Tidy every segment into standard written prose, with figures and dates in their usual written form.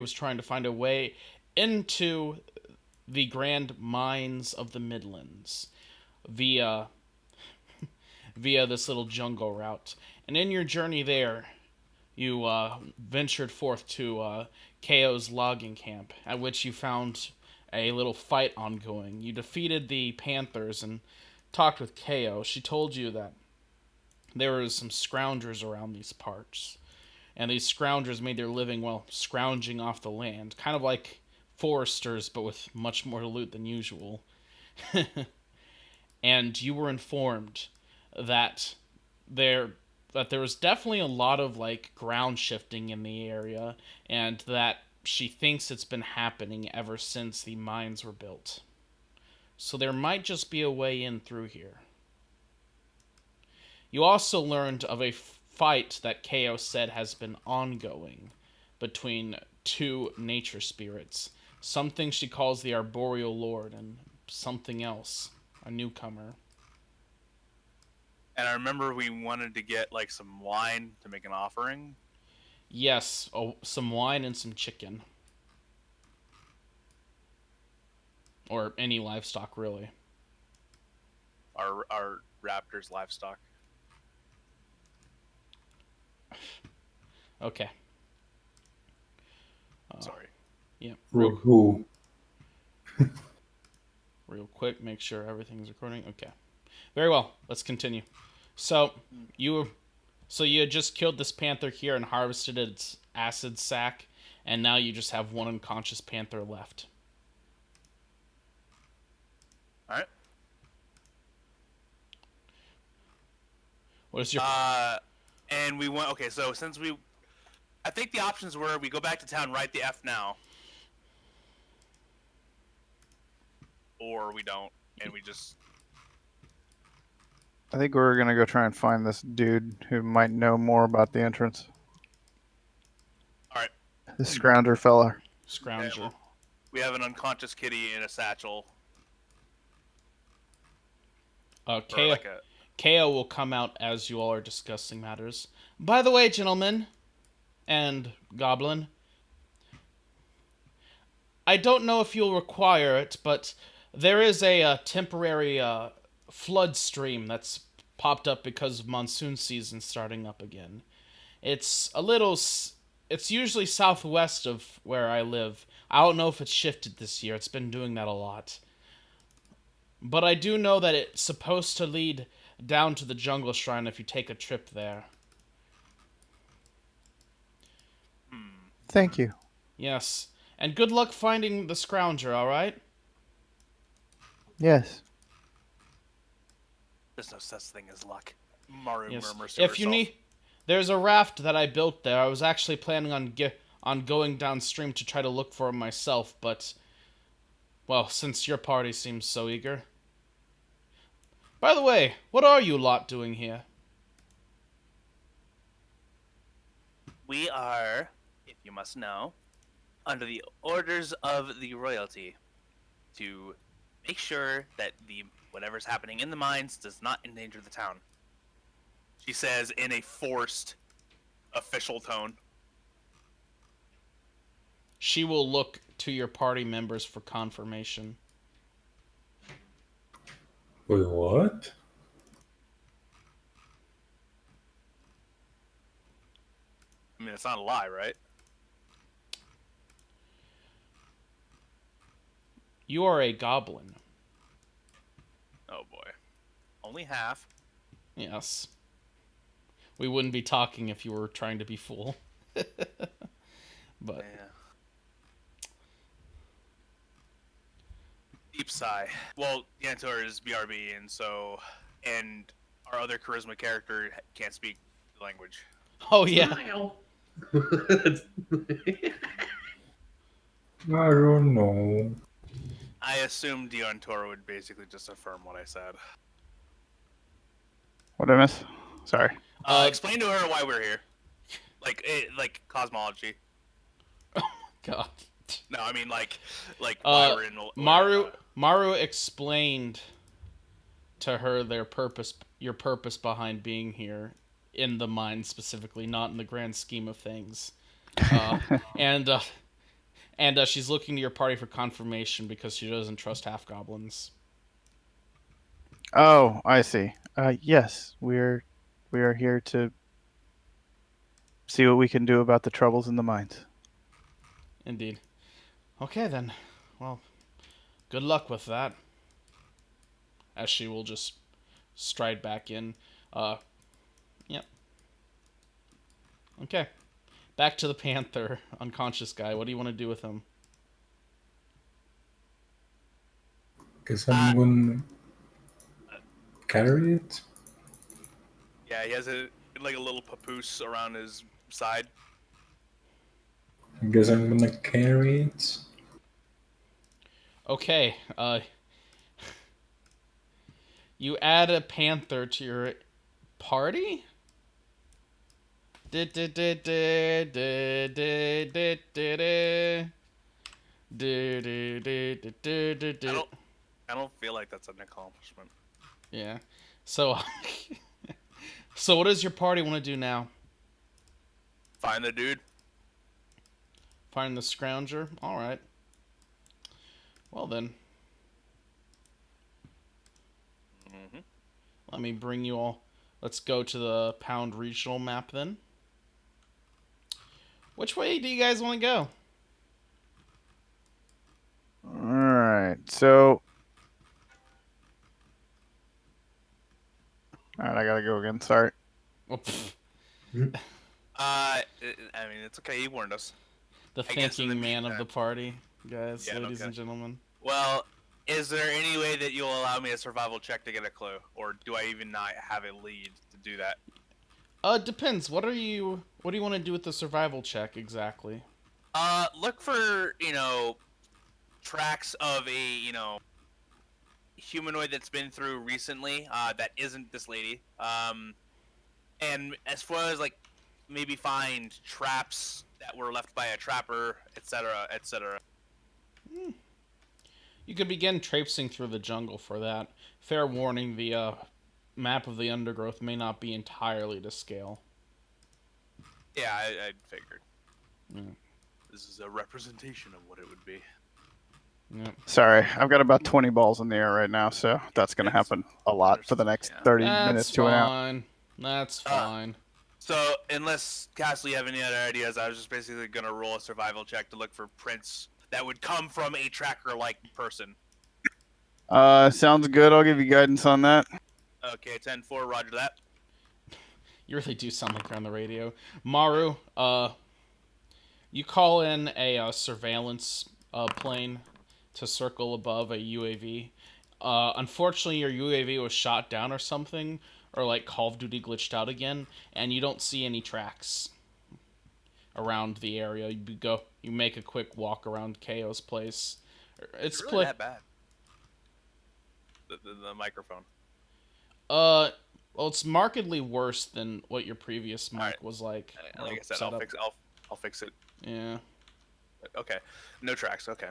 was trying to find a way into the grand mines of the Midlands via this little jungle route. And in your journey there, you ventured forth to KO's logging camp, at which you found a little fight ongoing. You defeated the Panthers and talked with KO. She told you that there was some scroungers around these parts, and these scroungers made their living while scrounging off the land, kind of like foresters, but with much more loot than usual. And you were informed that there there was definitely a lot of like ground shifting in the area, and that she thinks it's been happening ever since the mines were built. So there might just be a way in through here. You also learned of a fight that KO said has been ongoing between two nature spirits. Something she calls the Arboreal Lord, and something else, a newcomer. And I remember we wanted to get like some wine to make an offering. Yes, oh, some wine and some chicken. Or any livestock, really. Our raptors livestock. Okay. Sorry. Yeah. Who? Real quick, make sure everything's recording. Okay. Very well. Let's continue. So you had just killed this panther here and harvested its acid sac, and now you just have one unconscious panther left. All right. What is your And we went. Okay, so I think the options were we go back to town, write the F now, or we don't, and we just. I think we're gonna go try and find this dude who might know more about the entrance. All right. This scrounger fella. scrounger? Yeah, well, we have an unconscious kitty in a satchel. Ko, Like a, Ko will come out as you all are discussing matters. By the way, gentlemen, and Goblin, I don't know if you'll require it, but there is a temporary flood stream that's popped up because of monsoon season starting up again. It's a little. It's usually southwest of where I live. I don't know if it's shifted this year. It's been doing that a lot. But I do know that it's supposed to lead down to the jungle shrine if you take a trip there. Thank you. Yes. And good luck finding the scrounger, alright? Yes. there's no such thing as luck. Maru Yes. murmurs to If you herself. need, there's a raft that I built there. I was actually planning on going downstream to try to look for him myself, but well, since your party seems so eager. By the way, what are you lot doing here? We are, if you must know, under the orders of the royalty to make sure that the whatever's happening in the mines does not endanger the town. She says in a forced official tone. She will look to your party members for confirmation. Wait, what? I mean, it's not a lie, right? You are a goblin. Oh boy. Only half. Yes. We wouldn't be talking if you were trying to be full. But Yeah. Deep sigh. Well, Yantor is BRB, and our other charisma character can't speak the language. oh yeah, I don't know. I assumed Yantor would basically just affirm what I said. What did I miss? Sorry. Explain to her why we're here. Like cosmology. God. No, I mean like why we're in. Maru explained to her your purpose behind being here in the mine specifically, not in the grand scheme of things. And And she's looking to your party for confirmation because she doesn't trust half goblins. Oh, I see. Yes, we are here to see what we can do about the troubles in the mines. Indeed. Okay then. Well, good luck with that. As she will just stride back in. Yep. Okay. Back to the panther, unconscious guy. What do you want to do with him? Guess I'm gonna carry it. Yeah, he has like a little papoose around his side. I guess I'm gonna carry it. Okay. You add a panther to your party? I don't. I don't feel like that's an accomplishment. Yeah. So, so what does your party want to do now? Find the dude. Find the scrounger? Alright. Well then, Mm-hmm. let me bring you all. Let's go to the Pound Regional map then. Which way do you guys want to go? All right. So, all right, I gotta go again. Sorry. Well, pff, I mean, it's okay. He warned us. the I guess in the thinking man of the meantime- party, guys, Yeah, no ladies and kidding. gentlemen. Well, is there any way that you'll allow me a survival check to get a clue, or do I even not have a lead to do that? It depends. What do you want to do with the survival check exactly? Look for tracks of a humanoid that's been through recently. That isn't this lady. And as far as like maybe find traps that were left by a trapper, etc., etc. You could begin traipsing through the jungle for that. Fair warning, the map of the Undergrowth may not be entirely to scale. Yeah, I figured. Yeah. This is a representation of what it would be. Yep. Sorry, I've got about 20 balls in the air right now, so that's gonna It's- happen a lot for the next yeah. 30 That's minutes to an hour. fine. That's Uh, fine. So, unless Castle, you have any other ideas, I was just basically gonna roll a survival check to look for prints that would come from a tracker-like person. Sounds good. I'll give you guidance on that. Okay, 10-4, roger that. You really do sound like you're on the radio. Maru, you call in a surveillance plane to circle above a UAV. Unfortunately, your UAV was shot down or something, or like Call of Duty glitched out again, and you don't see any tracks around the area. You make a quick walk around KO's place. It's really that bad. The microphone. Well, it's markedly worse than what your previous mic Alright. was like. Like I said, set I'll up. fix it. Yeah. Okay, no tracks. Okay.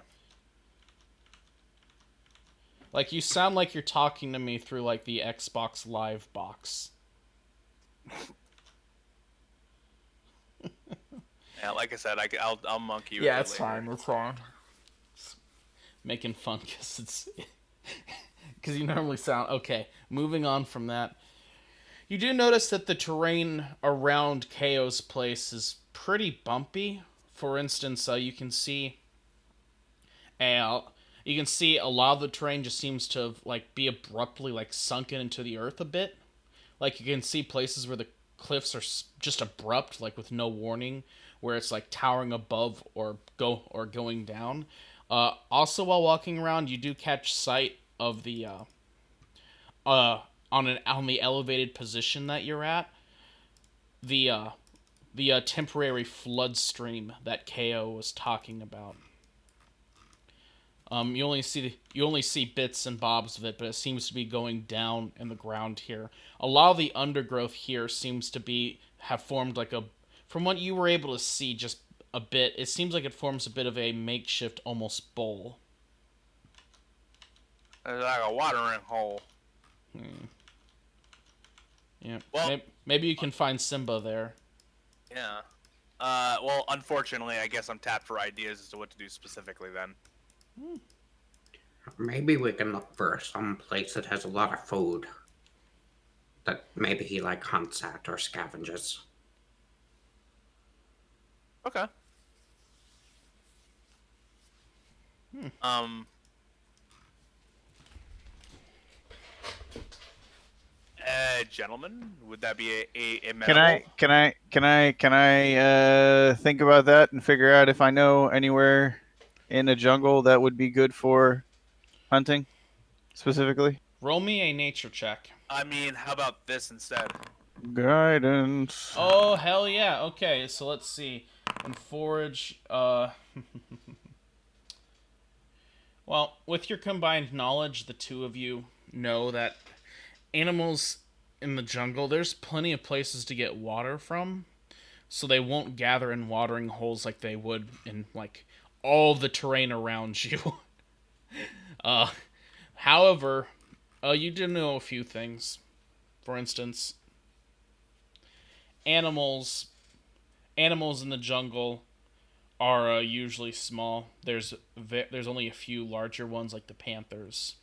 Like, you sound like you're talking to me through, like, the Xbox Live box. Yeah, like I said, I'll monkey you. Yeah, with it's it later. fine. It's fine. Just making fun because it's... Because you normally sound... Okay, moving on from that. You do notice that the terrain around KO's place is pretty bumpy. For instance, you can see... You can see a lot of the terrain just seems to like be abruptly like sunken into the earth a bit. Like you can see places where the cliffs are just abrupt, like with no warning, where it's like towering above or going down. Also, while walking around, you do catch sight of the on the elevated position that you're at, the temporary flood stream that KO was talking about. You only see bits and bobs of it, but it seems to be going down in the ground here. A lot of the undergrowth here seems to have formed like a, from what you were able to see just a bit, it seems like it forms a bit of a makeshift almost bowl. It's like a watering hole. Yeah. Well- Maybe you can find Simba there. Yeah. Well, unfortunately, I guess I'm tapped for ideas as to what to do specifically then. Maybe we can look for some place that has a lot of food that maybe he like hunts at or scavenges. Okay. Um. Gentlemen, would that be a amenable? Can I think about that and figure out if I know anywhere in a jungle that would be good for hunting specifically? Roll me a nature check. I mean, how about this instead? Guidance. Oh, hell yeah. Okay, so let's see. And forage, well, with your combined knowledge, the two of you know that animals in the jungle, there's plenty of places to get water from, so they won't gather in watering holes like they would in, like, all the terrain around you. uh, however, you do know a few things. For instance, animals animals in the jungle are usually small. There's only a few larger ones like the panthers.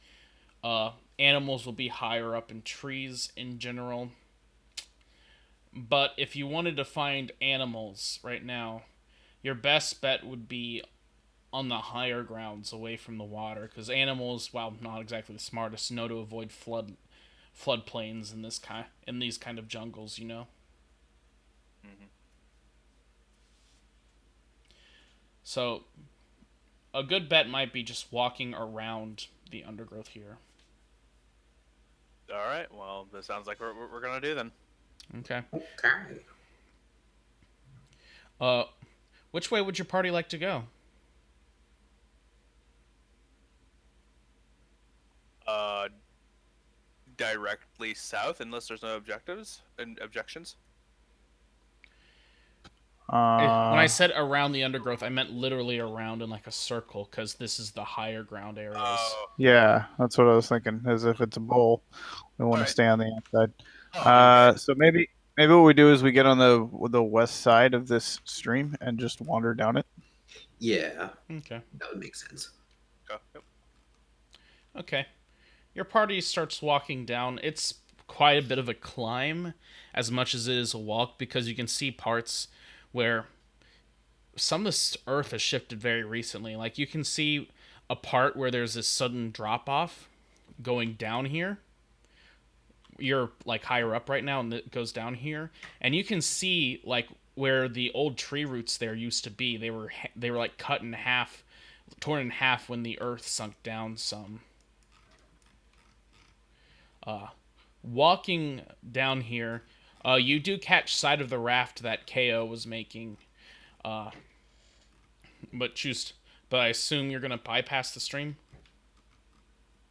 Animals will be higher up in trees in general. But if you wanted to find animals right now, your best bet would be on the higher grounds away from the water, because animals, while not exactly the smartest, know to avoid floodplains in these kind of jungles. You know. Mm-hmm. So a good bet might be just walking around the undergrowth here. All right. Well, this sounds like we're gonna do then. Okay. Okay. Uh, which way would your party like to go? Uh, Directly south, unless there's no objectives and objections. When I Uh, said around the undergrowth, I meant literally around in like a circle, because this is the higher ground areas. Oh. yeah, that's what I was thinking. As if it's a bowl, we All want to right. stay on the outside. Oh, okay. So maybe what we do is we get on the west side of this stream and just wander down it. Yeah, Okay. that would make sense. Yep. Okay. Your party starts walking down. It's quite a bit of a climb, as much as it is a walk, because you can see parts where some of the earth has shifted very recently. Like, you can see a part where there's this sudden drop off going down here. You're like higher up right now, and it goes down here, and you can see like where the old tree roots there used to be. They were like cut in half, torn in half when the earth sunk down some. Walking down here, you do catch sight of the raft that KO was making, but choose. But I assume you're gonna bypass the stream.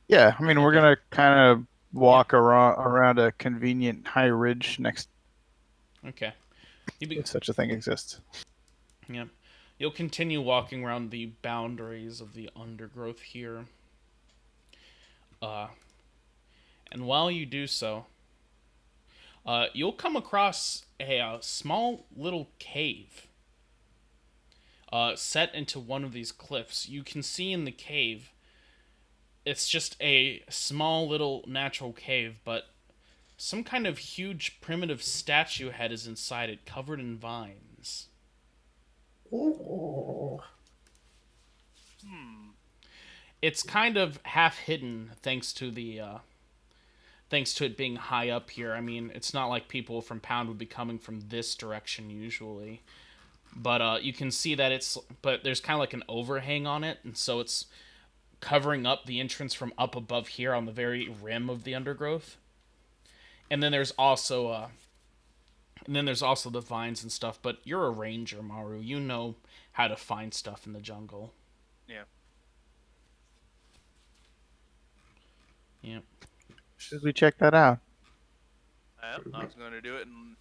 Yeah, I mean we're Okay. gonna kind of walk around a convenient high ridge next, Okay. if such a thing exists. Yeah. You'll continue walking around the boundaries of the undergrowth here. Uh, and while you do so, you'll come across a small little cave set into one of these cliffs. You can see in the cave, it's just a small little natural cave, but some kind of huge primitive statue head is inside it, covered in vines. Oh, It's kind of half hidden thanks to it being high up here. I mean, it's not like people from Pound would be coming from this direction usually. But you can see that but there's kind of like an overhang on it, and so it's covering up the entrance from up above here on the very rim of the undergrowth. And then there's also the vines and stuff. But you're a ranger, Maru. You know how to find stuff in the jungle. Yeah. Yeah. Should we check that out? I was going to do it, and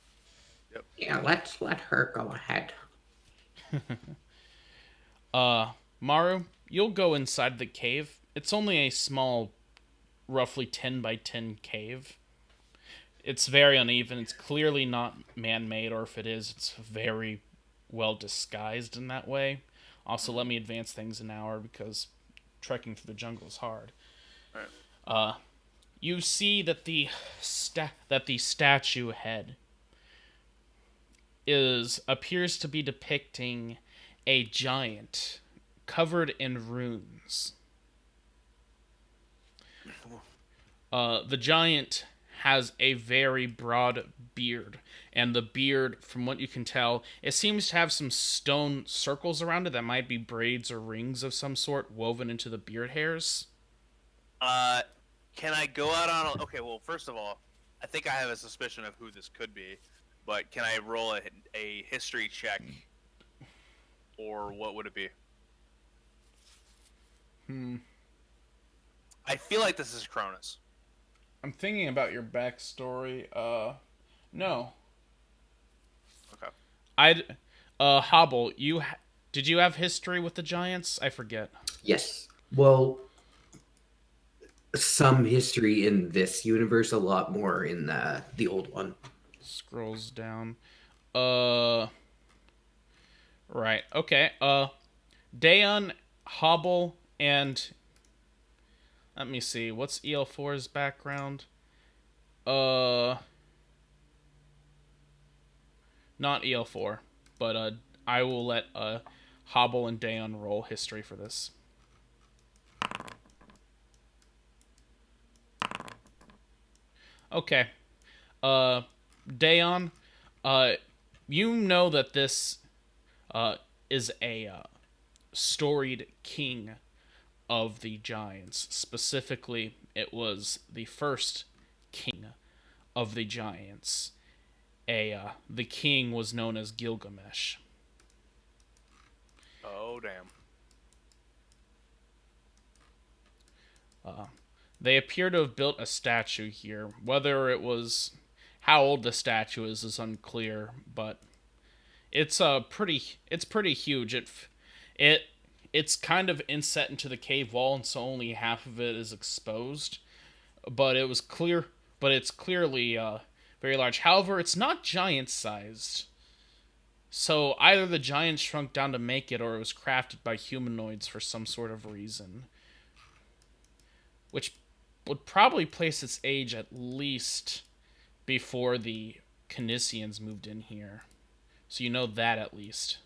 yeah, let's let her go ahead. Maru, you'll go inside the cave. It's only a small, roughly 10 by 10 cave. It's very uneven. It's clearly not man-made, or if it is, it's very well disguised in that way. Also, let me advance things an hour because trekking through the jungle is hard. Alright. You see that the statue head is appears to be depicting a giant covered in runes. The giant has a very broad beard, and the beard, from what you can tell, it seems to have some stone circles around it that might be braids or rings of some sort woven into the beard hairs. Can I go out on? Okay, well, first of all, I think I have a suspicion of who this could be, but can I roll a history check, or what would it be? I feel like this is Cronus. I'm thinking about your backstory. No. Okay. I'd, Hobble, did you have history with the giants? I forget. Yes. Well, some history in this universe, a lot more in the old one. Scrolls down. Right. Okay. Daeon, Hobble, and let me see. What's EL4's background? Not EL4, but I will let Hobble and Daeon roll history for this. Okay. Daeon, you know that this is a storied king of the giants. Specifically, it was the first king of the giants. The king was known as Gilgamesh. Oh damn. They appear to have built a statue here. Whether it was how old the statue is unclear, but it's pretty huge. It's kind of inset into the cave wall, and so only half of it is exposed. But it's clearly very large. However, it's not giant sized. So either the giants shrunk down to make it, or it was crafted by humanoids for some sort of reason, which would probably place its age at least before the Canisians moved in here. So you know that at least.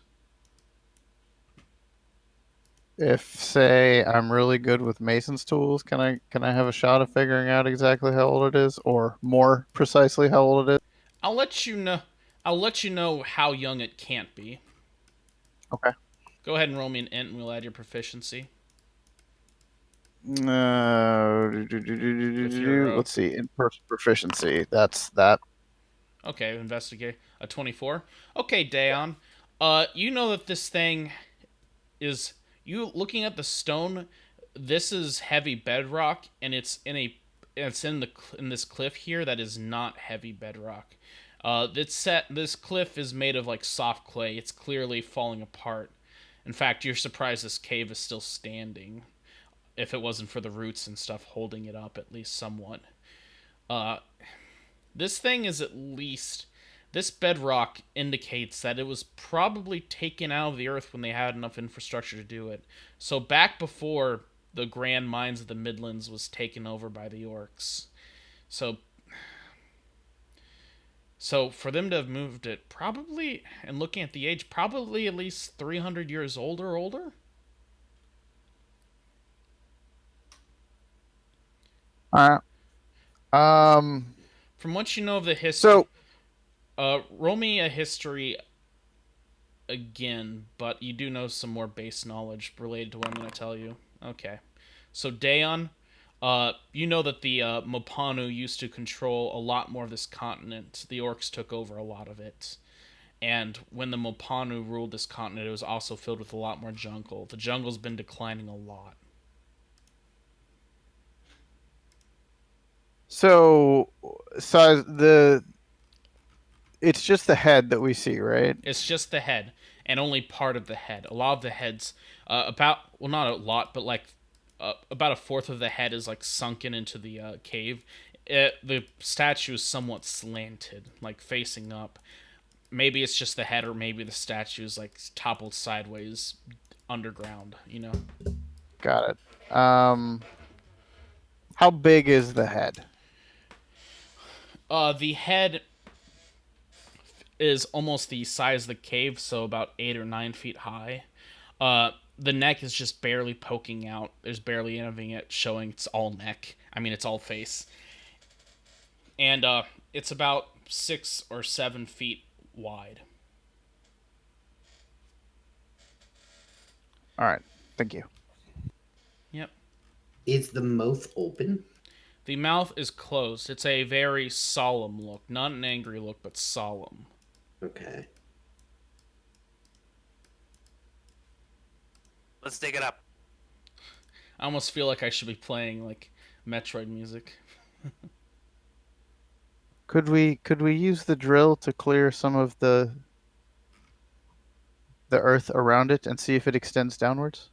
If say I'm really good with Mason's tools, can I have a shot of figuring out exactly how old it is, or more precisely how old it is? I'll let you know. I'll let you know how young it can't be. Okay. Go ahead and roll me an int, and we'll add your proficiency. Your, Let's see. In proficiency, that's that. Okay, investigate a 24. Okay, Daeon. You know that this thing is you looking at the stone. This is heavy bedrock, and it's in this cliff here that is not heavy bedrock. This cliff is made of like soft clay. It's clearly falling apart. In fact, you're surprised this cave is still standing. If it wasn't for the roots and stuff holding it up, at least somewhat. This thing is at least. This bedrock indicates that it was probably taken out of the earth when they had enough infrastructure to do it. So back before the Grand Mines of the Midlands was taken over by the orcs. So for them to have moved it, probably, and looking at the age, probably at least 300 years old or older? All right. From what you know of the history, roll me a history again, but you do know some more base knowledge related to what I'm going to tell you. Okay. So Daeon, you know that the Mopanu used to control a lot more of this continent. The orcs took over a lot of it. And when the Mopanu ruled this continent, it was also filled with a lot more jungle. The jungle's been declining a lot. So it's just the head that we see, right? It's just the head, and only part of the head. A lot of the heads, not a lot, but like about a fourth of the head is like sunken into the cave. The statue is somewhat slanted, like facing up. maybe it's just the head, or maybe the statue's like toppled sideways underground. Got it. How big is the head? The head is almost the size of the cave, so about 8 or 9 feet high. The neck is just barely poking out. There's barely anything it showing. It's all neck. I mean, it's all face, and it's about 6 or 7 feet wide. All right. Thank you. Yep. Is the mouth open? The mouth is closed. It's a very solemn look, not an angry look, but solemn. Okay. Let's dig it up. I almost feel like I should be playing like Metroid music. Could we use the drill to clear some of the earth around it and see if it extends downwards?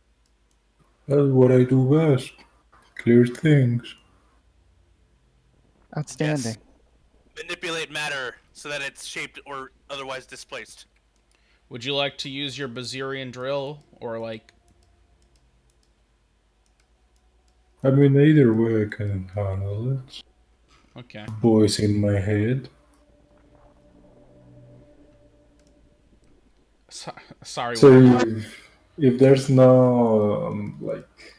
That's what I do best. Clear things. Outstanding. Yes. Manipulate matter so that it's shaped or otherwise displaced. Would you like to use your Bazirian drill, or like? I mean, either way I can handle it. Okay. Voice in my head. So, sorry. So What? if there's no like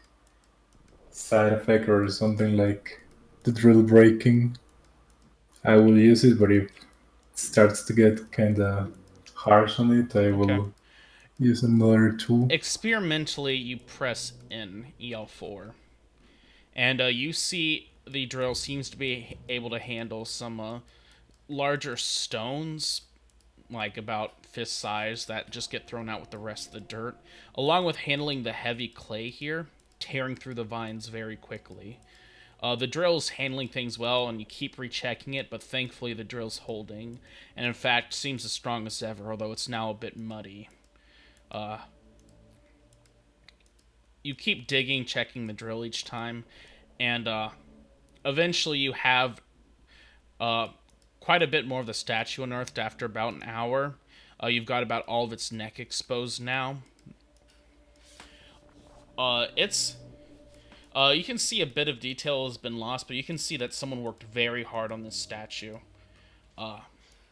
side effect or something like the drill breaking, I will use it. But if it starts to get kind of harsh on it, I Okay. will use another tool. Experimentally, you press in EL4, and you see the drill seems to be able to handle some larger stones, like about fist size, that just get thrown out with the rest of the dirt, along with handling the heavy clay here, tearing through the vines very quickly. The drill's handling things well, and you keep rechecking it, but thankfully the drill's holding, and in fact seems as strong as ever, although it's now a bit muddy. You keep digging, checking the drill each time, and eventually you have uh, quite a bit more of the statue unearthed after about an hour. You've got about all of its neck exposed now. It's you can see a bit of detail has been lost, but you can see that someone worked very hard on this statue.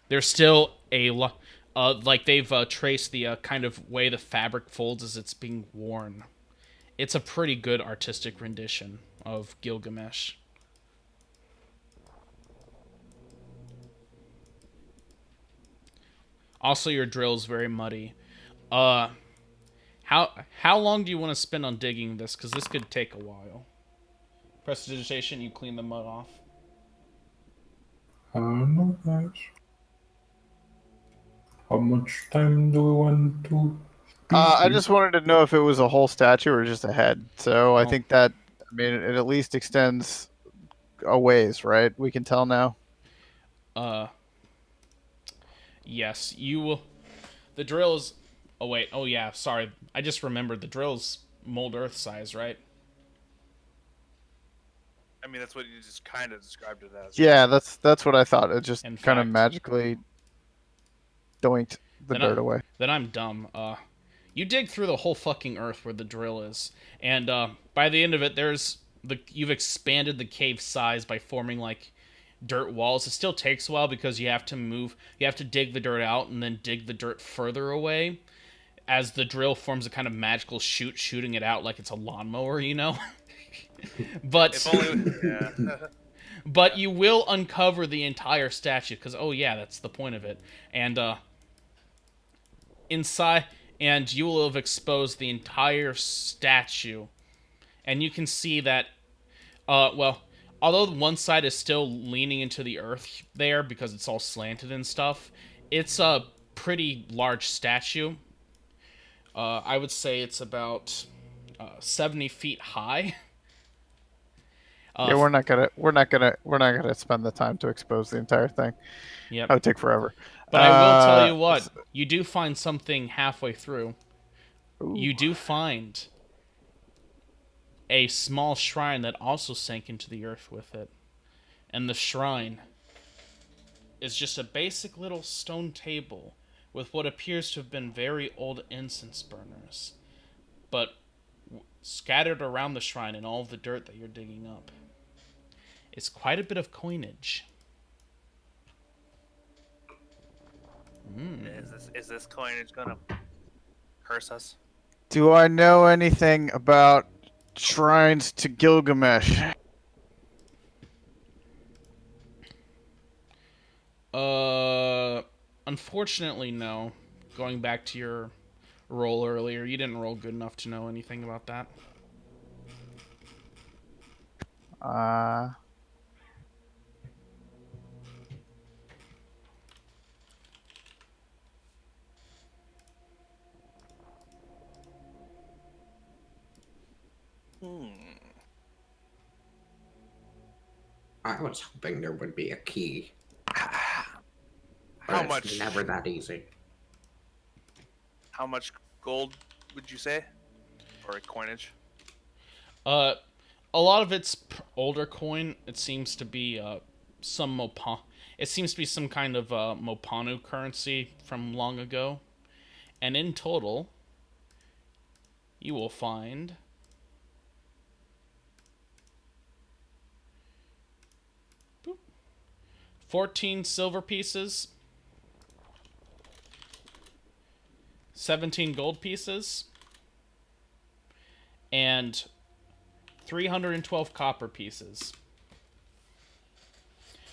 There's still a lot, like they've traced the kind of way the fabric folds as it's being worn. It's a pretty good artistic rendition of Gilgamesh. Also, your drill is very muddy. Uh, how long do you want to spend on digging this? Because this could take a while. Prestidigitation, you clean the mud off. I don't know, guys. How much time do we want to be I here? just wanted to know if it was a whole statue or just a head. So I Oh, think that, I mean, it at least extends a ways, right? We can tell now. uh, yes, you will. The drill's. Oh wait. Oh yeah. Sorry, I just remembered the drill's mold earth size, right? I mean, that's what you just kind of described it as. Yeah, that's what I thought. It just In kind of fact, magically doinked the then I, dirt away. then I'm dumb. You dig through the whole fucking earth where the drill is, and by the end of it, you've expanded the cave size by forming like dirt walls. It still takes a while because you have to dig the dirt out and then dig the dirt further away as the drill forms a kind of magical chute, shooting it out like it's a lawnmower. But If only. Yeah. but you will uncover the entire statue because oh yeah, that's the point of it. And inside, and you will have exposed the entire statue, and you can see that. Well, although one side is still leaning into the earth there because it's all slanted and stuff, it's a pretty large statue. I would say it's about 70 feet high. Yeah, we're not gonna spend the time to expose the entire thing. Yep. That would take forever. But I will tell you what, you do find something halfway through. Ooh. You do find a small shrine that also sank into the earth with it. And the shrine is just a basic little stone table with what appears to have been very old incense burners, but scattered around the shrine in all of the dirt that you're digging up is quite a bit of coinage. Is this coinage gonna curse us? Do I know anything about shrines to Gilgamesh? Uh, Unfortunately, no. Going back to your roll earlier, you didn't roll good enough to know anything about that. Uh, Hmm. I was hoping there would be a key, but How it's much? never that easy. How much gold would you say, or coinage? Uh, a lot of it's older coin. It seems to be some Mopa. It seems to be some kind of Mopanu currency from long ago. And in total, you will find 14 silver pieces, 17 gold pieces, and 312 copper pieces.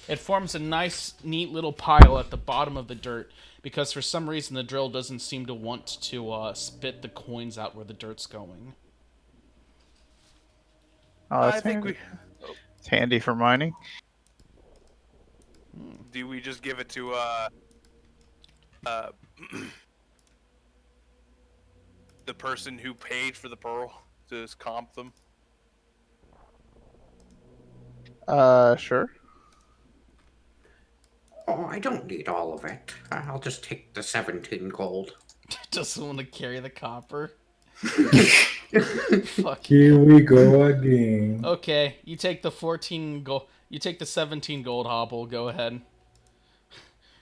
It forms a nice, neat little pile at the bottom of the dirt because for some reason the drill doesn't seem to want to spit the coins out where the dirt's going. oh, I that's think handy. we. Oh, It's handy for mining. do we just give it to uh the person who paid for the pearl to just comp them? Sure. Oh, I don't need all of it. I'll just take the 17 gold. Doesn't want to carry the copper. Fuck Here you. we go again. Okay, you take the 14 gold. You take the 17 gold hobble. Go ahead.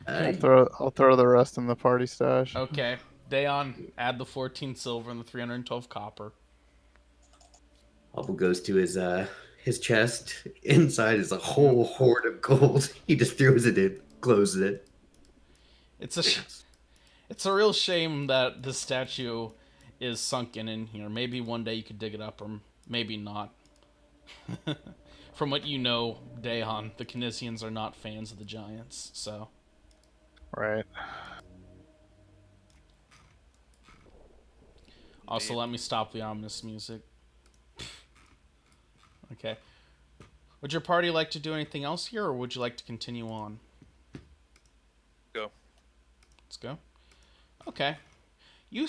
Uh, I'll throw the rest in the party stash. Okay, Dayon, add the 14 silver and the 312 copper. Hubble goes to his chest. Inside is a whole hoard of gold. He just throws it in, closes it. It's it's a real shame that the statue is sunken in here. Maybe one day you could dig it up, or maybe not. From what you know, Dayon, the Kinesians are not fans of the Giants, so. Right. Also, let me stop the ominous music. Okay. Would your party like to do anything else here, or would you like to continue on? Go. Let's go. Okay. You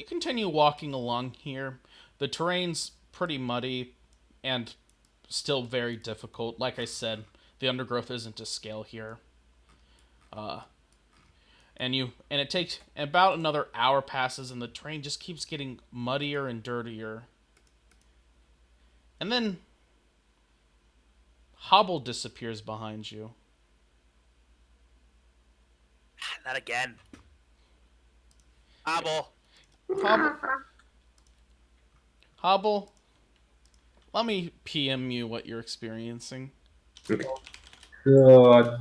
continue walking along here. The terrain's pretty muddy and still very difficult. Like I said, the undergrowth isn't to scale here. Uh, and it takes about another hour passes, and the terrain just keeps getting muddier and dirtier. And then Hobble disappears behind you. Not again. Hobble. Hobble, Hobble, let me PM you what you're experiencing. okay. God.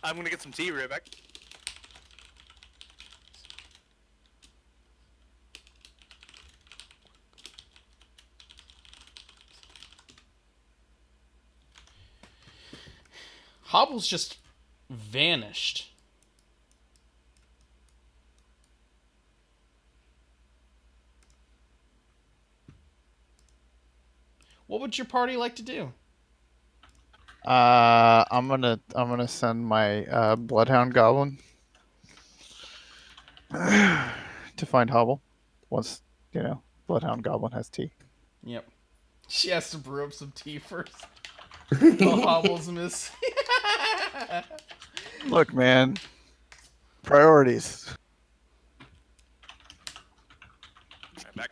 I'm gonna get some tea, Rebecca. Hobble's just vanished. What would your party like to do? I'm gonna send my bloodhound goblin to find Hobble. Once bloodhound goblin has tea. Yep. She has to brew up some tea first. Oh, Hobble's miss. Look, man. Priorities. Right back.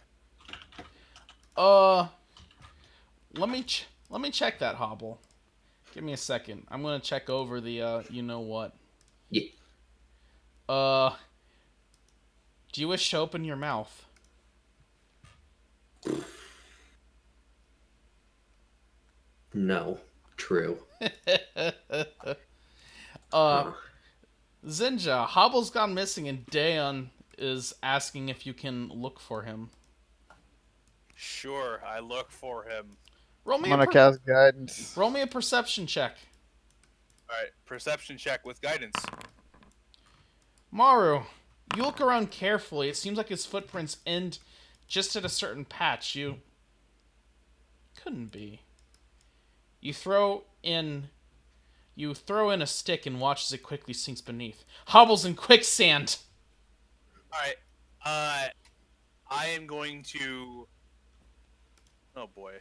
Let me check that, Hobble. Give me a second. I'm gonna check over the you know what. Yeah. Do you wish to open your mouth? No. True. Uh, Huh. Zinja, Hobble's gone missing, and Daeon is asking if you can look for him. Sure, I look for him. Roll I'm me gonna cast guidance. roll me a perception check. All right, perception check with guidance. Maru, you look around carefully. It seems like his footprints end just at a certain patch. You couldn't be. You throw in a stick and watch as it quickly sinks beneath. Hobble's in quicksand. All right, I am going to. Oh boy.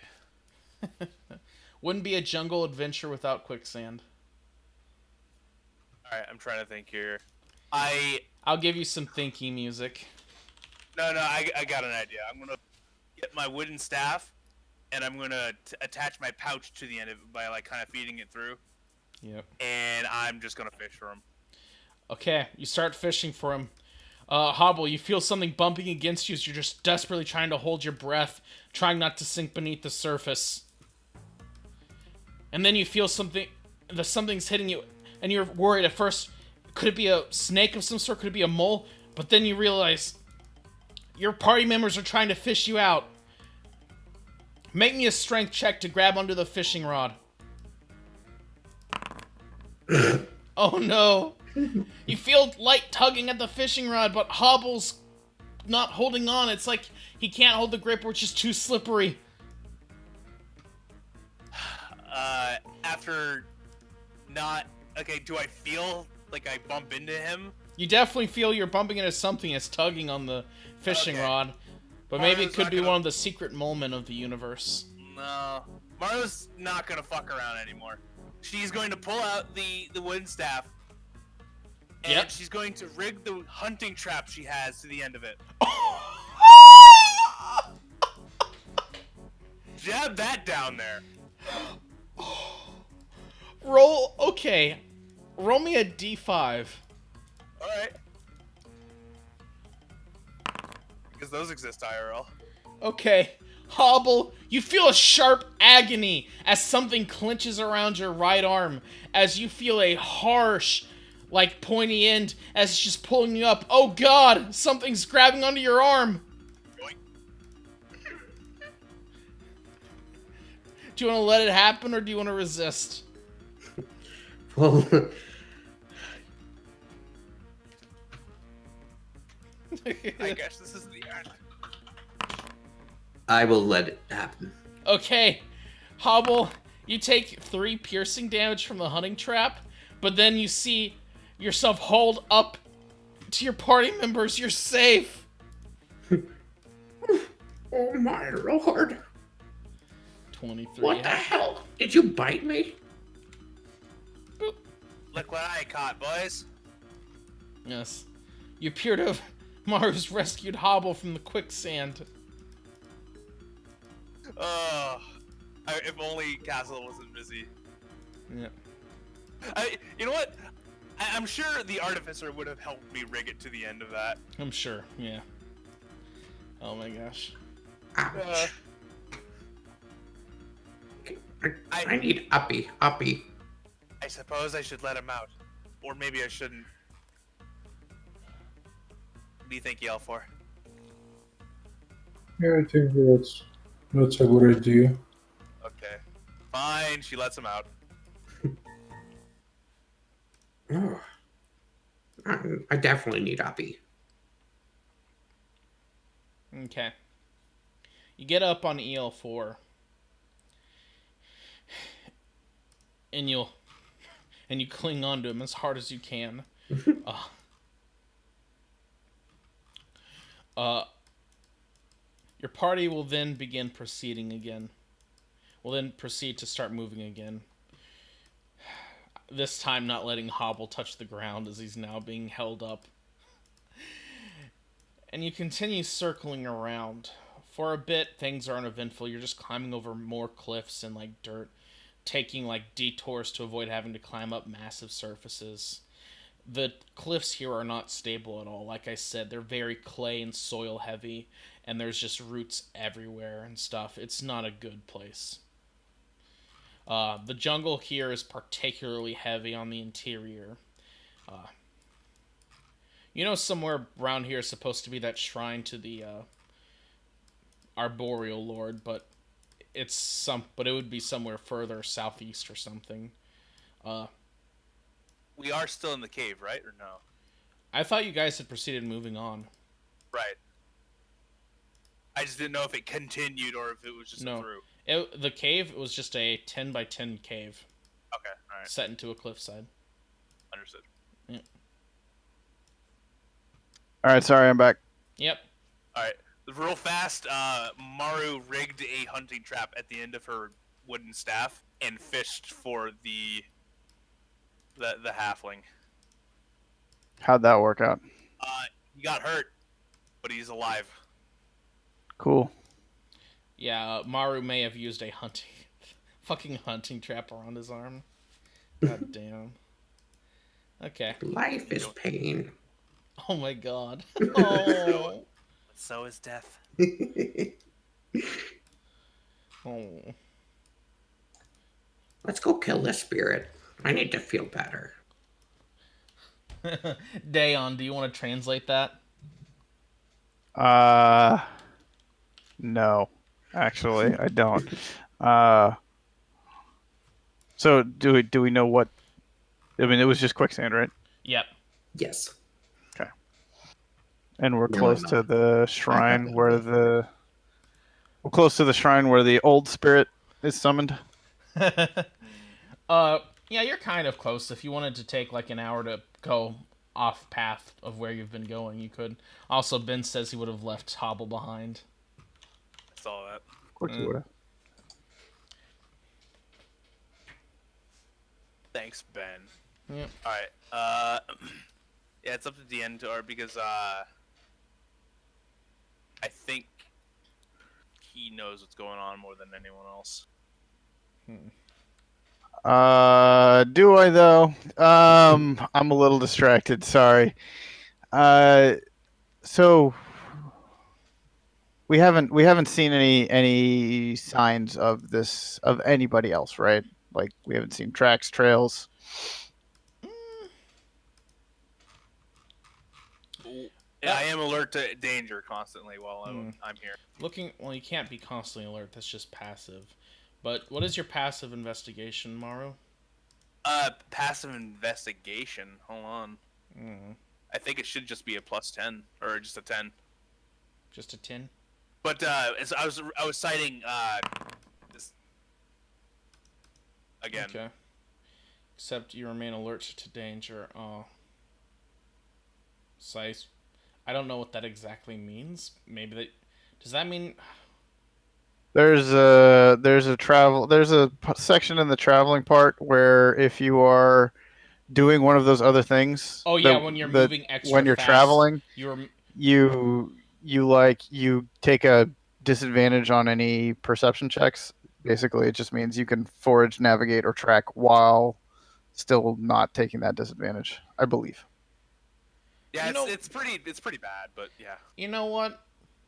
Wouldn't be a jungle adventure without quicksand. All right, I'm trying to think here. I'll give you some thinky music. No, I got an idea. I'm gonna get my wooden staff, and I'm gonna attach my pouch to the end of it by like kind of feeding it through, Yep. and I'm just gonna fish for him. Okay, you start fishing for him. Hobble, you feel something bumping against you as you're just desperately trying to hold your breath, trying not to sink beneath the surface. And then you feel something's hitting you, and you're worried at first. Could it be a snake of some sort? Could it be a mole? But then you realize your party members are trying to fish you out. Make me a strength check to grab onto the fishing rod. Oh no. You feel light tugging at the fishing rod, but Hobble's not holding on. It's like he can't hold the grip or it's just too slippery. After not okay, do I feel like I bump into him? You definitely feel you're bumping into something that's tugging on the fishing Okay. rod. But maybe it Mario's could not be gonna- one of the secret moment of the universe. No, Mario's not gonna fuck around anymore. She's going to pull out the wooden staff, and Yep. she's going to rig the hunting trap she has to the end of it. Jab that down there. Okay. Roll me a d5. All right. Because those exist IRL. Okay. Hobble, you feel a sharp agony as something clenches around your right arm, as you feel a harsh, like, pointy end as it's just pulling you up. Oh god, something's grabbing onto your arm. Yoink. Do you want to let it happen or do you want to resist? Well, I guess this is the end. I will let it happen. Okay, Hobble, you take 3 piercing damage from the hunting trap, but then you see yourself hauled up to your party members. You're safe. Oh my lord. 23. What the hell? Did you bite me? Look what I caught, boys. Yes. You appear to have Maru's rescued Hobble from the quicksand. If only Castle wasn't busy. Yeah. You know what? I'm sure the artificer would have helped me rig it to the end of that. I'm sure, yeah. Oh my gosh. Ouch. I- I need uppy. I suppose I should let him out. Or maybe I shouldn't. What do you think, Yelfor? Yeah, I think that's a good idea. Okay. Fine, she lets him out. Oh. I definitely need uppy. Okay. You get up on EL4. And you cling onto him as hard as you can. Your party will then begin proceeding again. will then proceed to start moving again. This time not letting Hobble touch the ground as he's now being held up. And you continue circling around. For a bit, things are uneventful. You're just climbing over more cliffs and like dirt, taking like detours to avoid having to climb up massive surfaces. The cliffs here are not stable at all. Like I said, they're very clay and soil heavy, and there's just roots everywhere and stuff. It's not a good place. The jungle here is particularly heavy on the interior. Somewhere around here is supposed to be that shrine to the arboreal lord, but but it would be somewhere further southeast or something. We are still in the cave, right? Or no? I thought you guys had proceeded moving on. Right. I just didn't know if it continued or if it was just No. through. The cave was just a 10 by 10 cave Okay, all right, set into a cliffside. understood. Yeah. All right, sorry, I'm back. Yep. All right, real fast. Maru rigged a hunting trap at the end of her wooden staff and fished for the halfling. How'd that work out? He got hurt, but he's alive. Cool. Yeah, Maru may have used a fucking hunting trap around his arm. God damn. Okay. Life is pain. Oh my god. Oh. So is death. Oh. Let's go kill this spirit. I need to feel better. Dayon, do you want to translate that? No, actually, I don't. So do we know what? I mean, it was just quicksand, right? Yep. Yes. And we're No, close no. I to the thought shrine that where was- we're close to the shrine where the old spirit is summoned. Yeah, you're kind of close. If you wanted to take like an hour to go off path of where you've been going, you could. Also, Ben says he would have left Hobble behind. I saw that. Of course you would. Thanks, Ben. Yep. All right. Yeah, it's up to the end or because I think he knows what's going on more than anyone else. Do I though? I'm a little distracted. Sorry. So we haven't seen any signs of this of anybody else, right? Like we haven't seen tracks, trails. Yeah, I am alert to danger constantly while I'm here. Well, you can't be constantly alert. That's just passive. But what is your passive investigation, Maru? Passive investigation. Hold on. I think it should just be a +10 or just a 10. Just a 10? But I was citing this again. Okay. Except you remain alert to danger. Oh. So I don't know what that exactly means. Maybe that... Does that mean... There's a section in the traveling part where if you are doing one of those other things. Oh yeah, when you're moving extra when you're fast, traveling, you're... you take a disadvantage on any perception checks. Basically, it just means you can forage, navigate, or track while still not taking that disadvantage, I believe. Yeah, You it's pretty bad, but yeah. You know what,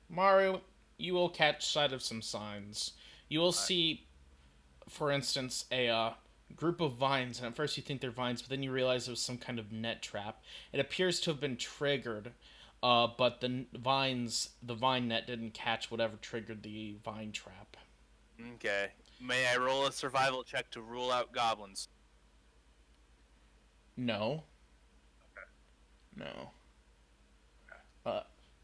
Maru? You will catch sight of some signs. You will see, for instance, a group of vines, and at first you think they're vines, but then you realize it was some kind of net trap. It appears to have been triggered, but the vine net didn't catch whatever triggered the vine trap. Okay. May I roll a survival check to rule out goblins? No. No.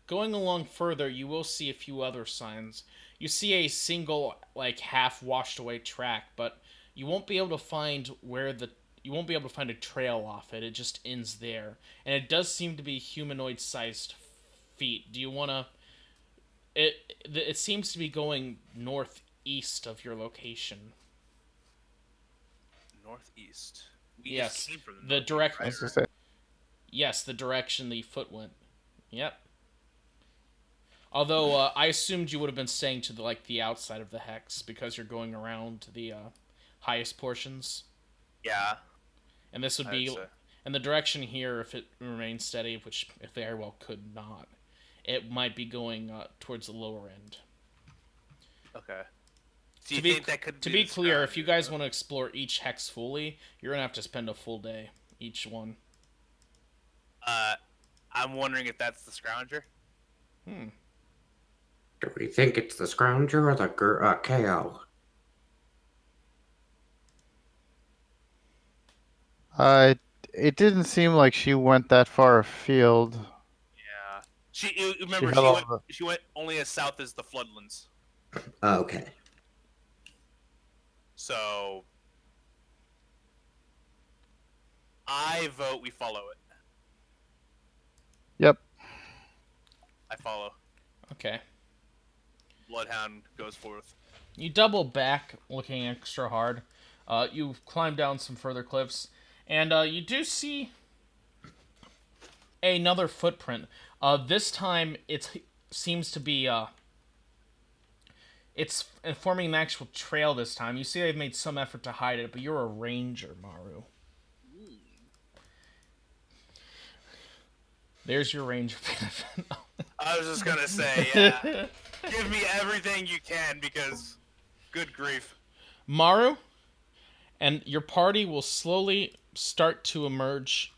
Going along further, you will see a few other signs. You see a single, like, half washed away track, but you won't be able to find you won't be able to find a trail off it. It just ends there. And it does seem to be humanoid-sized feet. Do you want to... It seems to be going northeast of your location. Northeast. We Yes, just came from the the northeast, direct. right? As I said, Yes, the direction the foot went. Yep. Although I assumed you would have been staying to the outside of the hex because you're going around the highest portions, Yeah, and this would I'd be say. in the direction here if it remains steady, which it very well could not. It might be going towards the lower end. Okay. Do To you be think that could to be be the clear, if you scrounger, guys though? want to explore each hex fully, you're gonna have to spend a full day each one. I'm wondering if that's the scrounger. Hmm. Do we think it's the Scrounger or the KO? it didn't seem like she went that far afield. Yeah. She Remember had all the. she went only as south as the floodlands. Okay. So I vote we follow it. Yep. I follow. Okay. Bloodhound goes forth. You double back, looking extra hard. You climb down some further cliffs, and you do see another footprint. This time it seems to be it's forming an actual trail this time. You see they've made some effort to hide it, but you're a ranger, Maru. There's your ranger benefit. I was just gonna say, yeah. Give me everything you can because, good grief. Maru, and your party will slowly start to emerge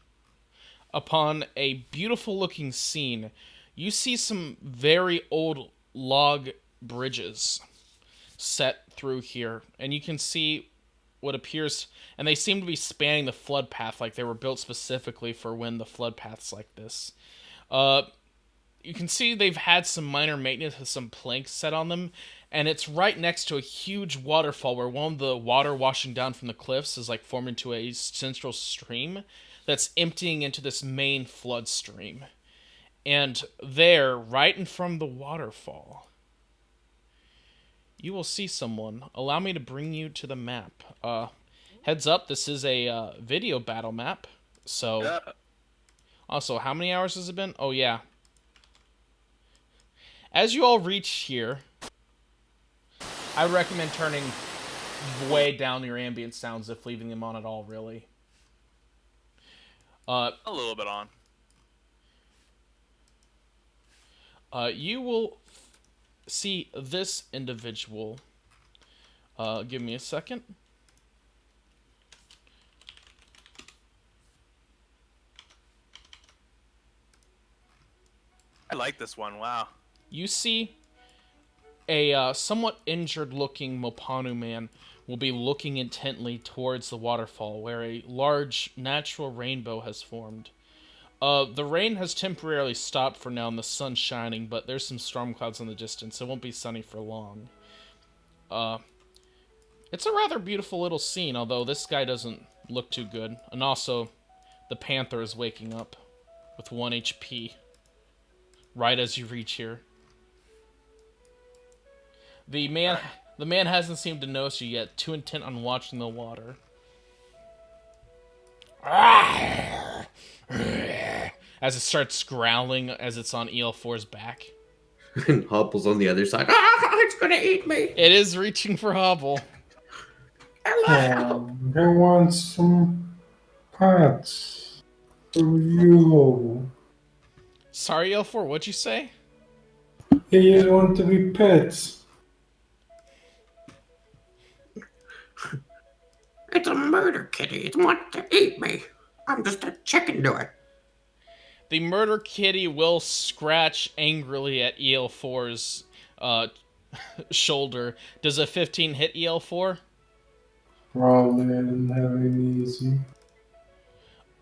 upon a beautiful looking scene. You see some very old log bridges set through here, and you can see what appears, and they seem to be spanning the flood path like they were built specifically for when the flood paths like this. You can see they've had some minor maintenance with some planks set on them, and it's right next to a huge waterfall where one of the water washing down from the cliffs is formed into a central stream that's emptying into this main flood stream. And there, right in front of the waterfall, you will see someone. Allow me to bring you to the map. Heads up, this is a video battle map. So, Yeah. also, how many hours has it been? Oh, yeah. As you all reach here, I would recommend turning way down your ambient sounds if leaving them on at all, really. A little bit on. You will see this individual. Give me a second. I like this one. Wow. You see a somewhat injured-looking Mopanu man will be looking intently towards the waterfall where a large natural rainbow has formed. The rain has temporarily stopped for now and the sun's shining, but there's some storm clouds in the distance. It won't be sunny for long. It's a rather beautiful little scene, although this guy doesn't look too good. And also, the panther is waking up with 1 HP right as you reach here. The man hasn't seemed to notice you yet, too intent on watching the water. As it starts growling as it's on EL4's back. And Hopple's on the other side. It's gonna eat me. It is reaching for Hobble. I want some pets for you. Sorry, EL4, what'd you say? I just want to be pets. It's a murder kitty. It wants to eat me. I'm just a chicken to it. The murder kitty will scratch angrily at EL4's shoulder. Does a 15 hit EL4? Probably I didn't have it easy.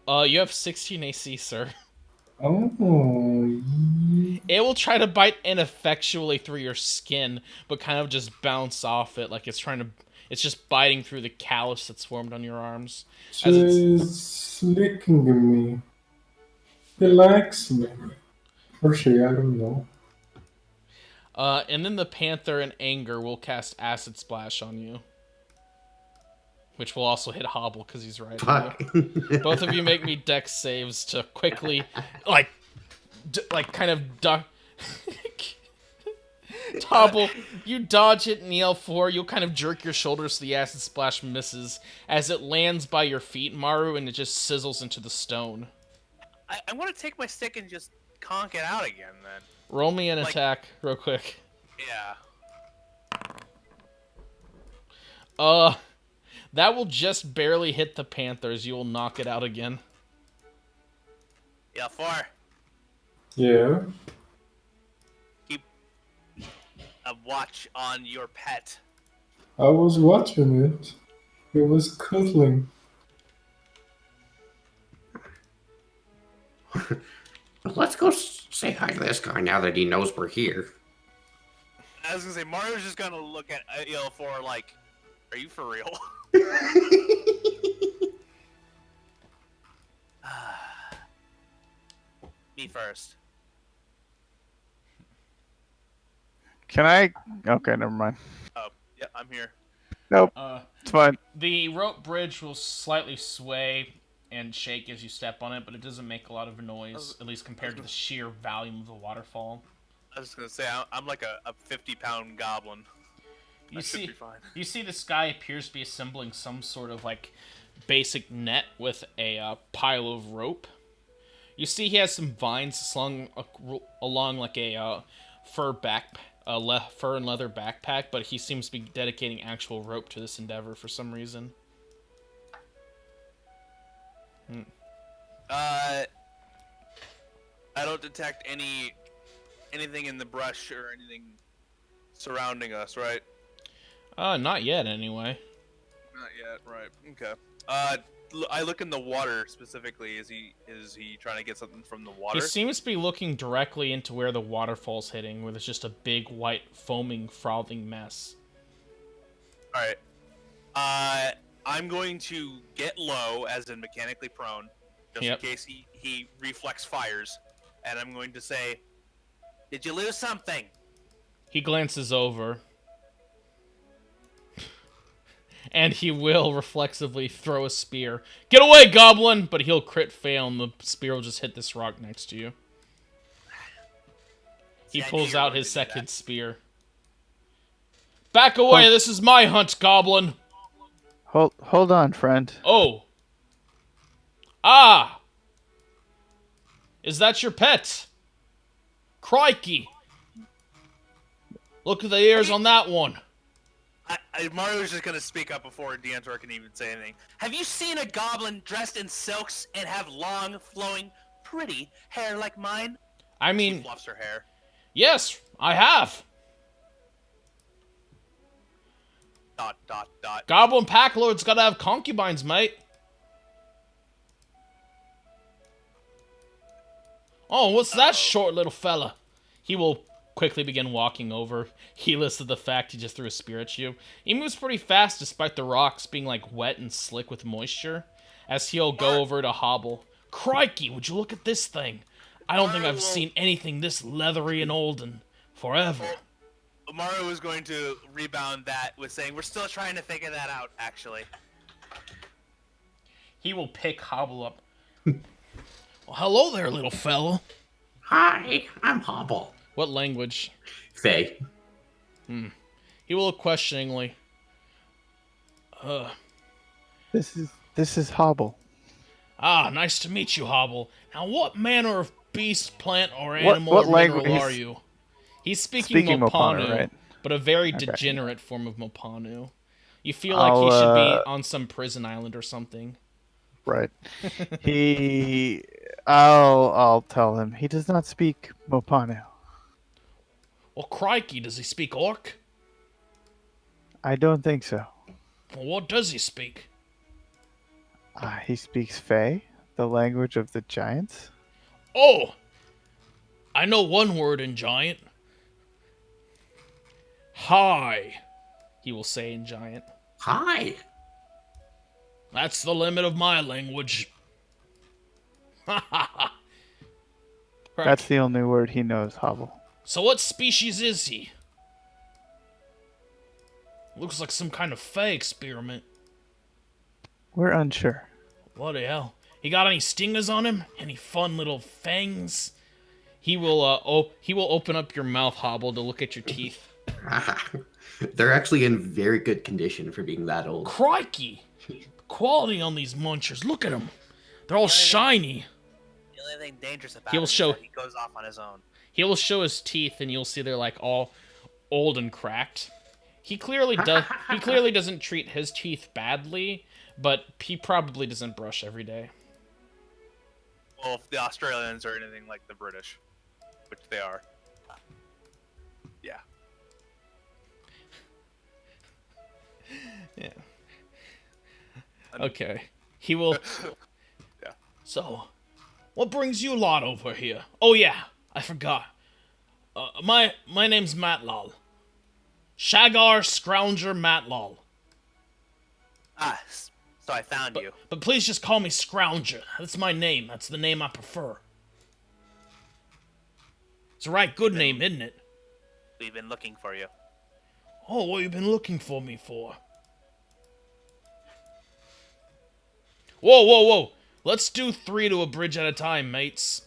You have 16 AC, sir. Oh, It will try to bite ineffectually through your skin, but kind of just bounce off it, like it's just biting through the callus that's formed on your arms. As it's, she's licking me. He likes me. Or she, I don't know. And then the panther in anger will cast Acid Splash on you. Which will also hit Hobble because he's riding Fuck. you. Both of you make me dex saves to quickly, like kind of duck. Hobble, you dodge it in EL4. You'll kind of jerk your shoulders so the Acid Splash misses as it lands by your feet, Maru, and it just sizzles into the stone. I want to take my stick and just conk it out again, then. Roll me an attack real quick. Yeah. That will just barely hit the Panthers. You will knock it out again. Yeah, 4. Yeah. Keep a watch on your pet. I was watching it. It was cuddling. Let's go say hi to this guy now that he knows we're here. I was gonna say, Mario's just gonna look at EL4 like, are you for real? Me first. Can I? Okay, never mind. Oh, yeah, I'm here. Nope, it's fine. The rope bridge will slightly sway and shake as you step on it, but it doesn't make a lot of noise, at least compared to the sheer volume of the waterfall. I was just gonna say, I'm like a 50-pound goblin. You That should see, be fine. you see this guy appears to be assembling some sort of like basic net with a pile of rope. You see he has some vines slung along like a fur and leather backpack, but he seems to be dedicating actual rope to this endeavor for some reason. I don't detect anything in the brush or anything surrounding us, right? Not yet, anyway. Not yet, right? Okay. I look in the water specifically. Is he trying to get something from the water? He seems to be looking directly into where the waterfall's hitting, where there's just a big white foaming, frothing mess. All right. I'm going to get low, as in mechanically prone, just in case he reflex fires, and I'm going to say, "Did you lose something?" He glances over. And he will reflexively throw a spear. Get away, goblin! But he'll crit fail, and the spear will just hit this rock next to you. He See, I knew pulls you were out going his to do that. second spear. Back away! This is my hunt, goblin! Hold on, friend. Oh. Ah! Is that your pet? Crikey! Look at the ears on that one. Mario's just gonna speak up before D'Antor can even say anything. Have you seen a goblin dressed in silks and have long, flowing, pretty hair like mine? I She mean, fluffs her hair. yes, I have. Dot, dot, dot. Goblin Packlord's gotta have concubines, mate. Oh, what's that short little fella? He will quickly begin walking over, heedless of the fact he just threw a spear at you. He moves pretty fast despite the rocks being like wet and slick with moisture, as he'll go over to Hobble. Crikey, would you look at this thing? I don't think I've seen anything this leathery and old in forever. Mario is going to rebound that with saying, "We're still trying to figure that out, actually." He will pick Hobble up. Well, hello there, little fella. Hi, I'm Hobble. What language? Faye. He will look questioningly. This is Hobble. Ah, nice to meet you, Hobble. Now, what manner of beast, plant, or What animal or language- mineral are he's- you? He's speaking Speaking Mopanu, Mopanu, right? but a very degenerate form of Mopanu. You feel like he should be on some prison island or something. Right. I'll tell him. He does not speak Mopanu. Well, crikey, does he speak Orc? I don't think so. Well, what does he speak? He speaks Fey, the language of the giants. Oh! I know one word in giant. Hi, he will say in giant. Hi. That's the limit of my language. Ha ha ha. That's the only word he knows, Hobble. So what species is he? Looks like some kind of Fey experiment. We're unsure. What the hell? He got any stingers on him? Any fun little fangs? He will he will open up your mouth hobble to look at your teeth. They're actually in very good condition for being that old. Crikey! Quality on these munchers. Look at them. They're all shiny. The only thing dangerous about He'll him is show- that he goes off on his own. He will show his teeth, and you'll see they're like all old and cracked. He clearly does. He clearly doesn't treat his teeth badly, but he probably doesn't brush every day. Well, if the Australians are anything like the British, which they are. Yeah. Yeah. Okay. He will. Yeah. So, what brings you lot over here? Oh yeah, I forgot. My name's Matlal. Shagar Scrounger Matlal. So I found you. But please just call me Scrounger. That's my name. That's the name I prefer. It's a right good name, isn't it? We've been looking for you. Oh, what you been looking for me for? Whoa, whoa, whoa. Let's do 3 to a bridge at a time, mates.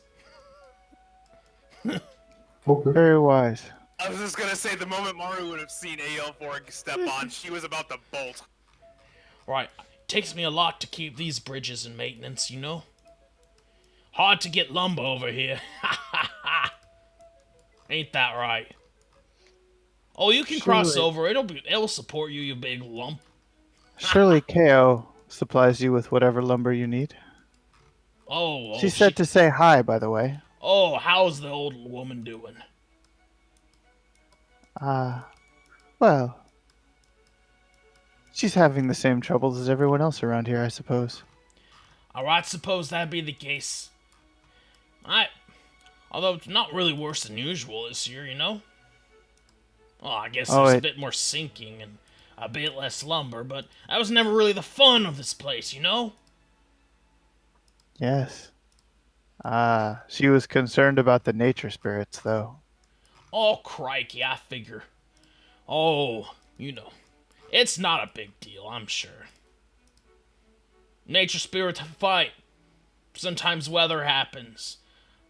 Okay. Very wise. I was just gonna say, the moment Maru would have seen AL4 step on, she was about to bolt. Right. Takes me a lot to keep these bridges in maintenance, you know? Hard to get lumber over here. Ain't that right? Oh, you can cross Surely- over. It'll support you, you big lump. Surely KO supplies you with whatever lumber you need. Oh, She said to say hi, by the way. Oh, how's the old woman doing? Well, she's having the same troubles as everyone else around here, I suppose. Alright, suppose that be the case. Although it's not really worse than usual this year, you know? Well, I guess Oh, there's a it- bit more sinking and a bit less lumber, but that was never really the fun of this place, you know? Yes. She was concerned about the nature spirits, though. Oh, crikey, I figure. Oh, you know. It's not a big deal, I'm sure. Nature spirits fight. Sometimes weather happens.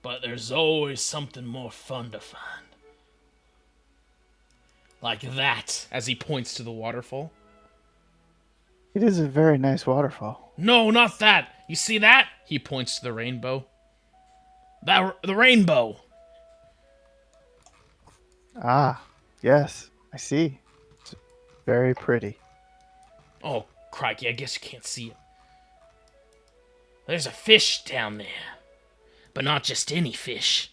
But there's always something more fun to find. Like that, as he points to the waterfall. It is a very nice waterfall. No, not that. You see that? He points to the rainbow. The rainbow. Yes, I see. It's very pretty. Oh, crikey, I guess you can't see it. There's a fish down there. But not just any fish.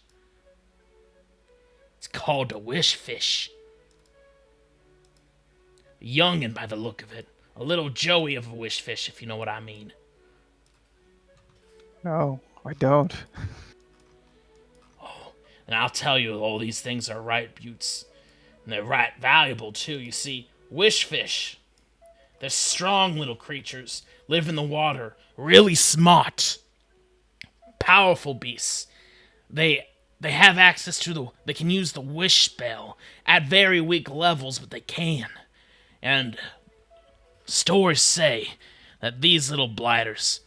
It's called a wish fish. A youngin' by the look of it. A little joey of a wish fish, if you know what I mean. No, I don't. And I'll tell you, all these things are right beauts. And they're right valuable, too. You see, wish fish. They're strong little creatures. Live in the water. Really smart. Powerful beasts. They have access to they can use the wish spell at very weak levels, but they can. And stories say that these little blighters,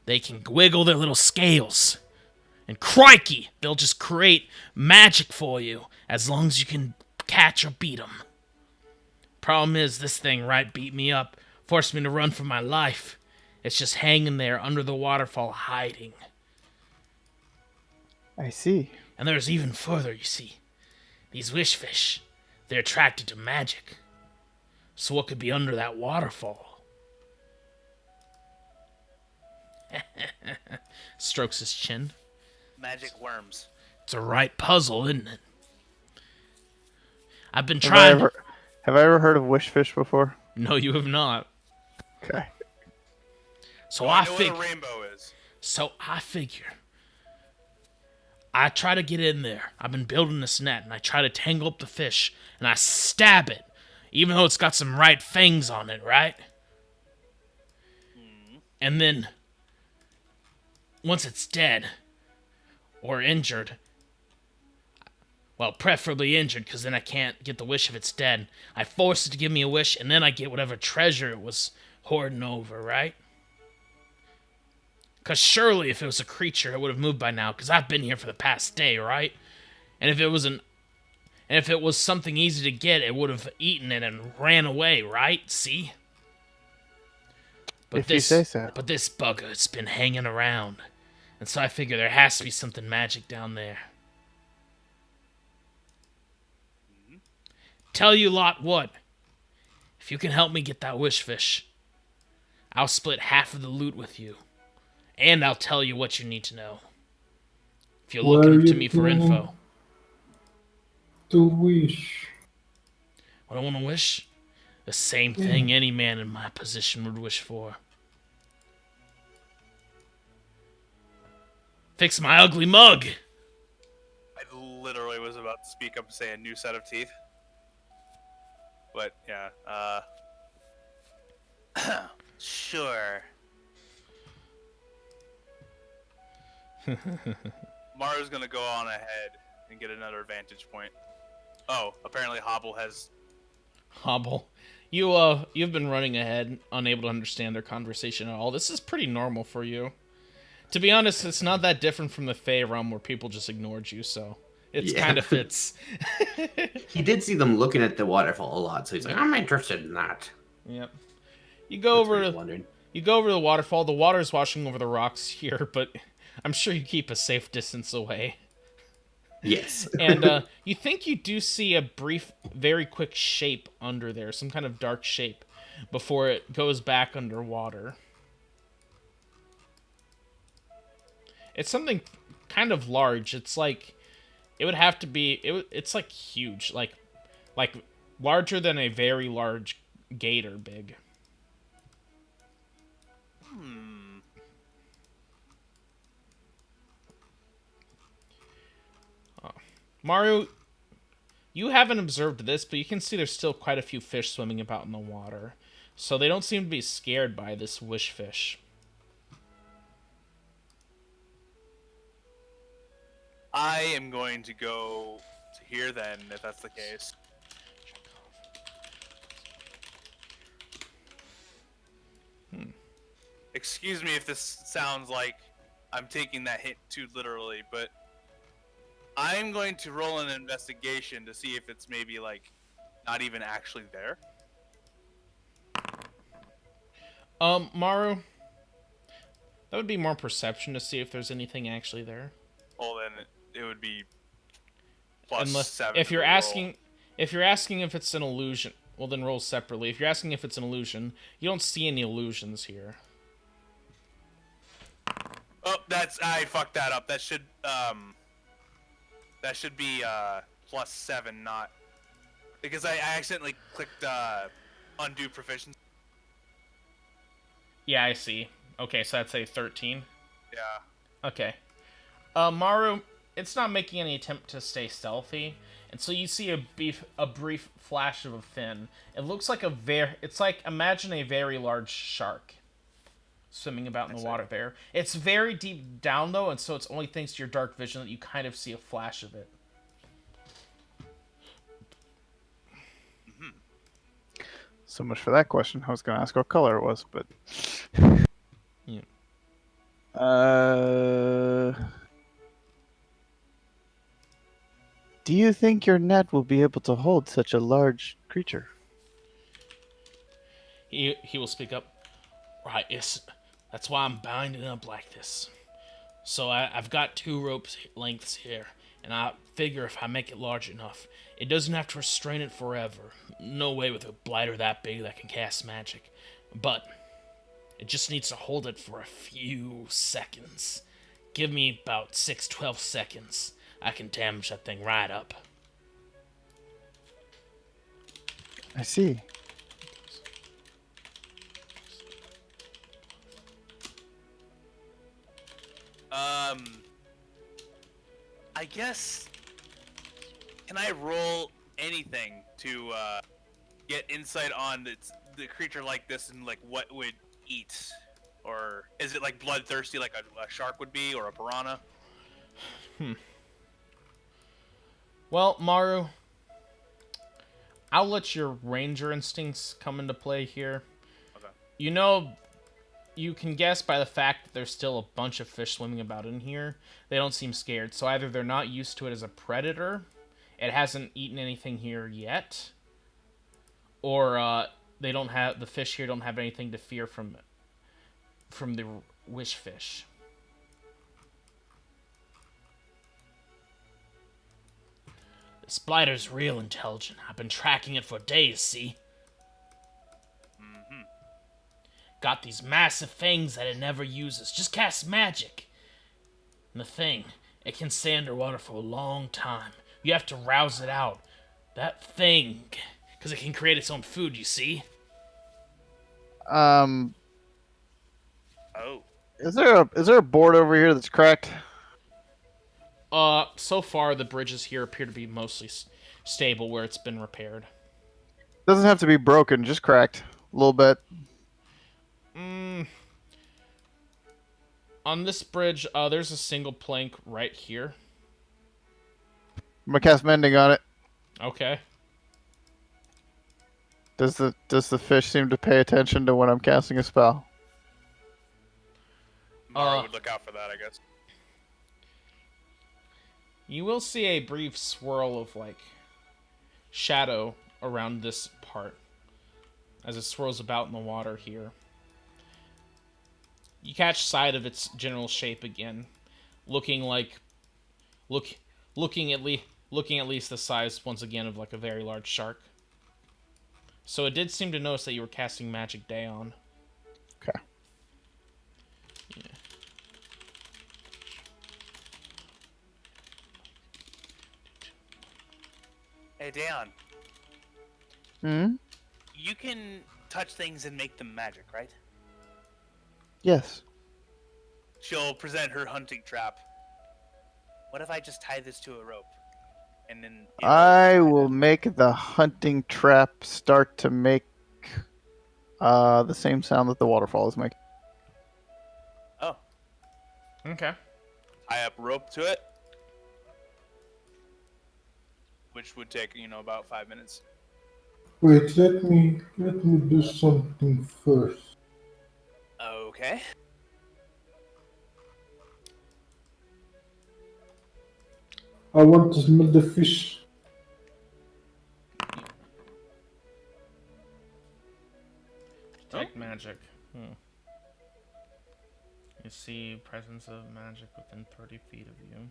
they can wiggle their little scales. And crikey, they'll just create magic for you as long as you can catch or beat them. Problem is, this thing right beat me up, forced me to run for my life. It's just hanging there under the waterfall hiding. I see. And there's even further, you see. These wish fish, they're attracted to magic. So what could be under that waterfall? Strokes his chin. Magic worms. It's a right puzzle, isn't it? I've been Have trying. I ever heard of wishfish before? No, you have not. Okay. So I I know figure. what a rainbow is. So I figure. I try to get in there. I've been building this net, and I try to tangle up the fish, and I stab it, even though it's got some right fangs on it, right? And then, once it's dead or injured, Well, preferably injured, because then I can't get the wish if it's dead. I force it to give me a wish, and then I get whatever treasure it was hoarding over, right? Because surely if it was a creature, it would have moved by now, because I've been here for the past day, right? And if it was something easy to get, it would have eaten it and ran away, right? See? If you say so. But this bugger's been hanging around. And so I figure there has to be something magic down there. Tell you lot what. If you can help me get that wish fish, I'll split half of the loot with you. And I'll tell you what you need to know. If you're Where looking to you me for going info. to wish? What I want to wish? The same thing any man in my position would wish for. Fix my ugly mug! I literally was about to speak up and say a new set of teeth. But yeah, sure. Maru's gonna go on ahead and get another vantage point. Oh, apparently Hobble has. Hobble. You've been running ahead, unable to understand their conversation at all. This is pretty normal for you. To be honest, it's not that different from the Fey realm where people just ignored you, so it's Yeah. kind of fits. He did see them looking at the waterfall a lot, so he's like, I'm interested in that. Yep. You go That's what over he's wondering. You go over to the waterfall. The water's washing over the rocks here, but I'm sure you keep a safe distance away. Yes. And you think you do see a brief, very quick shape under there, some kind of dark shape, before it goes back underwater. It's something kind of large. It's like it would have to be. It's like huge, like larger than a very large gator big. Mario, you haven't observed this, but you can see there's still quite a few fish swimming about in the water. So they don't seem to be scared by this wish fish. I am going to go to here then, if that's the case. Excuse me if this sounds like I'm taking that hint too literally, but I'm going to roll an investigation to see if it's maybe like not even actually there. Maru, that would be more perception to see if there's anything actually there. Well, then it would be plus Unless 7. if to you're the roll. asking if it's an illusion, well then roll separately. If you're asking if it's an illusion, you don't see any illusions here. Oh, I fucked that up. That should be plus 7, not because I accidentally clicked undo proficiency. Yeah, I see. Okay, so that's a 13. Yeah. Okay. Maru, it's not making any attempt to stay stealthy, and so you see a brief flash of a fin. It looks like it's like, imagine a very large shark swimming about in the water there. It's very deep down, though, and so it's only thanks to your dark vision that you kind of see a flash of it. So much for that question. I was going to ask what color it was, but... Yeah. Do you think your net will be able to hold such a large creature? He will speak up. Right, yes. That's why I'm binding up like this. So I've got 2 rope lengths here, and I figure if I make it large enough, it doesn't have to restrain it forever. No way with a blighter that big that can cast magic. But it just needs to hold it for a few seconds. Give me about 6-12 seconds. I can damage that thing right up. I see. I guess. Can I roll anything to get insight on the creature like this and like what would eat, or is it like bloodthirsty like a shark would be, or a piranha? Well, Maru, I'll let your ranger instincts come into play here. Okay. You know, you can guess by the fact that there's still a bunch of fish swimming about in here. They don't seem scared, so either they're not used to it as a predator, it hasn't eaten anything here yet, or they don't have the fish here don't have anything to fear from the wish fish. The spider's real intelligent. I've been tracking it for days, see? Mm-hmm. Got these massive fangs that it never uses. Just casts magic. And the thing, it can stay underwater for a long time. You have to rouse it out. That thing. Because it can create its own food, you see? Um, Oh. is there a board over here that's cracked? So far the bridges here appear to be mostly stable where it's been repaired. Doesn't have to be broken, just cracked a little bit. On this bridge, there's a single plank right here. I'm gonna cast mending on it. Okay. Does the fish seem to pay attention to when I'm casting a spell? Mara would look out for that, I guess. You will see a brief swirl of, like, shadow around this part as it swirls about in the water here. You catch sight of its general shape again, looking at least the size once again of like a very large shark. So it did seem to notice that you were casting Magic Day on. Okay. Yeah. Hey, Dan. Hmm. You can touch things and make them magic, right? Yes. She'll present her hunting trap. What if I just tie this to a rope? And then I will make the hunting trap start to make the same sound that the waterfall is making. Oh. Okay. Tie up rope to it. Which would take, about 5 minutes. Wait, let me do something first. Okay. I want to smell the fish. Detect magic. You see presence of magic within 30 feet of you.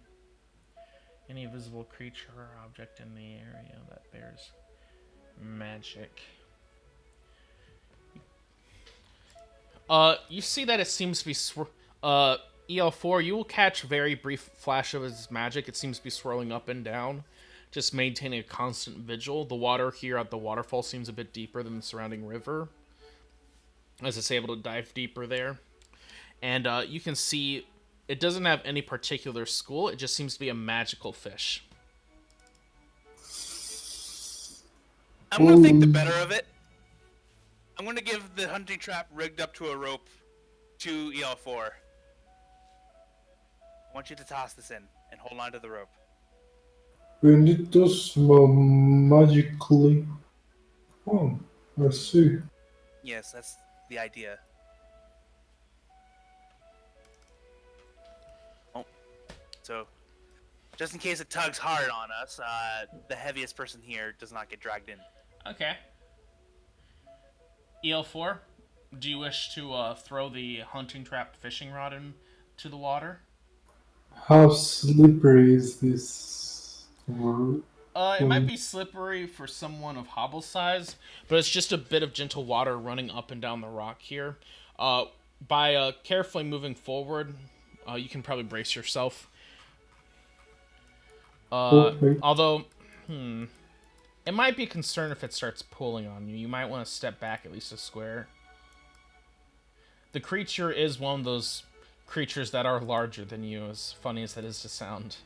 Any visible creature or object in the area that bears magic. You see that it seems to be EL4, you will catch a very brief flash of its magic. It seems to be swirling up and down, just maintaining a constant vigil. The water here at the waterfall seems a bit deeper than the surrounding river, as it's able to dive deeper there. And you can see it doesn't have any particular school. It just seems to be a magical fish. I'm going to think the better of it. I'm going to give the hunting trap rigged up to a rope to EL4. I want you to toss this in and hold on to the rope. When it does smell magically. Oh, I see. Yes, that's the idea. Oh, so just in case it tugs hard on us, the heaviest person here does not get dragged in. Okay. EL4, do you wish to throw the hunting trap fishing rod into the water? How slippery is this? It might be slippery for someone of hobble size, but it's just a bit of gentle water running up and down the rock here. By carefully moving forward, you can probably brace yourself. Okay. Although, it might be a concern if it starts pulling on you. You might want to step back at least a square. The creature is one of those creatures that are larger than you, as funny as that is to sound.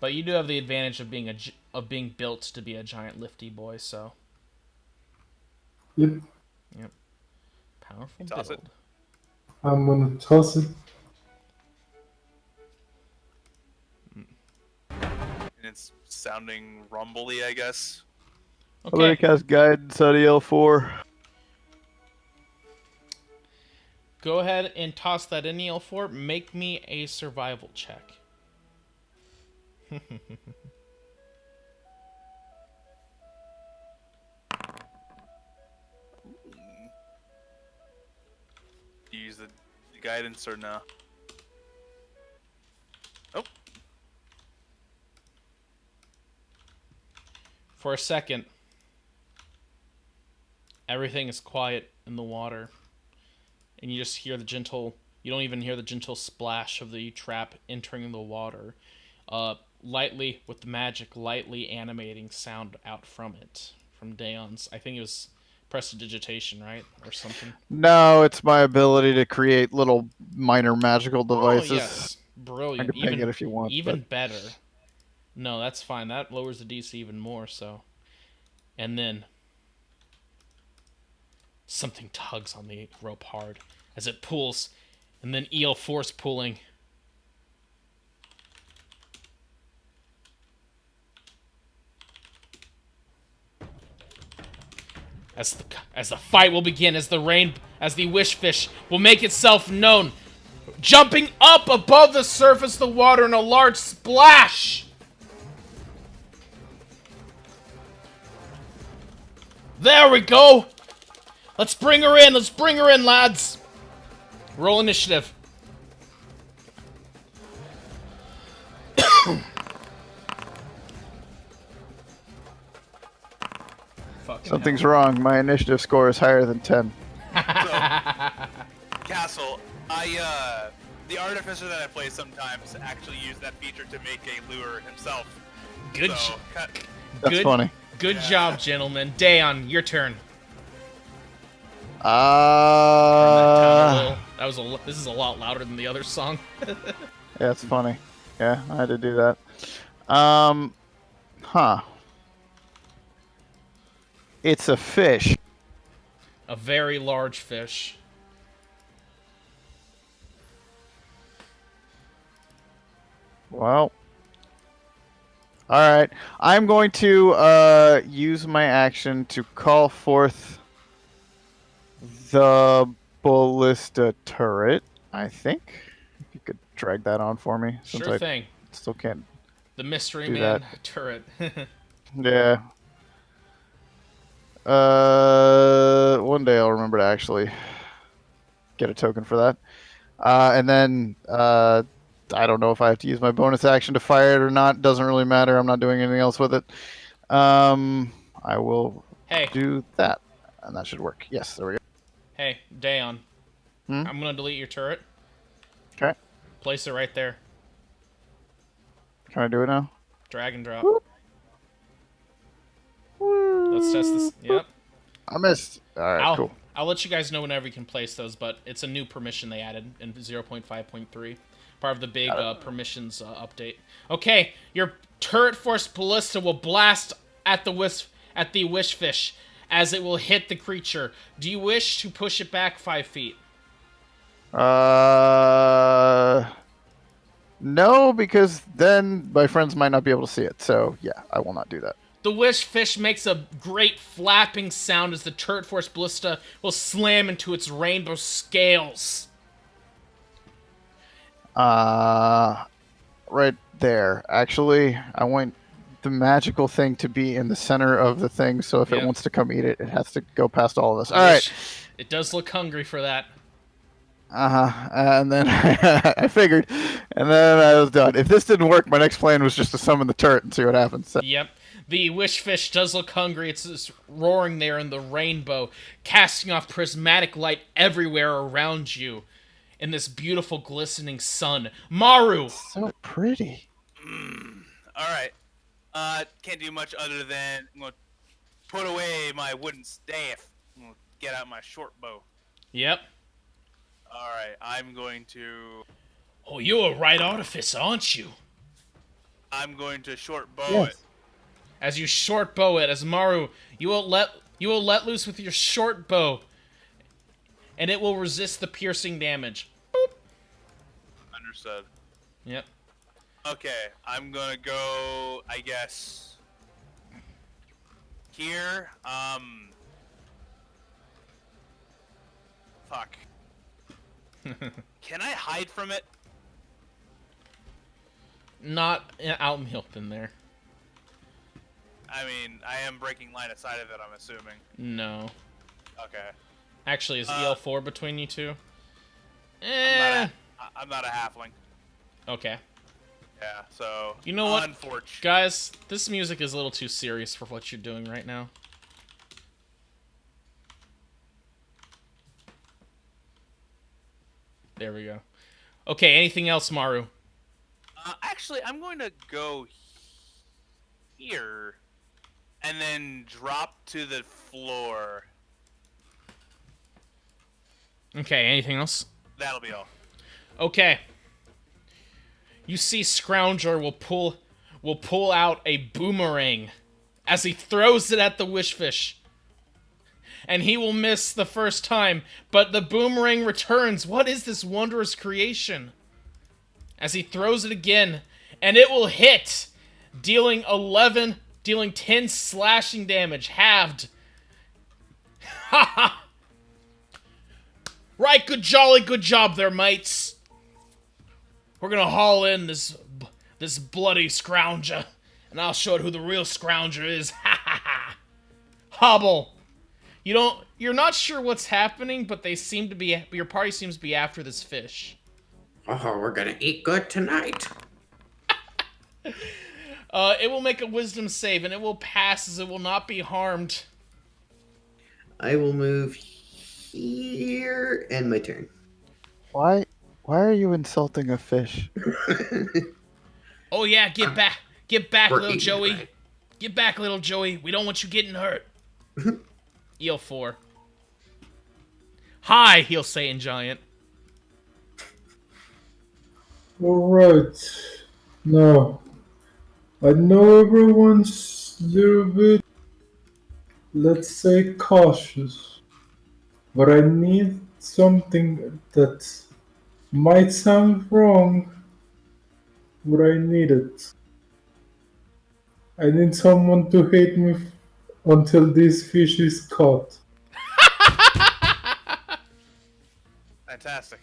But you do have the advantage of being built to be a giant lifty boy, so. Yep. Powerful Toss build. it. I'm gonna toss it. it's sounding rumbly, I guess. I'm gonna Okay. cast guidance on EL4. Go ahead and toss that in EL4. Make me a survival check. Do you use the guidance or no? Oh, For a second, everything is quiet in the water. And you just hear the gentle... You don't even hear the gentle splash of the trap entering the water. Lightly, with the magic, lightly animating sound out from it. From Daeon's. I think it was prestidigitation, right? Or something. No, it's my ability to create little minor magical devices. Oh, yes. I Brilliant. can ping it if you want. Even But... better. No, that's fine. That lowers the DC even more, so... And then... Something tugs on the rope hard as it pulls, and then EL force pulling. As the fight will begin, as the wish fish will make itself known, jumping up above the surface of the water in a large splash. There we go. Let's bring her in. Let's bring her in, lads. Roll initiative. Something's wrong. My initiative score is higher than 10. Castle, the artificer that I play sometimes actually use that feature to make a lure himself. Good. So, That's funny. Good job, gentlemen. Daeon, your turn. This is a lot louder than the other song. Yeah, it's funny. Yeah, I had to do that. It's a fish. A very large fish. Well. Alright. I'm going to use my action to call forth the ballista turret, I think. If you could drag that on for me. Since Sure I thing. still can't. The Mystery do Man that. turret. Yeah. One day I'll remember to actually get a token for that. And then, I don't know if I have to use my bonus action to fire it or not. Doesn't really matter. I'm not doing anything else with it. I will do that. And that should work. Yes, there we go. Hey, Daeon. I'm going to delete your turret. Okay. Place it right there. Can I do it now? Drag and drop. Whoop. Let's test this. Yep. I missed. Alright, cool. I'll let you guys know whenever you can place those, but it's a new permission they added in 0.5.3. Part of the big permissions update. Okay, your turret force ballista will blast at the wish fish as it will hit the creature. Do you wish to push it back 5 feet? No, because then my friends might not be able to see it. So, yeah, I will not do that. The wish fish makes a great flapping sound as the turret force ballista will slam into its rainbow scales. Right there. Actually, I want the magical thing to be in the center of the thing, so if it wants to come eat it, it has to go past all of us. Alright. It does look hungry for that. And then I figured, and then I was done. If this didn't work, my next plan was just to summon the turret and see what happens. So. Yep. The wish fish does look hungry. It's just roaring there in the rainbow, casting off prismatic light everywhere around you in this beautiful glistening sun. Maru! So pretty. Alright. Can't do much other than I'm gonna put away my wooden staff. I'm gonna get out my short bow. Yep. Alright, I'm going to... Oh, you're a right artificer, aren't you? I'm going to short bow it. As you short bow it, as Maru, you will let loose with your short bow, and it will resist the piercing damage. Boop. Understood. Yep. Okay, I'm gonna go, I guess, here. Fuck. Can I hide from it? Not out in the open there. I mean, I am breaking line of sight of it, I'm assuming. No. Okay. Actually, is EL4 between you two? I'm not a halfling. Okay. Yeah, so You know what? unfortunate. Guys, this music is a little too serious for what you're doing right now. There we go. Okay, anything else, Maru? Actually, I'm going to go here and then drop to the floor. Okay, anything else? That'll be all. Okay. You see Scrounger will pull out a boomerang as he throws it at the wishfish. And he will miss the first time, but the boomerang returns. What is this wondrous creation? As he throws it again, and it will hit, dealing 10 slashing damage, halved. Ha ha! Right, good job there, mates. We're gonna haul in this bloody Scrounger, and I'll show it who the real Scrounger is. Ha ha ha! Hobble. You're not sure what's happening, but your party seems to be after this fish. Oh, we're gonna eat good tonight. It will make a wisdom save, and it will pass as it will not be harmed. I will move here and my turn. Why are you insulting a fish? Oh yeah, get back, We're little eating Joey. tonight. Get back, little Joey. We don't want you getting hurt. EL4. Hi, he'll say in giant. Alright. Now, I know everyone's a little bit, let's say, cautious. But I need something that might sound wrong, but I need it. I need someone to hate me until this fish is caught. Fantastic.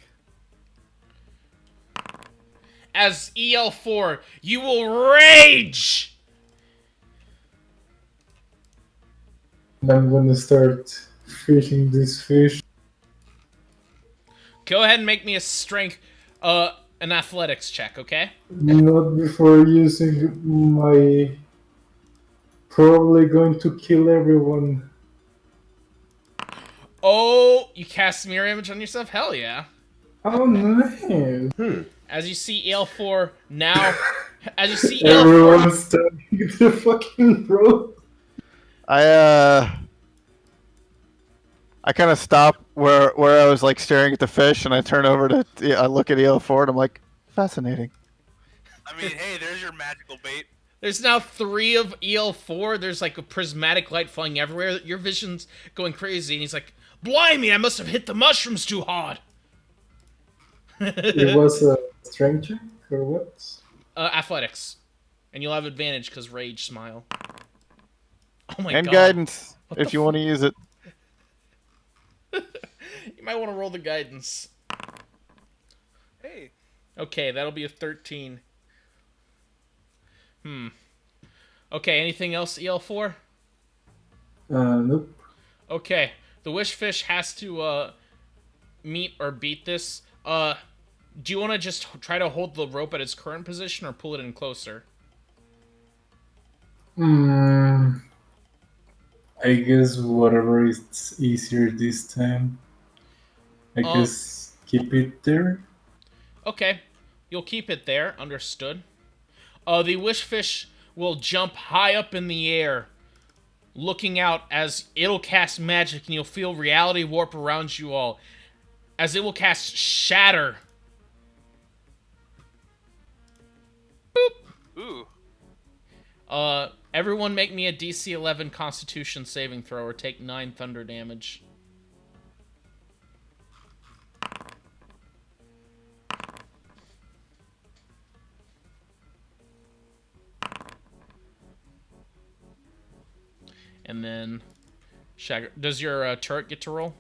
As EL4, you will rage! And I'm gonna start fishing this fish. Go ahead and make me a strength, an athletics check, okay? Not before using my probably going to kill everyone. Oh, you cast mirror image on yourself? Hell yeah. Oh nice. As you see EL4 now, as you see EL4, Everyone's standing in the fucking road. I kind of stop where I was like staring at the fish, and I turn over to I look at EL4, and I'm like, fascinating. I mean, hey, there's your magical bait. there's now 3 of EL4. There's like a prismatic light flying everywhere. Your vision's going crazy, and he's like, blimey, I must have hit the mushrooms too hard. It was a strength check or what? Athletics. And you'll have advantage because rage smile. Oh my And god. guidance, What if the you want to use it. You might want to roll the guidance. Hey. Okay, that'll be a 13. Okay, anything else, EL4? Nope. Okay, the wishfish has to, meet or beat this. Do you want to just try to hold the rope at its current position or pull it in closer? I guess whatever is easier this time. I guess keep it there. Okay, you'll keep it there, understood. The wishfish will jump high up in the air, looking out as it'll cast magic, and you'll feel reality warp around you all. As it will cast Shatter. Ooh. Everyone make me a DC 11 Constitution saving throw or take 9 thunder damage. And then Shagger. Does your turret get to roll?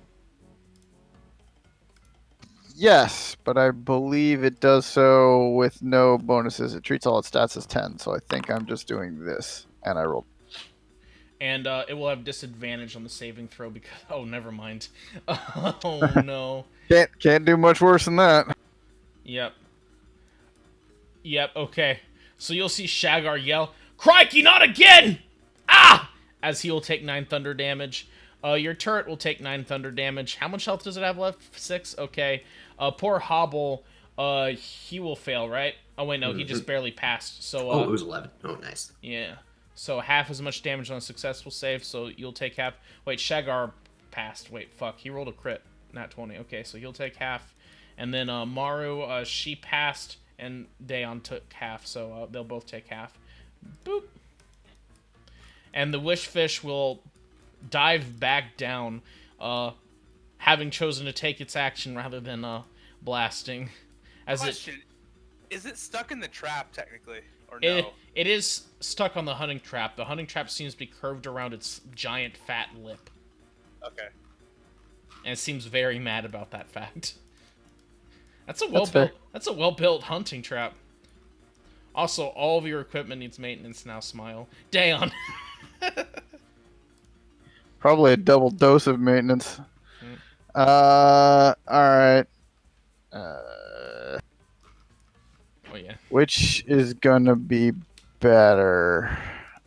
Yes, but I believe it does so with no bonuses. It treats all its stats as 10, so I think I'm just doing this. And I rolled. And it will have disadvantage on the saving throw because... Oh, never mind. Oh, no. Can't do much worse than that. Yep. Yep, okay. So you'll see Shaggar yell, "Crikey, not again! Ah!" As he will take 9 thunder damage. Your turret will take 9 thunder damage. How much health does it have left? 6? Okay. Poor Hobble, he will fail, right? Oh, wait, no, he just barely passed. So, Oh, it was 11. Oh, nice. yeah. So half as much damage on a successful save, so you'll take half. Wait, Shaggar passed. Wait, fuck. He rolled a crit. Not 20. Okay, so he'll take half. And then Maru, she passed, and Daeon took half, so they'll both take half. Boop. And the Wishfish will dive back down, having chosen to take its action rather than blasting. Question: is it stuck in the trap technically, or no? It is stuck on the hunting trap. The hunting trap seems to be curved around its giant fat lip. Okay. And it seems very mad about that fact. That's a well built hunting trap. Also, all of your equipment needs maintenance now, Smile. Daeon. Probably a double dose of maintenance. Alright. Oh yeah. Which is gonna be better?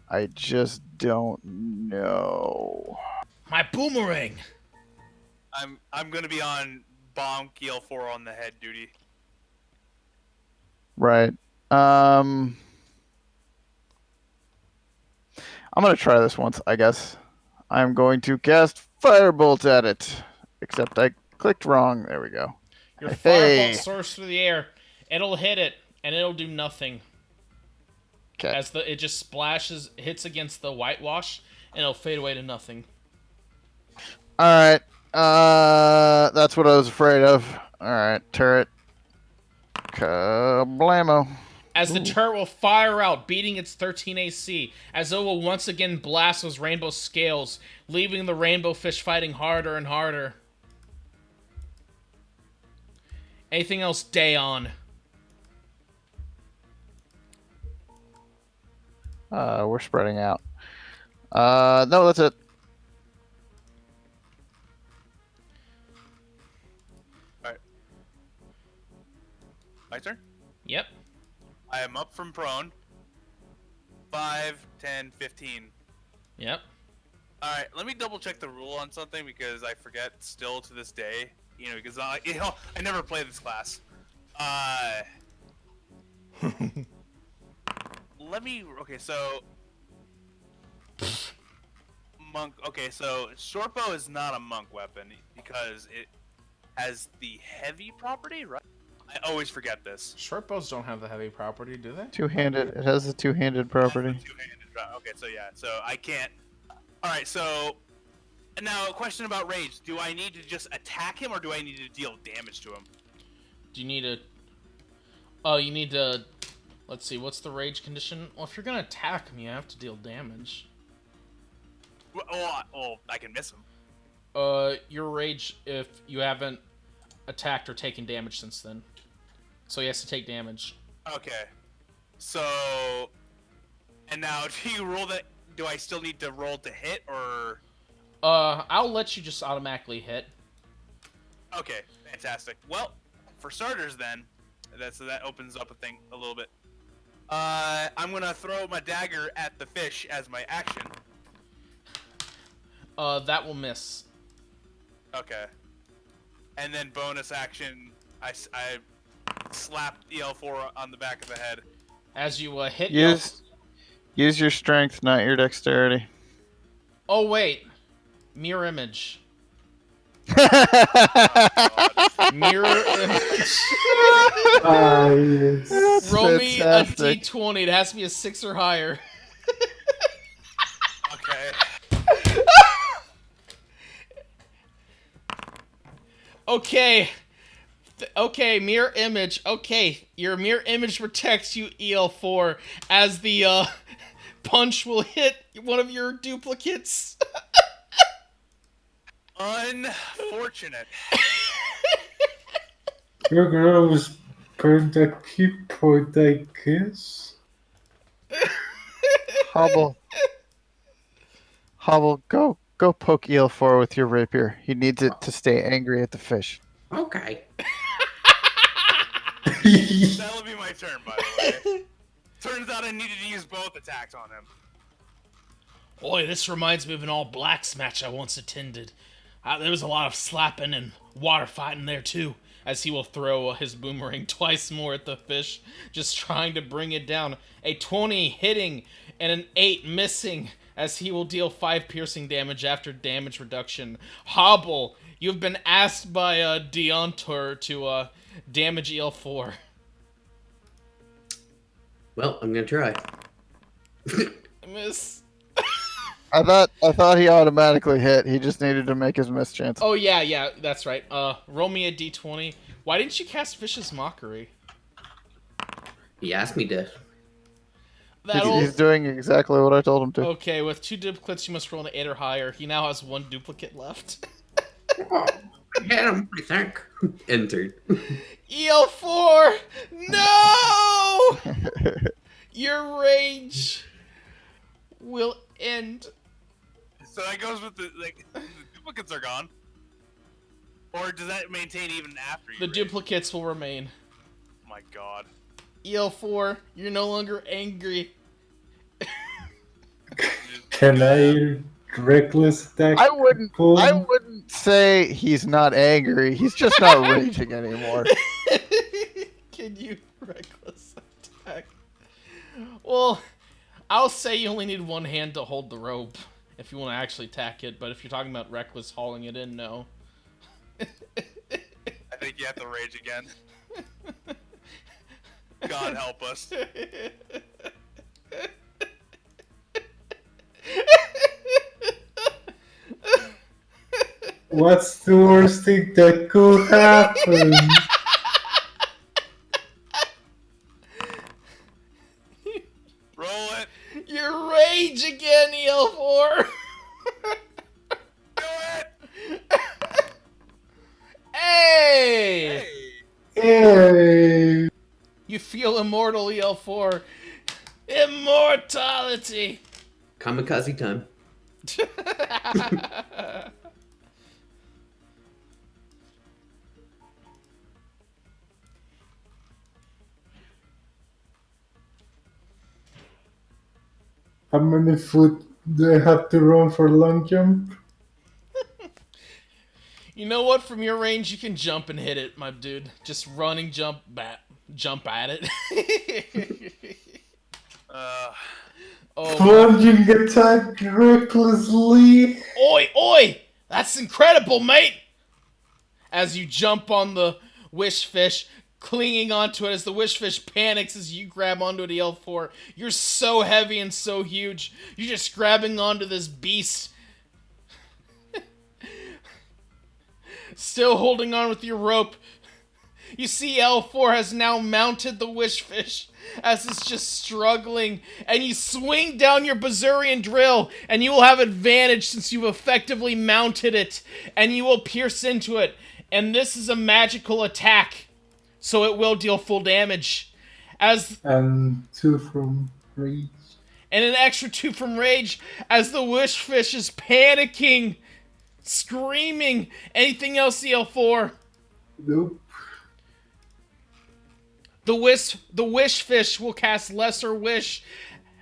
I just don't know. My boomerang. I'm gonna be on bomb Keel 4 on the head duty. Right. I'm gonna try this once, I guess. I'm going to cast Firebolt at it. Except I clicked wrong. There we go. Your Hey. firebolt soars through the air. It'll hit it, and it'll do nothing. Okay. As it just splashes, hits against the whitewash, and it'll fade away to nothing. Alright. That's what I was afraid of. Alright, turret. Kablamo. As the turret will fire out, beating its 13 AC, as it will once again blast those rainbow scales, leaving the rainbow fish fighting harder and harder. Anything else, Daeon? We're spreading out. No, that's it. Alright. My turn? Yep. I am up from prone. 5, 10, 15. Yep. Alright, let me double check the rule on something because I forget still to this day. You know, because I never played this class. Okay, so monk. Okay, so shortbow is not a monk weapon because it has the heavy property, right? I always forget this. Short bows don't have the heavy property, do they? Two-handed. It has a two-handed property. That's the two-handed drop. Okay, so yeah, so I can't. All right, so now a question about rage: do I need to just attack him, or do I need to deal damage to him? Do you need to... Oh, you need to... Let's see, what's the rage condition? Well, if you're gonna attack him, you have to deal damage. Well, I can miss him. Your rage if you haven't attacked or taken damage since then. So he has to take damage. Okay. So, and now do you roll that? Do I still need to roll to hit, or? I'll let you just automatically hit. Okay, fantastic. Well, for starters, then, that opens up a little bit. I'm gonna throw my dagger at the fish as my action. That will miss. Okay. And then bonus action, I slap EL4 on the back of the head. As you hit... Use your strength, not your dexterity. Oh, wait. Mirror image. Mirror image. Yes. Roll me a fantastic. d20. It has to be a 6 or higher. Okay. Okay. Okay, mirror image. Okay, your mirror image protects you, EL4, as the punch will hit one of your duplicates. Unfortunate. Your girl was burned a key point, I guess. Hobble, Hobble, go poke Eel4 with your rapier. He needs it to stay angry at the fish. Okay. That'll be my turn, by the way. Turns out I needed to use both attacks on him. Boy, this reminds me of an all-blacks match I once attended. There was a lot of slapping and water fighting there, too, as he will throw his boomerang twice more at the fish, just trying to bring it down. A 20 hitting and an 8 missing, as he will deal 5 piercing damage after damage reduction. Hobble, you've been asked by Deontor to damage EL4. Well, I'm gonna try. Miss. I thought he automatically hit. He just needed to make his miss chance. Oh, yeah, that's right. Roll me a d20. Why didn't you cast Fish's Mockery? He asked me to. He's doing exactly what I told him to. Okay, with 2 duplicates, you must roll an 8 or higher. He now has 1 duplicate left. Oh, I hit him, I think. Entered. EL4! No! Your rage will end. So that goes with the duplicates are gone. Or does that maintain even after you The rage? duplicates will remain. Oh my god. EL4, you're no longer angry. Can I reckless attack? I wouldn't Boom? say he's not angry. He's just not raging anymore. Can you reckless attack? Well, I'll say you only need one hand to hold the rope if you want to actually attack it, but if you're talking about reckless hauling it in, no. I think you have to rage again. God help us. What's the worst thing that could happen? Roll it. Your rage again, EL4! Do it. Hey! Hey! You feel immortal, EL4. Immortality! Kamikaze time. How many foot do I have to run for long jump? You know what? From your range, you can jump and hit it, my dude. Just running, jump at it. Oh, Plunging attack recklessly. oi, oi! That's incredible, mate! As you jump on the wish fish, clinging onto it as the wish fish panics as you grab onto it, EL4. You're so heavy and so huge. You're just grabbing onto this beast. Still holding on with your rope. You see L4 has now mounted the wish fish as it's just struggling, and you swing down your Bazurian drill, and you will have advantage since you've effectively mounted it, and you will pierce into it. And this is a magical attack, so it will deal full damage. And 2 from rage. And an extra 2 from rage as the wish fish is panicking, screaming. Anything else, EL4? Nope. The wish fish will cast Lesser Wish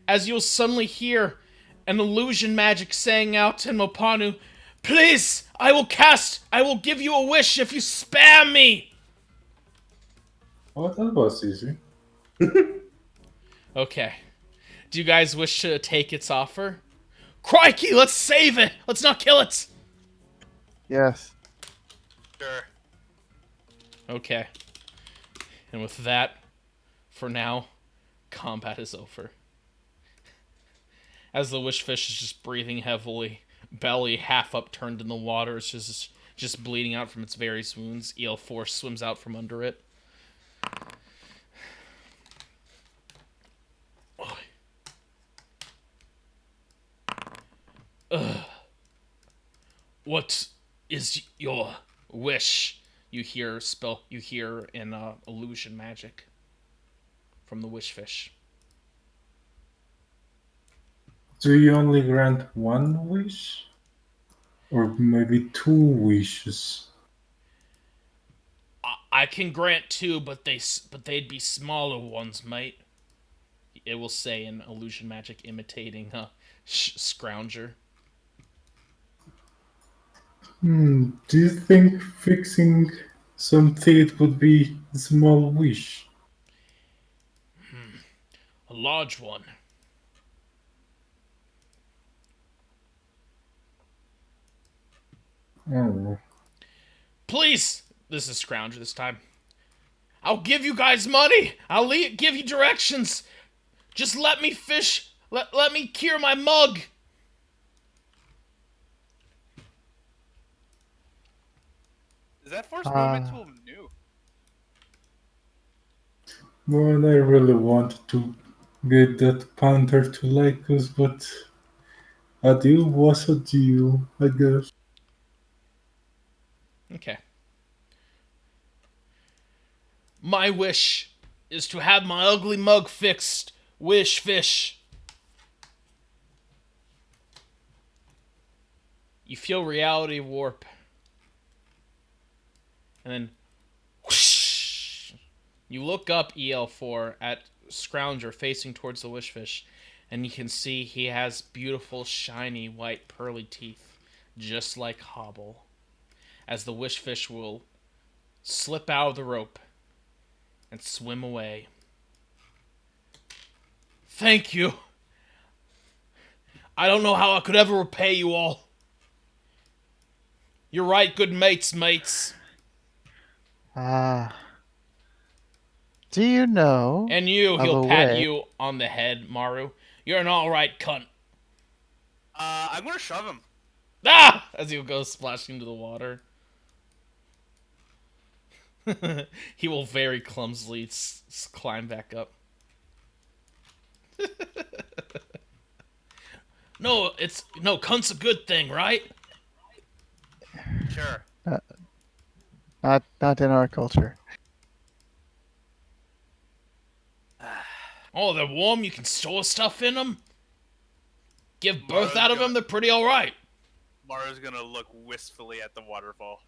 as you'll suddenly hear an illusion magic saying out to Mopanu, "Please, I will give you a wish if you spam me." Oh, that was easy. Okay. Do you guys wish to take its offer? Crikey, let's save it! Let's not kill it! Yes. Sure. Okay. And with that, for now, combat is over. As the wish fish is just breathing heavily, belly half upturned in the water, it's just bleeding out from its various wounds. EL4 swims out from under it. What is your wish? You hear in illusion magic from the wish fish. Do you only grant one wish? Or maybe two wishes? I can grant two, but they'd be smaller ones, mate. It will say in illusion magic, imitating Scrounger. Do you think fixing some teeth would be a small wish? A large one. Oh, Please! This is Scrounger this time. I'll give you guys money! Give you directions! Just let me fish! Let me cure my mug! Is that force movement tool new? well, I really wanted to get that panther to like us, but a deal was a deal, I guess. Okay. My wish is to have my ugly mug fixed. Wish fish. You feel reality warp. And then whoosh, you look up EL4 at Scrounger facing towards the wishfish, and you can see he has beautiful, shiny, white, pearly teeth, just like Hobble, as the wishfish will slip out of the rope and swim away. Thank you. I don't know how I could ever repay you all. You're right, good mates. Ah. Do you know And you, of a he'll pat way? you on the head, Maru. You're an alright cunt. I'm gonna shove him. Ah! As he'll go splashing into the water. He will very clumsily climb back up. No, cunt's a good thing, right? Sure. Not in our culture. Oh, they're warm. You can store stuff in them. Give birth Maru's out of them. They're pretty all right. Maru's gonna look wistfully at the waterfall.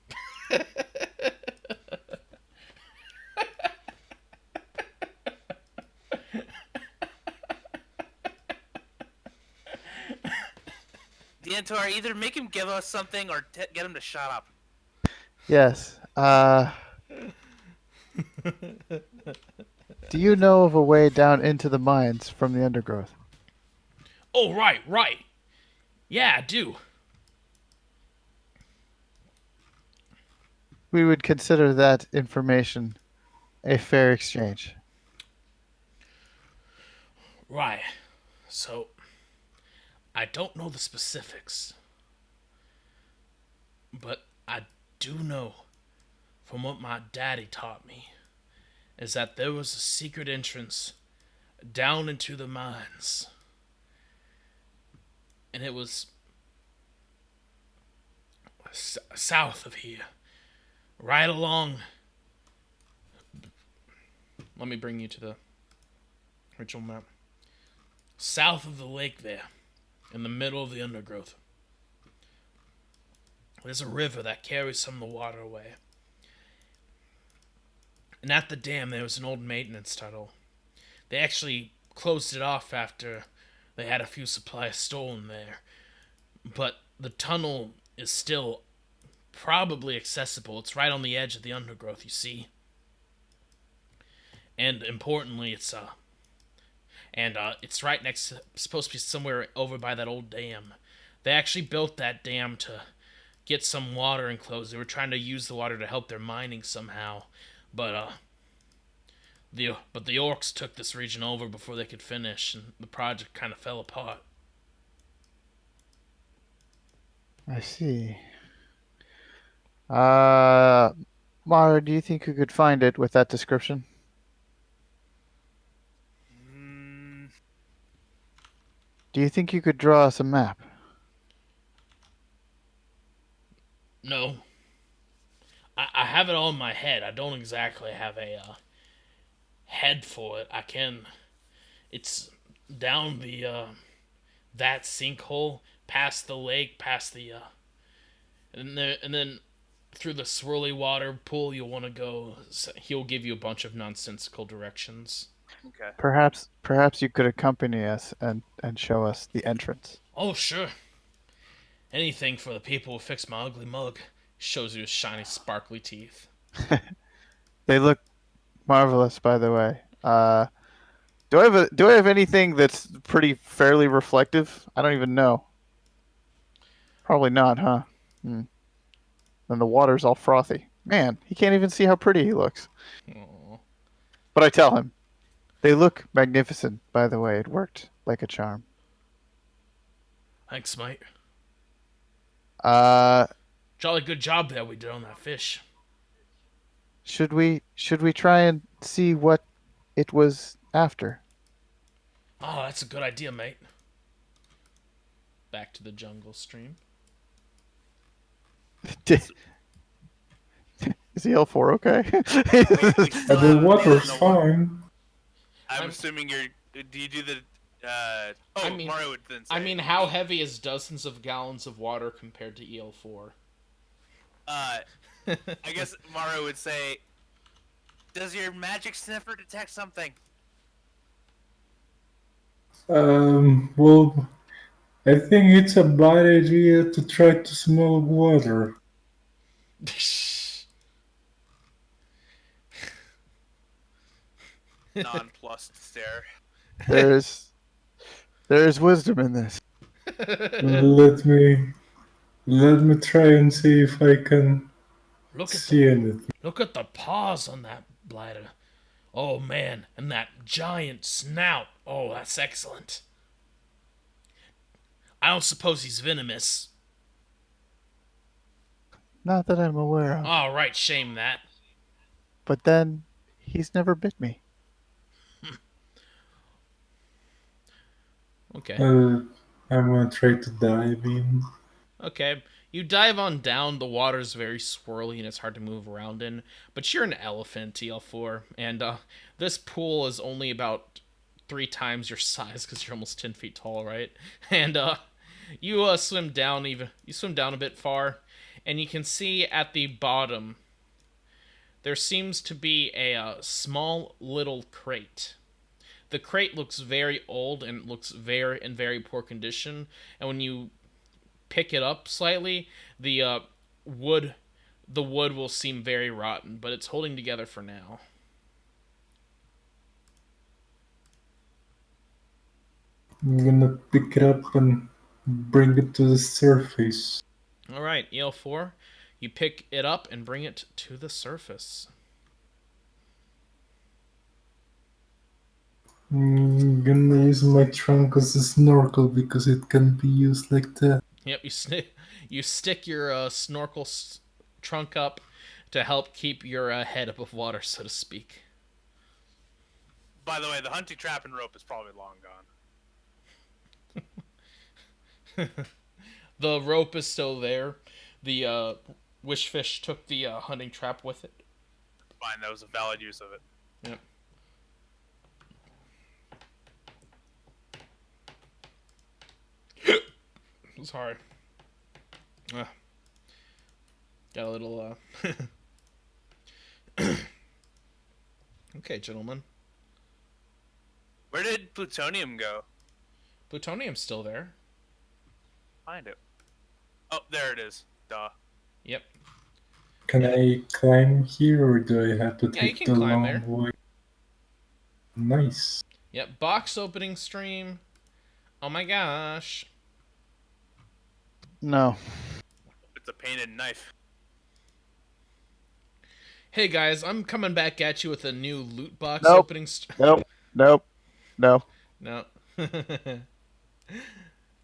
Dantor, either make him give us something or get him to shut up. Yes. Do you know of a way down into the mines from the undergrowth? Oh, right. Yeah, I do. We would consider that information a fair exchange. Right. So, I don't know the specifics, but I do know from what my daddy taught me is that there was a secret entrance down into the mines. And it was south of here. Right along. Let me bring you to the original map. South of the lake there, in the middle of the undergrowth, there's a river that carries some of the water away. And at the dam, there was an old maintenance tunnel. They actually closed it off after they had a few supplies stolen there. But the tunnel is still probably accessible. It's right on the edge of the undergrowth, you see. And importantly, it's right next to, supposed to be somewhere over by that old dam. They actually built that dam to get some water enclosed. They were trying to use the water to help their mining somehow, but the orcs took this region over before they could finish, and the project kind of fell apart. I see. Mara, do you think you could find it with that description? Mm, Do you think you could draw us a map? No, I have it all in my head. I don't exactly have a head for it. I can. It's down the that sinkhole, past the lake, past the and then through the swirly water pool you'll want to go. He'll give you a bunch of nonsensical directions. Okay. Perhaps you could accompany us and show us the entrance. Oh sure, anything for the people who fix my ugly mug. Shows you his shiny, sparkly teeth. They look marvelous, by the way. Do I have anything that's pretty fairly reflective? I don't even know. Probably not, huh? Hmm. And the water's all frothy. Man, he can't even see how pretty he looks. Aw. But I tell him, they look magnificent, by the way. It worked like a charm. Thanks, mate. Uh, Jolly good job there we did on that fish. should we try and see what it was after? Oh, that's a good idea, mate. Back to the jungle stream. Is the L4 okay? We still The haven't water's done the one- fine. I'm assuming you're. Do you do the? I mean- Mario would then say. I mean, how heavy is dozens of gallons of water compared to EL4? I guess Mario would say, "Does your magic sniffer detect something?" Well, I think it's a bad idea to try to smell water. Nonplussed stare. there's there's wisdom in this. Let me let me try and see if I can Look at see the anything. look at the paws on that bladder. Oh man, and that giant snout. Oh, that's excellent. I don't suppose he's venomous. Not that I'm aware of. All right, shame that. But then he's never bit me. Okay. I'm gonna try to dive in. Okay. You dive on down. The water's very swirly and it's hard to move around in. But you're an elephant, TL4, and this pool is only about 3 times your size because you're almost 10 feet tall, right? And you swim down You swim down a bit far, and you can see at the bottom there seems to be a small little crate. The crate looks very old and looks very in very poor condition. And when you pick it up slightly, the wood the wood will seem very rotten, but it's holding together for now. I'm gonna pick it up and bring it to the surface. All right, EL4, you pick it up and bring it to the surface. I'm gonna use my trunk as a snorkel because it can be used like that. Yep, you stick your trunk up to help keep your head above water, so to speak. By the way, the hunting trap and rope is probably long gone. The rope is still there. The wishfish took the hunting trap with it. Fine, that was a valid use of it. Yep. Sorry. Got a little Okay, gentlemen. Where did plutonium go? Plutonium's still there. Find it. Oh, there it is. Duh. Yep. Can I climb here or do I have to Yeah, you take can the climb long there. way? Nice. Yep, box opening stream. Oh my gosh. No. It's a painted knife. Hey guys, I'm coming back at you with a new loot box Nope. opening Nope. No. No.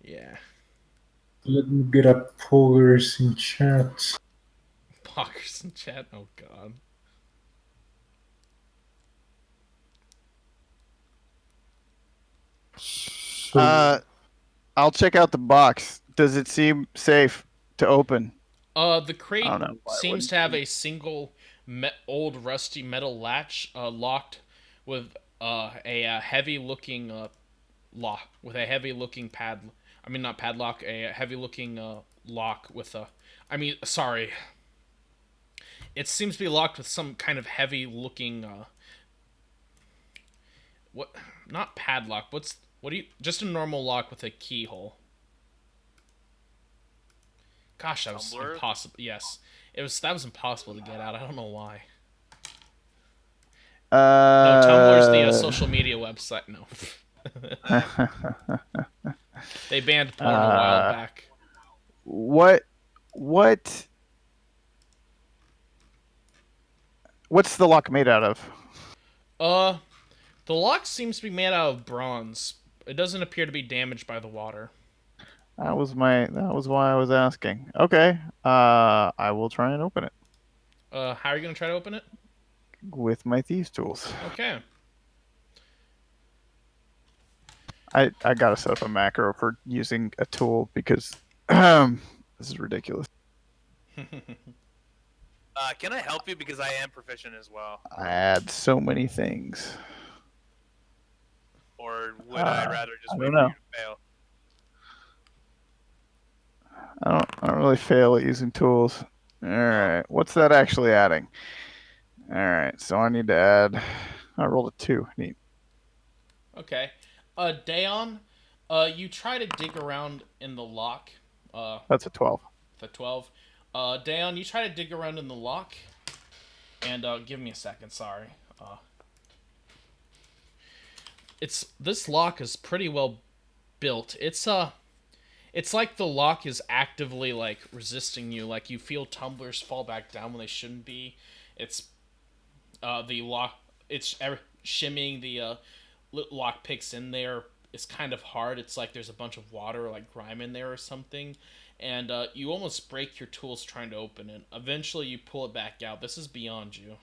Yeah. Let me get up poggers in chat. Poggers in chat. Oh god. So, I'll check out the box. Does it seem safe to open? The I don't crate know why it seems wouldn't to have be. a single old rusty metal latch locked with a heavy looking lock with a heavy looking pad. I mean, not padlock, a heavy looking lock with a. I mean, sorry. It seems to be locked with some kind of heavy looking what? Not padlock. What do you? Just a normal lock with a keyhole. Gosh, that was Tumblr. impossible. Yes, it was. That was impossible to get out. I don't know why. No, Tumblr's the Uh, social media website. No, they banned porn a while uh, back. what, what, what's the lock made out of? Uh, the lock seems to be made out of bronze. It doesn't appear to be damaged by the water. That was why I was asking. Okay. I will try and open it How are you gonna try to open it? with my thieves tools. Okay. I gotta set up a macro for using a tool because this is ridiculous. Can I help you because I am proficient as well, I add so many things. or would I rather I just wait don't for you know. to fail? I don't really fail at using tools. All right. What's that actually adding? All right. So I need to add. I rolled a 2. Neat. Okay. Dayon, you try to dig around in the lock. Uh, That's a 12. the 12. Dayon, you try to dig around in the lock. And give me a second. Sorry. It's this lock is pretty well built. It's like the lock is actively like resisting you. Like you feel tumblers fall back down when they shouldn't be. It's the lock. It's shimmying the lock picks in there. It's kind of hard. It's like there's a bunch of water, or like grime in there or something, and you almost break your tools trying to open it. Eventually, you pull it back out. This is beyond you.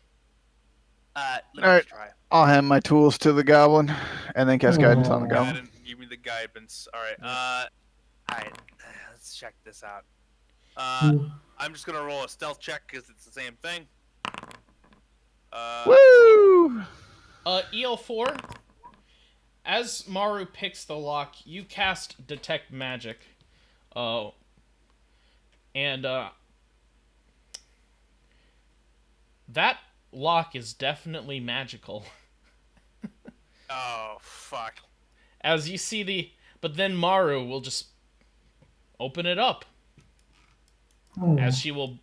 Let All me right. just try. I'll hand my tools to the goblin and then cast guidance on the Oh. Go ahead goblin. and give me the guidance. All right. All right. Let's check this out. I'm just gonna roll a stealth check because it's the same thing. Woo! EL4. As Maru picks the lock, you cast Detect Magic. Uh, and that lock is definitely magical. Oh fuck. As you see the. But then Maru will just open it up. As she will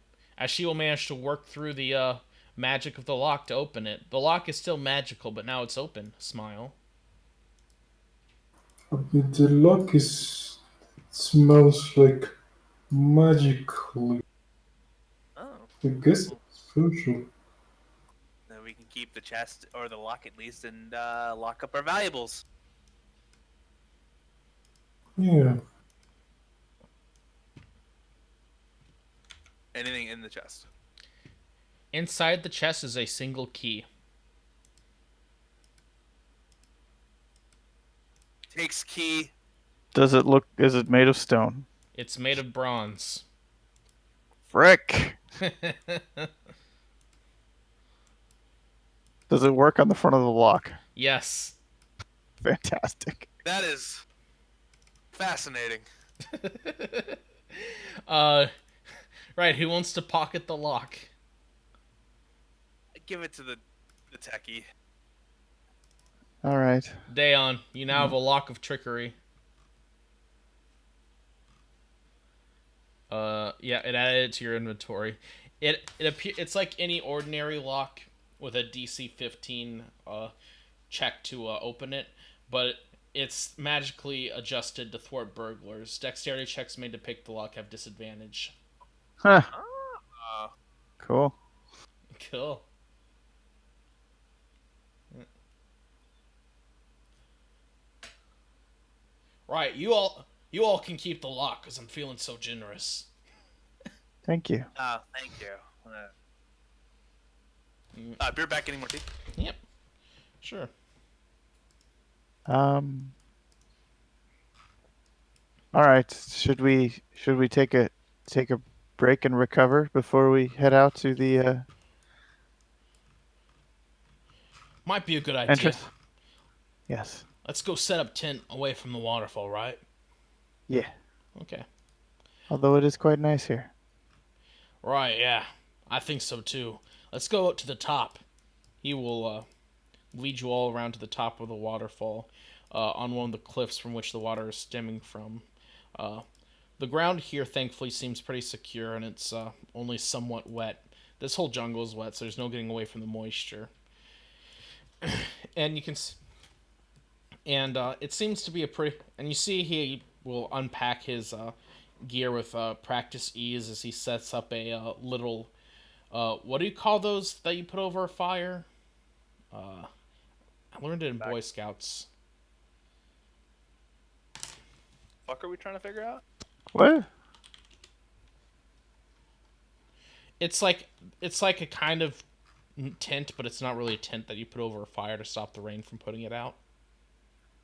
manage to work through the magic of the lock to open it. The lock is still magical, but now it's open. Smile. But the lock is smells like magically. Oh. I guess it's special. Then we can keep the chest or the lock at least and lock up our valuables. Yeah. Anything in the chest. Inside the chest is a single key. Takes key. Does it look? Is it made of stone? It's made of bronze. Frick! Does it work on the front of the lock? Yes. Fantastic. That is fascinating. Right, who wants to pocket the lock? Give it to the techie. All right. Dayon, you now have a lock of trickery. Yeah, it added it to your inventory. It's like any ordinary lock with a DC 15 check to open it, but it's magically adjusted to thwart burglars. Dexterity checks made to pick the lock have disadvantage. Huh. Uh, Cool. Cool. Right, you all can keep the lock because I'm feeling so generous. Thank you. thank you. Beer back any more tea? Yep. Sure. All right. Should we take a break and recover before we head out to the Might be a good idea. entrance? Yes. Let's go set up tent away from the waterfall, right? Yeah. Okay. Although it is quite nice here. Right, yeah. I think so too. Let's go up to the top. He will lead you all around to the top of the waterfall on one of the cliffs from which the water is stemming from. Uh, the ground here, thankfully, seems pretty secure and it's only somewhat wet. This whole jungle is wet, so there's no getting away from the moisture. And you can. And it seems to be a pretty. And you see he will unpack his gear with practice ease as he sets up a little. What do you call those that you put over a fire? I learned it in Boy Scouts. Fuck, are we trying to figure out? What? It's like a kind of tent, but it's not really a tent that you put over a fire to stop the rain from putting it out.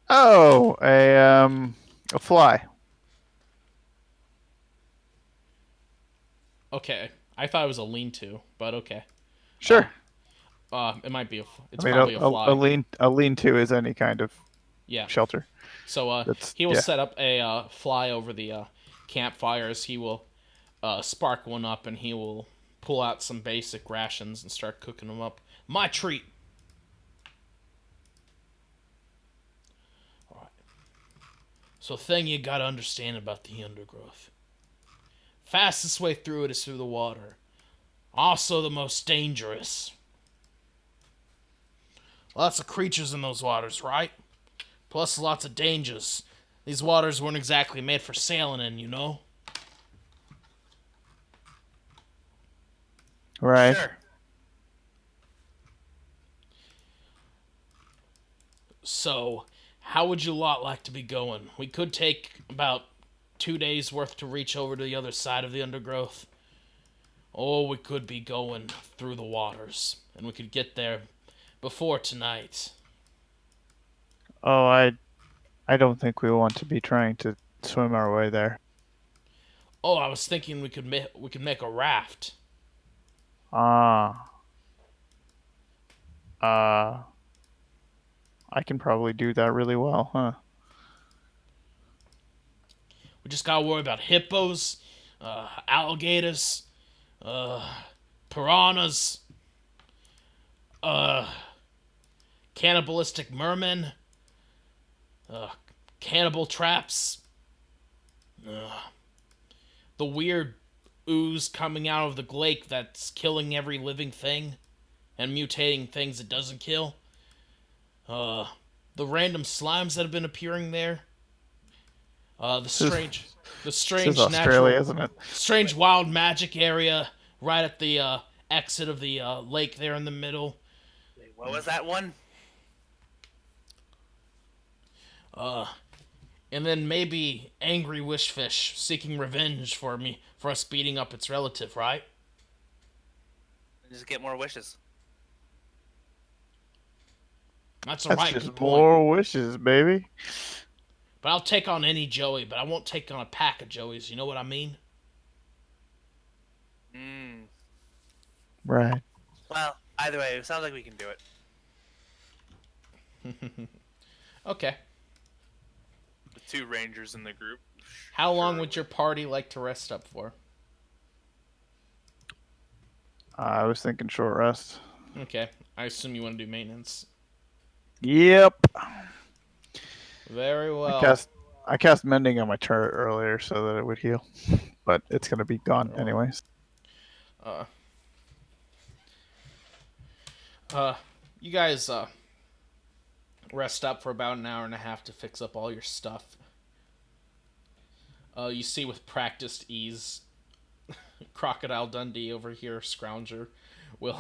Oh, a fly. Okay, I thought it was a lean-to, but okay. Sure. It might be it's I mean, probably a fly. a lean-to is any kind of Yeah. shelter. So he will set up a fly over the campfires. He will spark one up and he will pull out some basic rations and start cooking them up. My treat. All right. So thing you gotta understand about the undergrowth. Fastest way through it is through the water. Also the most dangerous. Lots of creatures in those waters, right? Plus lots of dangers. These waters weren't exactly made for sailing in, you know? Right. Sure. So, how would you lot like to be going? We could take about 2 days worth to reach over to the other side of the undergrowth. Or we could be going through the waters, and we could get there before tonight. Oh, I don't think we want to be trying to swim our way there. Oh, I was thinking we could make a raft. Ah. I can probably do that really well, huh? We just gotta worry about hippos, alligators, piranhas, cannibalistic mermen, cannibal traps, the weird ooze coming out of the lake that's killing every living thing and mutating things it doesn't kill. The random slimes that have been appearing there. The strange This is Australia, natural, isn't it? strange wild magic area right at the exit of the lake there in the middle. Wait, what was that one? And then maybe angry wishfish seeking revenge for us beating up its relative, right? Just get more wishes. That's That's right. just Good point. more wishes, baby. But I'll take on any Joey, but I won't take on a pack of Joeys. You know what I mean? Hmm. Right. Well, either way, it sounds like we can do it. Okay. The 2 rangers in the group. How long Sure. would your party like to rest up for? I was thinking short rest. Okay. I assume you want to do maintenance. Yep. Very well. I cast mending on my turret earlier so that it would heal, but it's gonna be gone anyways. You guys rest up for about an hour and a half to fix up all your stuff. You see with practiced ease, Crocodile Dundee over here, Scrounger, will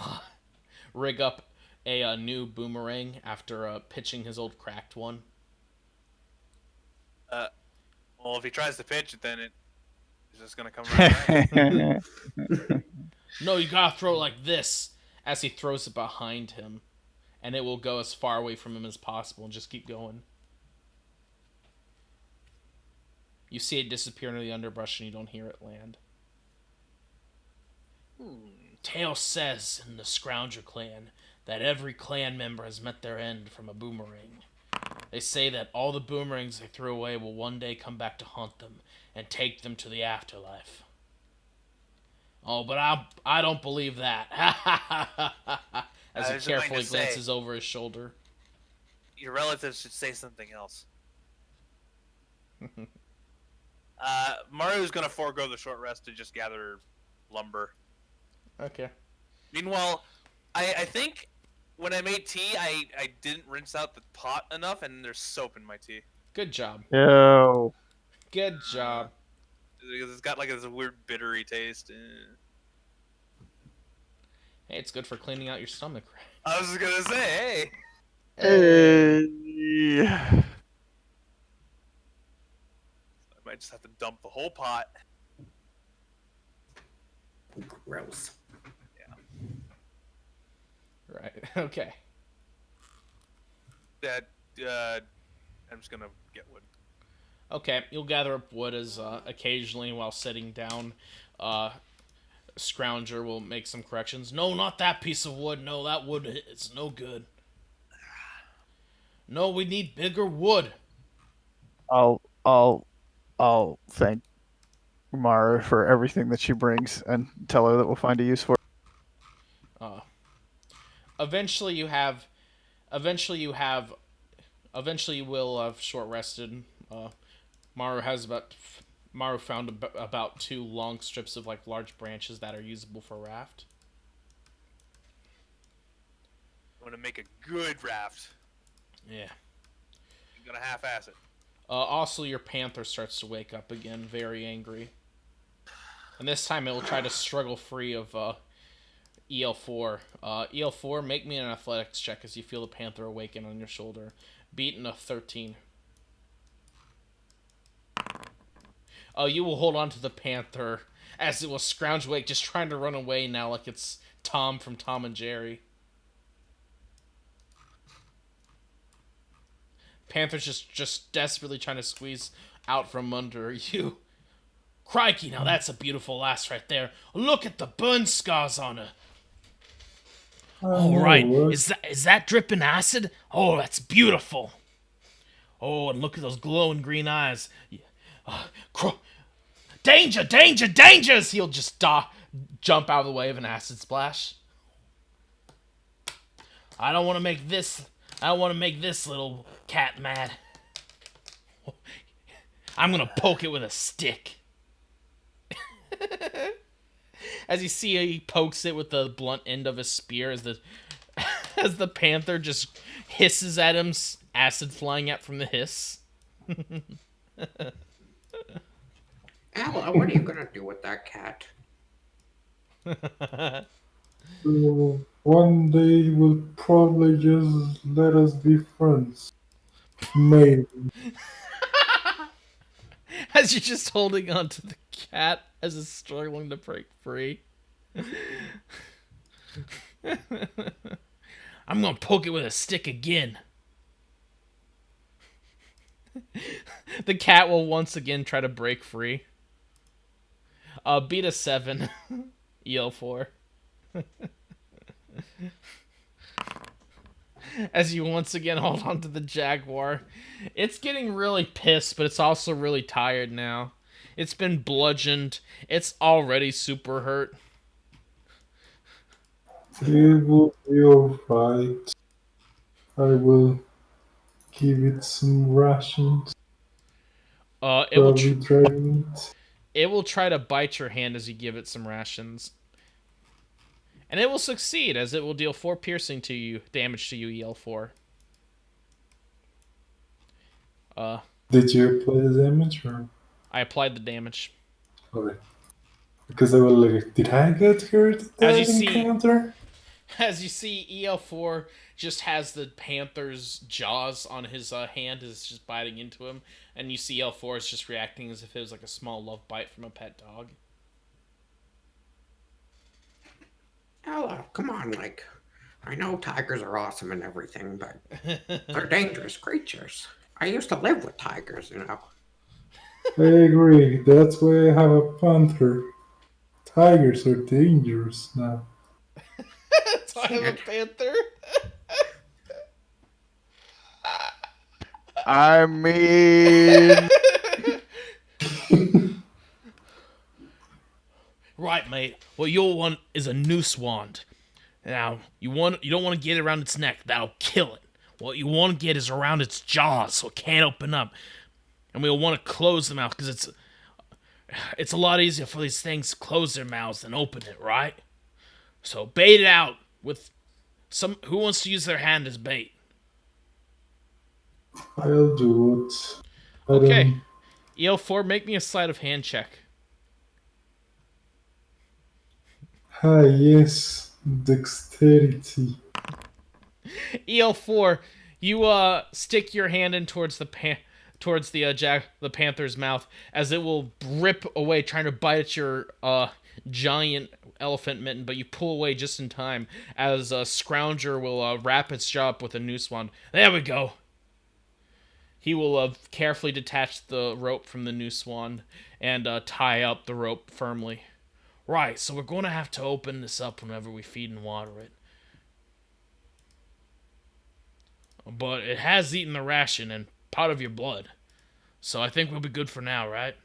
rig up a new boomerang after pitching his old cracked one. Well, if he tries to pitch it, then it's just gonna come right back. No, you gotta throw it like this as he throws it behind him, and it will go as far away from him as possible and just keep going. You see it disappear into the underbrush and you don't hear it land. Tale says in the Scrounger clan that every clan member has met their end from a boomerang. They say that all the boomerangs they threw away will one day come back to haunt them and take them to the afterlife. Oh, but I don't believe that. As I he was just going carefully to say, glances over his shoulder. your relatives should say something else. Mario's gonna forego the short rest to just gather lumber. Okay. Meanwhile, I think when I made tea, I didn't rinse out the pot enough, and there's soap in my tea. Good job. Yo. Good job. Because it's got like this weird bittery taste. Hey, it's good for cleaning out your stomach. I was just gonna say, hey. Hey. I might just have to dump the whole pot. Gross. Right. Okay. That I'm just gonna get wood. Okay, you'll gather up wood as occasionally while sitting down, Scrounger will make some corrections. No, not that piece of wood. No, that wood is no good. No, we need bigger wood. I'll thank Mara for everything that she brings and tell her that we'll find a use for it. Eventually you will have short rested. Maru found about 2 long strips of like large branches that are usable for a raft. I'm gonna make a good raft. Yeah. I'm gonna half-ass it. Also, your panther starts to wake up again, very angry. And this time it will try to struggle free of EL4. EL4, make me an athletics check as you feel the panther awaken on your shoulder. Beaten a 13. You will hold on to the panther as it will scrounge awake, just trying to run away now like it's Tom from Tom and Jerry. Panther's just desperately trying to squeeze out from under you. Crikey, now that's a beautiful lass right there. Look at the burn scars on her. All right, is that dripping acid? Oh, that's beautiful. Oh, and look at those glowing green eyes. Danger, danger, dangers! He'll just jump out of the way of an acid splash. I don't want to make this little cat mad. I'm gonna poke it with a stick. As you see, he pokes it with the blunt end of his spear as the panther just hisses at him, acid flying out from the hiss. Ella, what are you gonna do with that cat? One day will probably just let us be friends. Maybe. As you're just holding on to the cat as it's struggling to break free. I'm gonna poke it with a stick again. The cat will once again try to break free. Beat a 7. EL4. As you once again hold on to the jaguar. It's getting really pissed, but it's also really tired now. It's been bludgeoned. It's already super hurt. It will be alright. I will give it some rations. It will try to bite your hand as you give it some rations. And it will succeed, as it will deal 4 piercing damage to you, EL4. Did you apply the damage or? I applied the damage. Okay. Because I was like, did I get hurt at that encounter? As you see, EL4 just has the panther's jaws on his hand, is just biting into him, and you see EL4 is just reacting as if it was like a small love bite from a pet dog. Ella, come on, like, I know tigers are awesome and everything, but they're dangerous creatures. I used to live with tigers, you know. I agree. That's why I have a panther. Tigers are dangerous now. So I have a Shit. panther. I mean, Right, mate. What you'll want is a noose wand. Now, you don't want to get it around its neck. That'll kill it. What you want to get is around its jaws so it can't open up. And we'll want to close the mouth because it's a lot easier for these things to close their mouths than open it, right? So bait it out with some who wants to use their hand as bait. I'll do it. I Okay. don't. EL4, make me a sleight of hand check. Ah, yes. Dexterity. EL4, you stick your hand in towards the panther's mouth as it will rip away trying to bite at your giant elephant mitten, but you pull away just in time as Scrounger will wrap its jaw up with a noose wand. There we go. He will carefully detach the rope from the noose wand and tie up the rope firmly. Right, so we're going to have to open this up whenever we feed and water it. But it has eaten the ration and part of your blood. So I think we'll be good for now, right?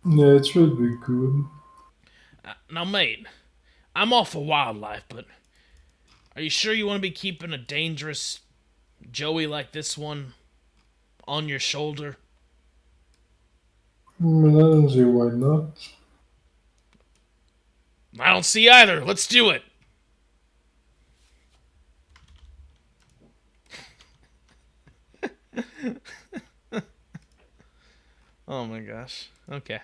Yeah, it should be good. Now, mate, I'm all for wildlife, but are you sure you want to be keeping a dangerous Joey like this one on your shoulder? I don't see why not. I don't see either. Let's do it. Oh my gosh. Okay.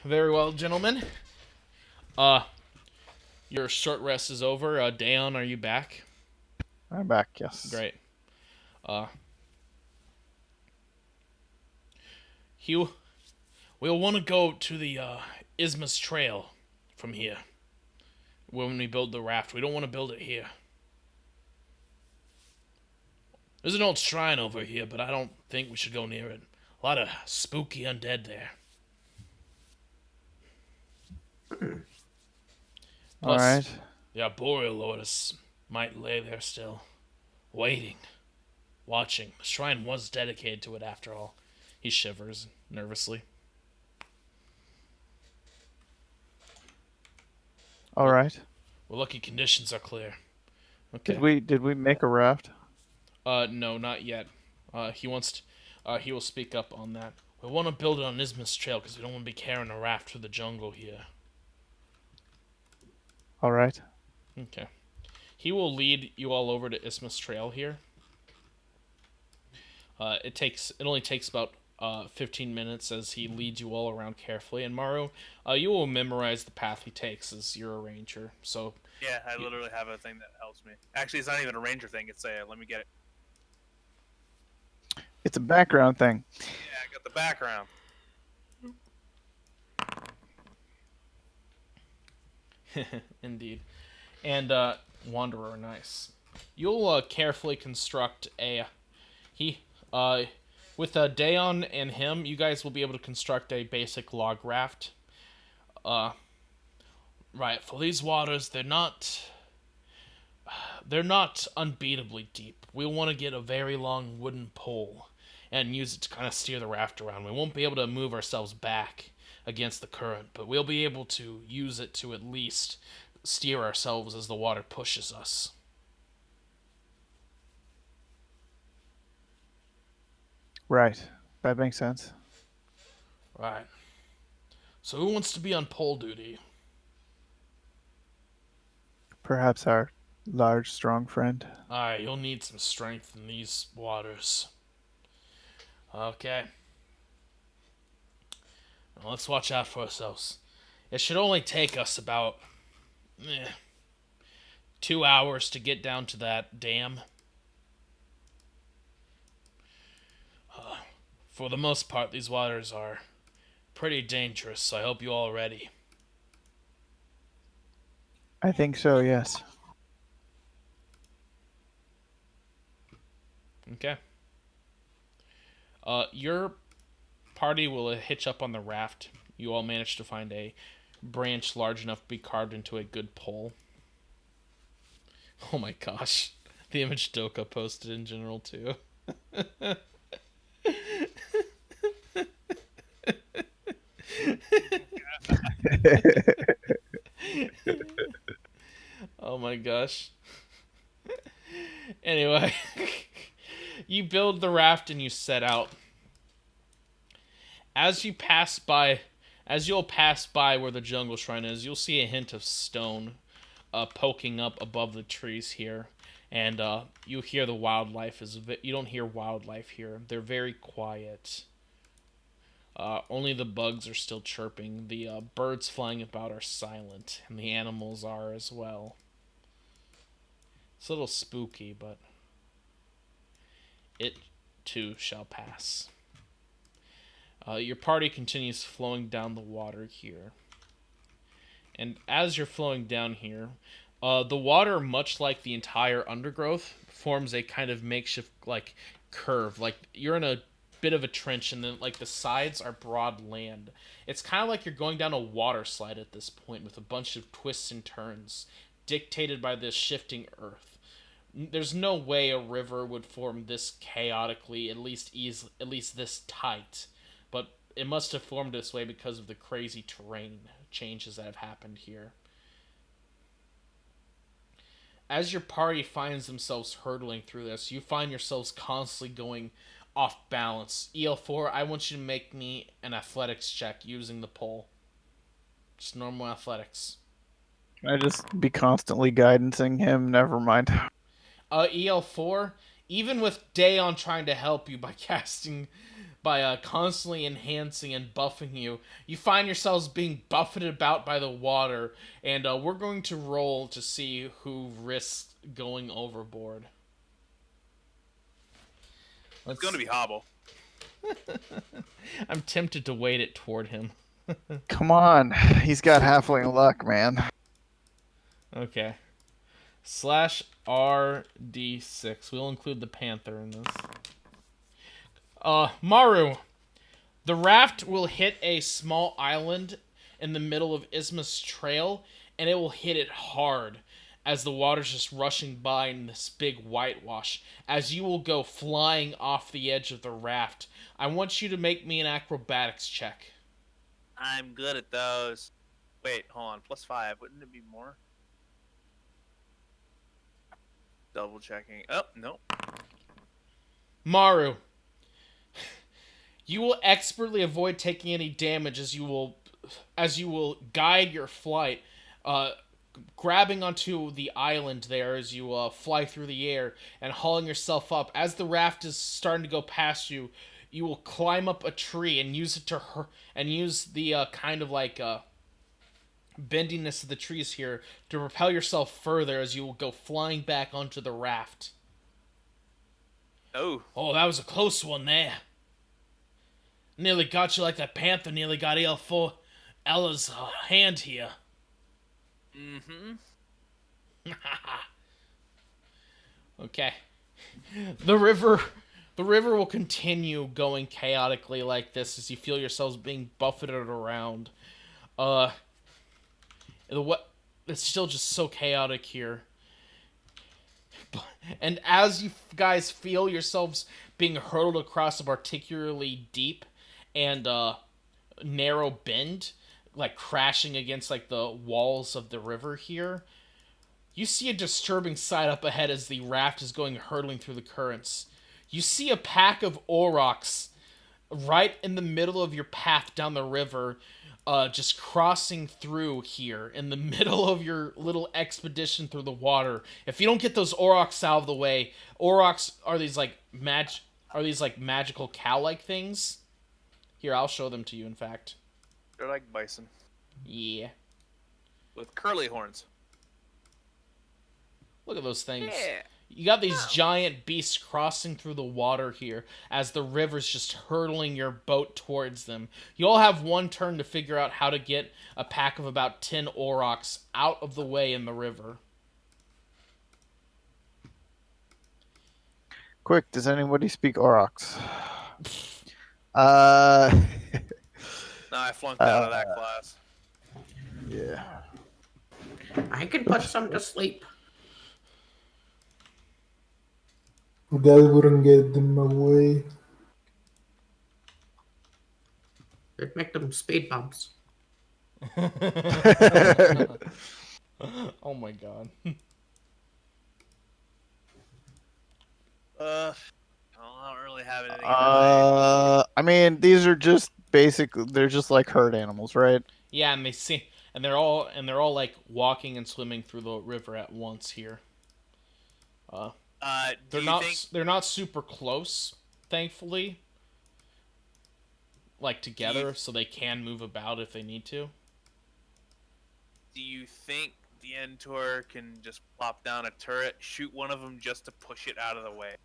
Very well, gentlemen. Uh, your short rest is over. Dayon, are you back? I'm back. Yes. Great. Uh, Hugh, we'll want to go to the Isthmus Trail from here when we build the raft. We don't want to build it here. There's an old shrine over here, but I don't think we should go near it. A lot of spooky undead there. All Plus, right. the Arboreal Lotus might lay there still, waiting, watching. The shrine was dedicated to it after all. He shivers nervously. All right. We're lucky conditions are clear. Okay. Did we make a raft? No, not yet. He will speak up on that. We want to build it on Isthmus Trail because we don't want to be carrying a raft through the jungle here. All right. Okay. He will lead you all over to Isthmus Trail here. It only takes about 15 minutes as he leads you all around carefully. And Maru, you will memorize the path he takes as your ranger. So Yeah, I literally have a thing that helps me. Actually, it's not even a ranger thing. It's a let me get it. It's a background thing. Yeah, I got the background. indeed. And Wanderer, nice. You'll carefully construct with Dayon and him, you guys will be able to construct a basic log raft. Right, for these waters, they're not unbeatably deep. We'll want to get a very long wooden pole and use it to kind of steer the raft around. We won't be able to move ourselves back against the current, but we'll be able to use it to at least steer ourselves as the water pushes us. Right. That makes sense. Right. So who wants to be on pole duty? Perhaps our large, strong friend. Alright, you'll need some strength in these waters. Okay. Well, let's watch out for ourselves. It should only take us about 2 hours to get down to that dam. For the most part, these waters are pretty dangerous, so I hope you all are ready. I think so, yes. Okay. Your party will hitch up on the raft. You all manage to find a branch large enough to be carved into a good pole. Oh my gosh. The image Doka posted in general too. Oh my gosh. Anyway, you build the raft and you set out. As you pass by, as you'll pass by where the jungle shrine is, you'll see a hint of stone poking up above the trees here. And you hear the wildlife you don't hear wildlife here. They're very quiet. Only the bugs are still chirping. The birds flying about are silent, and the animals are as well. It's a little spooky, but it too shall pass. Your party continues flowing down the water here. And as you're flowing down here, the water, much like the entire undergrowth, forms a kind of makeshift like curve. Like you're in a bit of a trench, and then like the sides are broad land. It's kind of like you're going down a water slide at this point, with a bunch of twists and turns dictated by this shifting earth. There's no way a river would form this chaotically, at least this tight. But it must have formed this way because of the crazy terrain changes that have happened here. As your party finds themselves hurtling through this, you find yourselves constantly going off balance. EL4, I want you to make me an athletics check using the pole. Just normal athletics. I just be constantly guidancing him. Never mind. EL4, even with Dayon trying to help you by constantly enhancing and buffing you, you find yourselves being buffeted about by the water, and we're going to roll to see who risks going overboard. It's going to be Hobble. I'm tempted to weight it toward him. Come on, he's got halfling luck, man. Okay. Slash RD6. We'll include the panther in this. Maru. The raft will hit a small island in the middle of Isma's trail, and it will hit it hard as the water's just rushing by in this big whitewash. As you will go flying off the edge of the raft, I want you to make me an acrobatics check. I'm good at those. Wait, hold on. +5. Wouldn't it be more? Double checking. Oh, no. Maru. You will expertly avoid taking any damage as you will guide your flight, grabbing onto the island there as you fly through the air and hauling yourself up. As the raft is starting to go past you, you will climb up a tree and use the kind of like bendiness of the trees here to propel yourself further as you will go flying back onto the raft. Oh, that was a close one there. Nearly got you like that panther nearly got EL4 Ella's hand here. mm-hmm. Okay. The river will continue going chaotically like this as you feel yourselves being buffeted around. It's still just so chaotic here. And as you guys feel yourselves being hurtled across a particularly deep and narrow bend, like crashing against like the walls of the river here, you see a disturbing sight up ahead as the raft is going hurtling through the currents. You see a pack of aurochs right in the middle of your path down the river, just crossing through here in the middle of your little expedition through the water. If you don't get those aurochs out of the way, aurochs are these like magical cow-like things. Here, I'll show them to you, in fact. They're like bison. Yeah. With curly horns. Look at those things. Yeah. You got these giant beasts crossing through the water here as the river's just hurtling your boat towards them. You all have one turn to figure out how to get a pack of about 10 aurochs out of the way in the river. Quick, does anybody speak aurochs? Uh, No, I flunked out of that uh, class. yeah. I can put some to sleep. That wouldn't get them away. It'd make them speed bumps. Oh my god. I don't really have anything in mind. I mean, these are just they're just like herd animals, right? Yeah, and they're all like walking and swimming through the river at once here. Do you think? They're not super close, thankfully. Like Do you together, so they can move about if they need to. do you think the Entor can just plop down a turret, shoot one of them just to push it out of the way?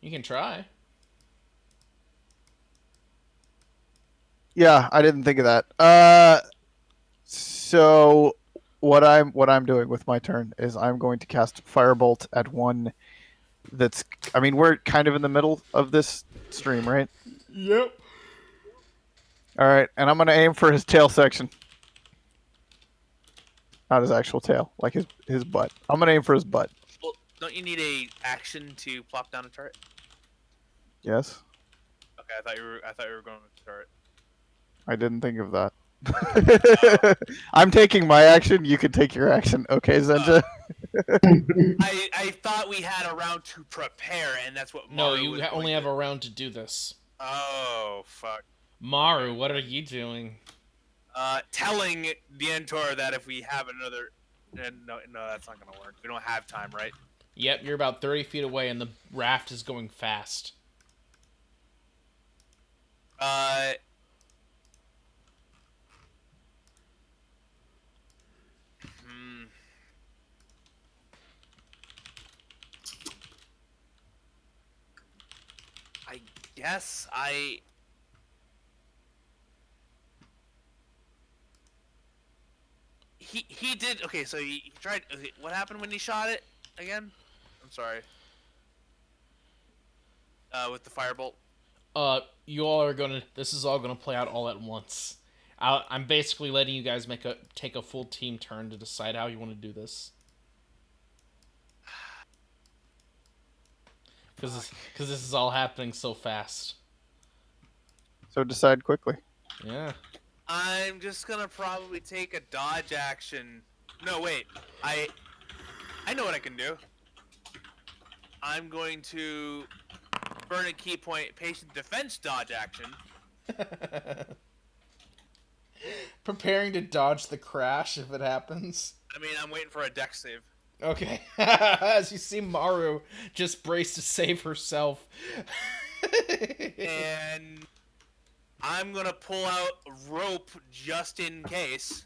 You can try. Yeah, I didn't think of that. So what I'm doing with my turn is I'm going to cast Firebolt at one that's. I mean, we're kind of in the middle of this stream, right? Yep. All right, and I'm going to aim for his tail section. Not his actual tail, like his butt. I'm going to aim for his butt. Well, don't you need a action to plop down a turret? Yes, Okay, I thought you were going with the turret. I didn't think of that. I'm taking my action. You can take your action. Okay, Zenja. I thought we had a round to prepare, and that's what No, Maru you was only going have to... a round to do this. Oh fuck! Maru, what are you doing? Telling the Entor that if we have another, no, that's not gonna work. We don't have time, right? Yep, you're about 30 feet away, and the raft is going fast. Uh, hmm. I guess I. He did okay. So he tried. Okay, what happened when he shot it again? I'm sorry. With the firebolt. You all are gonna. This is all gonna play out all at once. I'm basically letting you guys take a full team turn to decide how you want to do this. Because this is all happening so fast. So decide quickly. Yeah. I'm just gonna probably take a dodge action. No, wait. I know what I can do. I'm going to burn a key point, patient defense dodge action. Preparing to dodge the crash if it happens. I mean, I'm waiting for a deck save. Okay. As you see Maru just brace to save herself. And I'm gonna pull out rope just in case.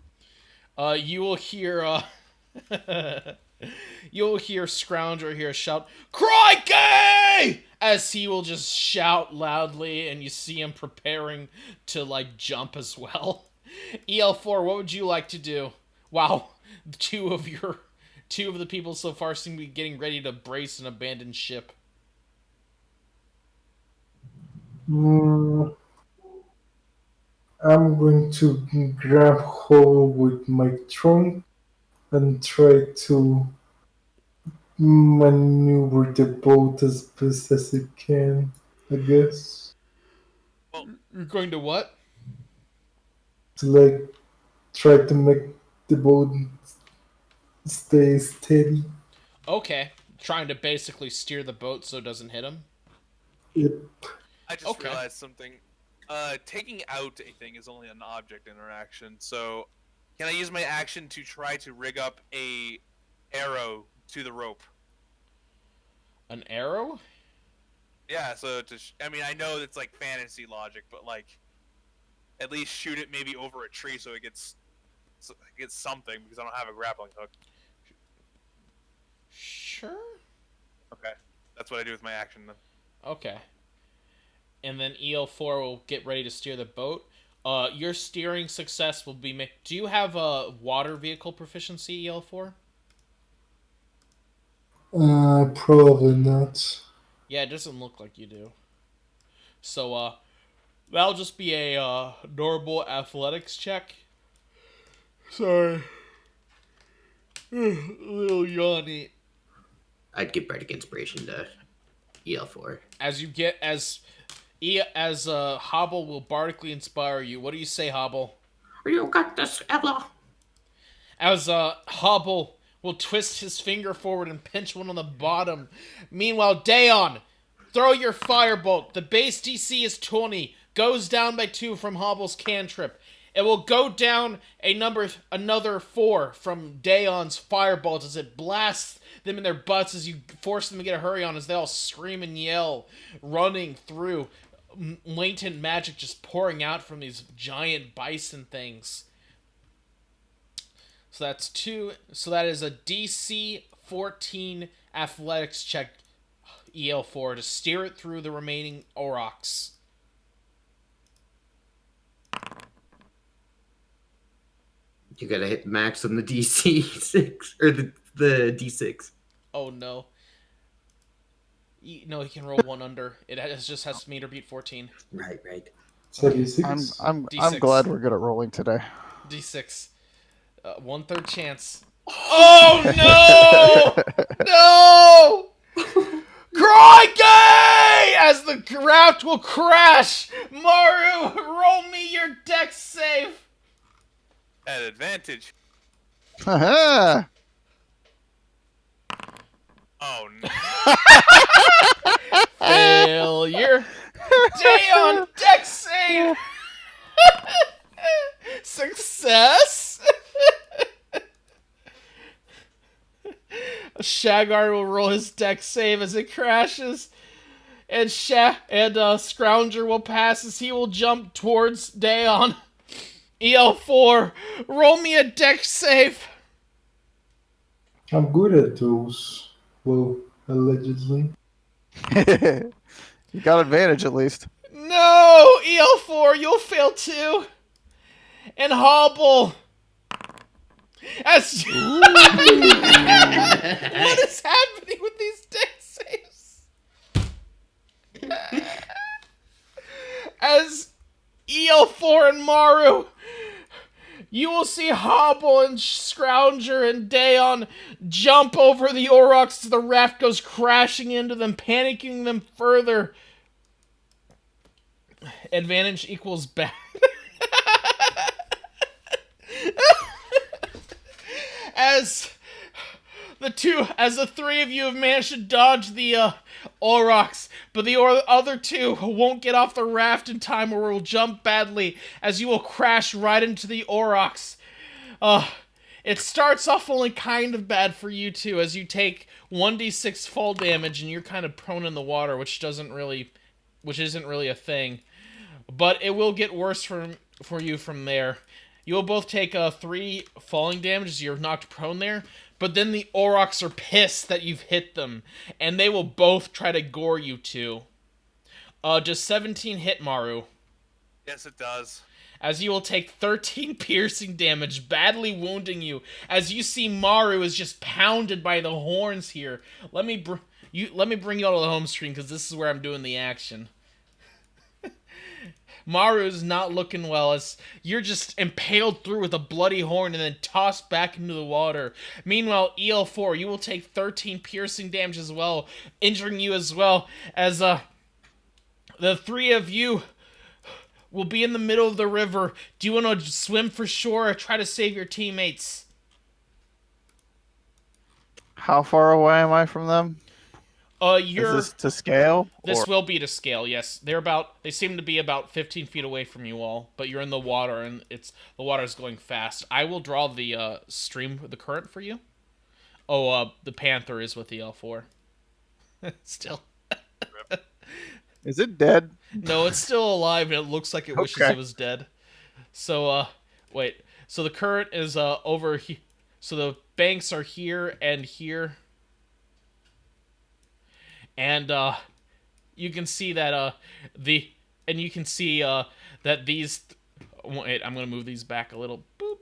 You will hear you'll hear Scrounger here shout, "Crikey!" as he will just shout loudly, and you see him preparing to like jump as well. EL4, what would you like to do? Wow, two of the people so far seem to be getting ready to brace an abandoned ship. Mm, I'm going to grab hold with my trunk and try to maneuver the boat as best as it can, I guess. You're going to what? To like try to make the boat stay steady. Okay, trying to basically steer the boat so it doesn't hit him. Yep. I just Okay. realized something. Taking out a thing is only an object interaction, so can I use my action to try to rig up a arrow to the rope? An arrow? Yeah, so I mean, I know it's like fantasy logic, but like, at least shoot it maybe over a tree so it gets something because I don't have a grappling hook. Sure. Okay, that's what I do with my action then. Okay. And then EL4 will get ready to steer the boat. Your steering success will be... Do you have a water vehicle proficiency, EL4? Probably not. Yeah, it doesn't look like you do. So, that'll just be a, normal athletics check. Sorry. A little yawny. I'd give Bardic Inspiration to EL4. As you get, Hobble will bardically inspire you. What do you say, Hobble? You got this, Ella. As, Hobble will twist his finger forward and pinch one on the bottom. Meanwhile, Dayon, throw your firebolt. The base DC is 20. Goes down by 2 from Hobble's cantrip. It will go down another 4 from Dayon's firebolt as it blasts them in their butts as you force them to get a hurry on as they all scream and yell, running through latent magic just pouring out from these giant bison things. So that's 2. So that is a DC 14 athletics check, EL4, to steer it through the remaining aurochs. You gotta hit max on the DC 6 or the D6. Oh no. No, he can roll 1 under. Just has to meet or beat 14. Right. So D6. I'm D6. glad we're good at rolling today. D6. 1/3 chance. Oh no! No! Crikey! As the raft will crash! Maru, roll me your dex save! At advantage. Haha. Oh no. Failure. Dayon, dex save! Success! Shagar will roll his dex save as it crashes. And Scrounger will pass as he will jump towards Dayon. EL4, roll me a dex save. I'm good at those. Well, allegedly. You got advantage at least. No! EL4, you'll fail too. And Hobble. As what is happening with these dex saves? As EL4 and Maru, you will see Hobble and Scrounger and Dayon jump over the aurochs as the raft goes crashing into them, panicking them further. Advantage equals back. As the 3 of you have managed to dodge the aurochs, but the other 2 won't get off the raft in time or will jump badly as you will crash right into the aurochs. It starts off only kind of bad for you 2 as you take 1d6 fall damage and you're kind of prone in the water, which isn't really a thing. But it will get worse for you from there. You will both take 3 falling damage as you're knocked prone there, but then the aurochs are pissed that you've hit them, and they will both try to gore you 2. Does 17 hit, Maru? Yes, it does. As you will take 13 piercing damage, badly wounding you, as you see Maru is just pounded by the horns here. Let me bring you all to the home screen, because this is where I'm doing the action. Maru is not looking well as you're just impaled through with a bloody horn and then tossed back into the water. Meanwhile, EL4, you will take 13 piercing damage as well, injuring you as well as the 3 of you will be in the middle of the river. Do you want to swim for shore or try to save your teammates? How far away am I from them? Is You're this to scale? This or- will be to scale, yes. They seem to be about 15 feet away from you all, but you're in the water and the water's going fast. I will draw the the current for you. The panther is with the L4. Still. Is it dead? No, it's still alive and it looks like it wishes Okay. it was dead. So wait. So the current is over here. So the banks are here and here. And you can see that that these wait, I'm going to move these back a little. Boop.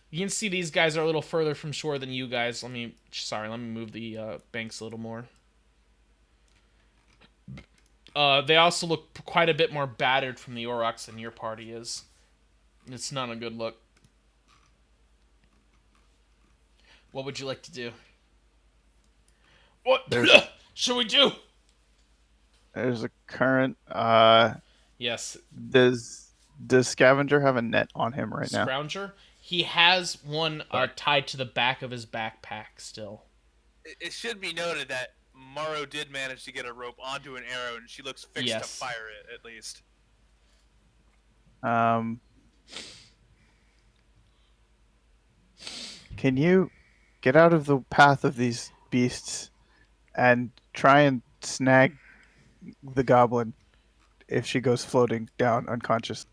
You can see these guys are a little further from shore than you guys. Let me move the banks a little more. They also look quite a bit more battered from the Aurochs than your party is. It's not a good look. What would you like to do? What should we do? There's a current. Yes, Does Scavenger have a net on him right now? Scrounger. He has one Sorry. tied to the back of his backpack still. It should be noted that Morrow did manage to get a rope onto an arrow, and she looks fixed to Yes. fire it at least. Can you get out of the path of these beasts and try and snag the goblin if she goes floating down unconscious?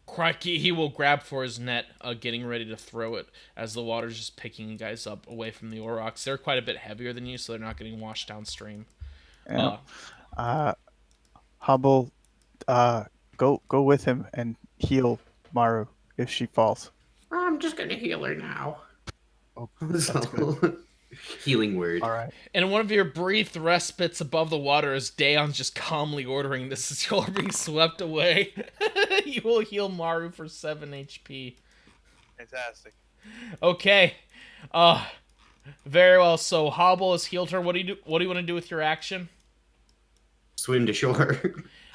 Crikey, he will grab for his net, getting ready to throw it as the water's just picking you guys up away from the Aurochs. They're quite a bit heavier than you, so they're not getting washed downstream. Yeah. Hubble, go with him and heal Maru if she falls. I'm just gonna heal her now. Oh, That's that's good. Healing word. All right. And one of your brief respites above the water as Daeon's just calmly ordering this as you're being swept away. You will heal Maru for 7 HP. Fantastic. Okay. Very well. So Hobble has healed her. What do you want to do with your action? Swim to shore.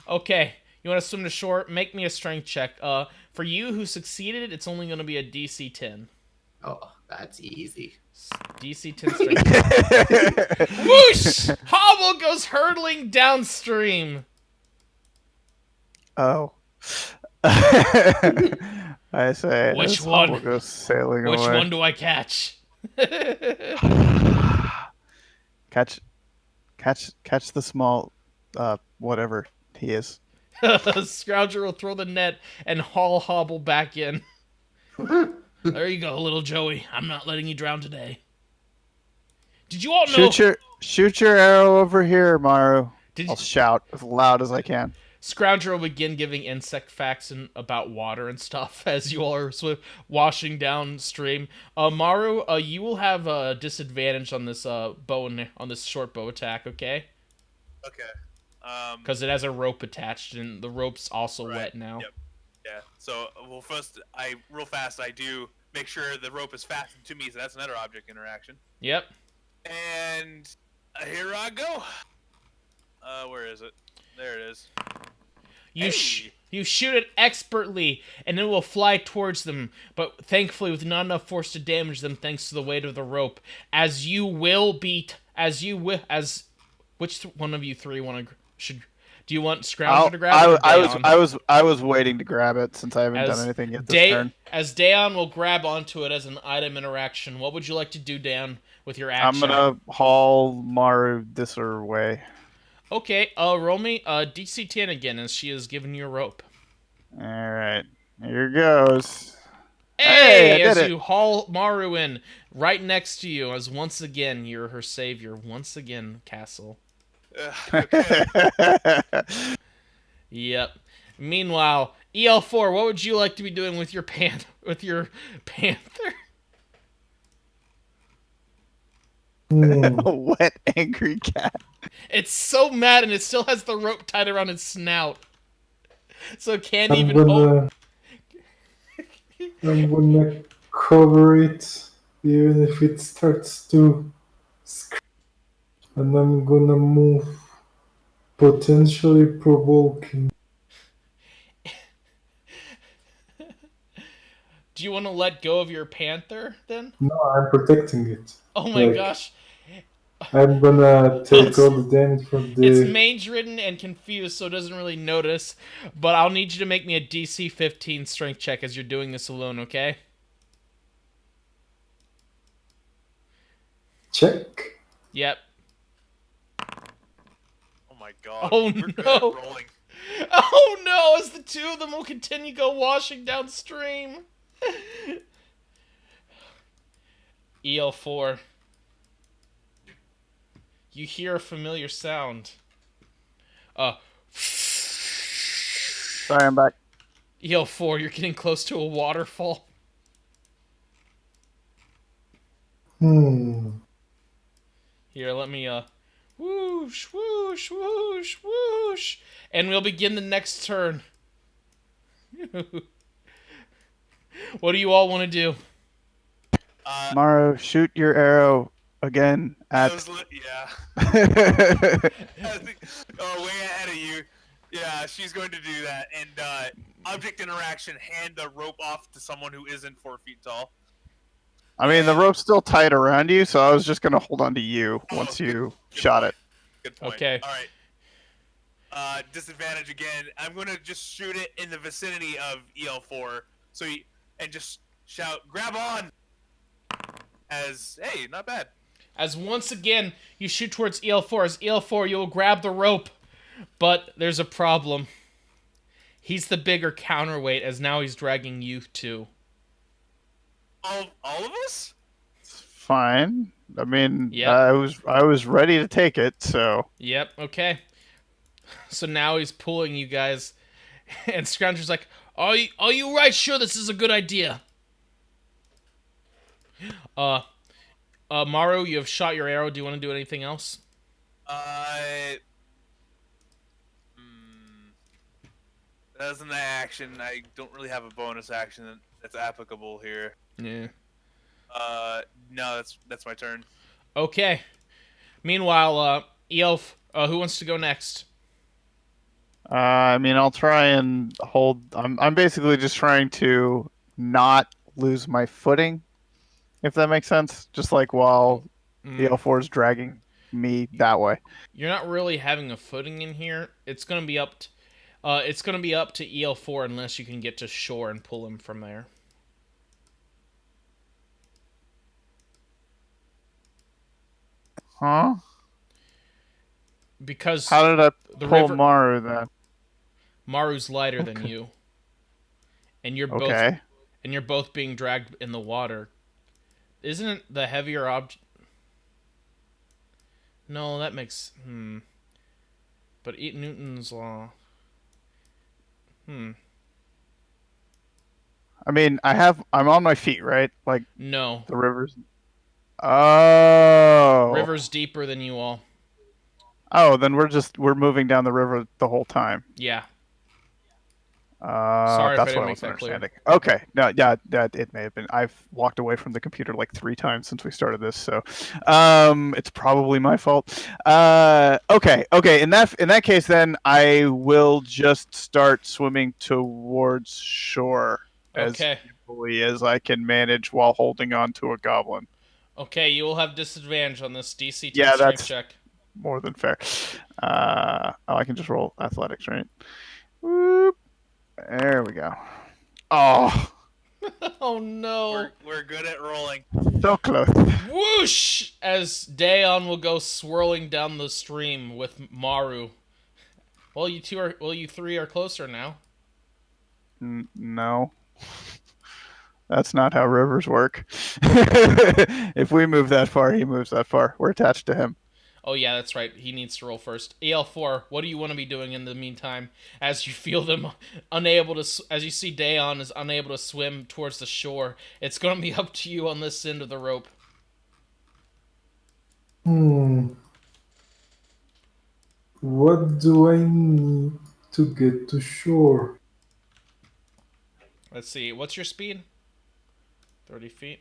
Okay. You want to swim to shore? Make me a strength check. For you who succeeded, it's only going to be a DC 10. Oh, that's easy. DC 10 strength. Whoosh! Hobble goes hurtling downstream. Oh. I say. Which as one? Hubble goes sailing Which away. one do I catch? Catch the small, whatever he is. Scrounger will throw the net and haul Hobble back in. There you go, little Joey. I'm not letting you drown today. Did you all know? Shoot your arrow over here, Maru. Did I'll you... shout as loud as I can. Scrounger will begin giving insect facts about water and stuff as you all are washing downstream. Maru, you will have a disadvantage on this on this short bow attack. Okay? Okay. Because it has a rope attached, and the rope's also Right. wet now. Yep. Yeah. So, well, first, real fast, I do make sure the rope is fastened to me, so that's another object interaction. Yep. And here I go. Where is it? There it is. You shoot it expertly, and it will fly towards them, but thankfully with not enough force to damage them thanks to the weight of the rope. Which one of you three do you want Scrounger to grab it or Daeon? I was waiting to grab it since I haven't done anything yet this turn. As Daeon will grab onto it as an item interaction, what would you like to do, Daeon, with your action? I'm gonna haul Maru this way. Okay, roll me DC 10 again as she has given you a rope. Alright, here goes. Hey, I as did it. you haul Maru in right next to you, as once again you're her savior. Once again, Castle. Okay. Yep. Meanwhile, EL4, what would you like to be doing with your panther? A wet, angry cat. It's so mad, and it still has the rope tied around its snout, so it can't I'm even. gonna cover it, even if it starts to scream. And I'm gonna move, potentially provoking. Do you want to let go of your panther then? No, I'm protecting it. Oh my gosh. I'm gonna take all the damage from It's the... mage-ridden and confused, so it doesn't really notice. But I'll need you to make me a DC 15 strength check as you're doing this alone, okay? Check. Yep. Oh my god. Oh, We're good at no. rolling. Oh no, as the two of them will continue to go washing downstream. EL4. You hear a familiar sound. Sorry, I'm back. EL4, you're getting close to a waterfall. Hmm. Here, let me, woo! Whoosh, whoosh, whoosh, whoosh. And we'll begin the next turn. What do you all want to do? Maru, shoot your arrow again I at. was yeah. I think, way ahead of you. Yeah, she's going to do that. And object interaction, hand the rope off to someone who isn't 4 feet tall. I mean, the And- rope's still tight around you, so I was just gonna hold on to you Oh, once good- you good shot point. it. Good point. Okay. All right. Disadvantage again. I'm going to just shoot it in the vicinity of EL4. And just shout, grab on! As, hey, not bad. As once again, you shoot towards EL4. As EL4, you will grab the rope. But there's a problem. He's the bigger counterweight, as now he's dragging you too. All of us? Fine. I mean, Yep. I was ready to take it, so Yep, okay. So now he's pulling you guys. And Scrounger's like, are you right sure this is a good idea? Maru, you have shot your arrow. Do you want to do anything else? That's an action. I don't really have a bonus action that's applicable here. Yeah. No, that's my turn. Okay. Meanwhile, Elf, who wants to go next? I mean, I'll try and hold. I'm basically just trying to not lose my footing, if that makes sense. Just like while the L4 is dragging me that way. You're not really having a footing in here. It's gonna be up. It's gonna be up to EL4 unless you can get to shore and pull him from there. Huh? Because How did I the pull river- Maru then? Maru's lighter than Okay. you, and you're Okay. both being dragged in the water. Isn't it the heavier object? No, that makes But Newton's law. I mean, I'm on my feet, right? Like No, the river's. Oh. river's deeper than you all. Oh, then we're moving down the river the whole time. Yeah. Sorry if I That's didn't what I make was that clear. understanding. Okay, no, yeah, that it may have been. I've walked away from the computer like 3 times since we started this, so it's probably my fault. Okay. In that case, then I will just start swimming towards shore as Okay. easily as I can manage while holding on to a goblin. Okay, you will have disadvantage on this DC 10 Yeah, strength that's- check. More than fair. I can just roll athletics, right? Whoop. There we go. Oh, Oh no. We're good at rolling. so close. Whoosh! As Daeon will go swirling down the stream with Maru. Well, you three are closer now. No. That's not how rivers work. If we move that far, he moves that far. We're attached to him. Oh yeah, that's right. He needs to roll first. EL4, what do you want to be doing in the meantime as you feel them as you see Daeon is unable to swim towards the shore? It's going to be up to you on this end of the rope. What do I need to get to shore? Let's see. What's your speed? 30 feet.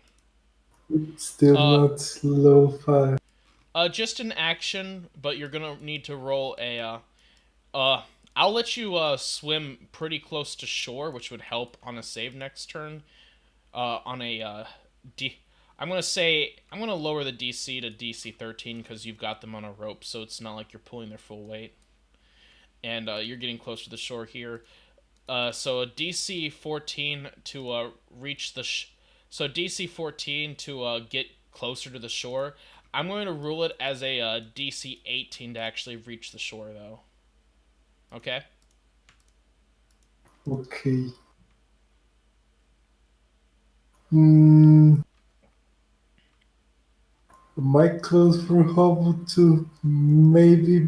It's still not level 5. Just an action, but you're gonna need to roll a. I'll let you swim pretty close to shore, which would help on a save next turn. On a I'm gonna lower the DC to DC 13 because you've got them on a rope, so it's not like you're pulling their full weight. And you're getting close to the shore here. So a DC 14 to reach the. So DC 14 to get closer to the shore. I'm going to rule it as a DC 18 to actually reach the shore, though. Okay? Okay. Am I close for Hubble to maybe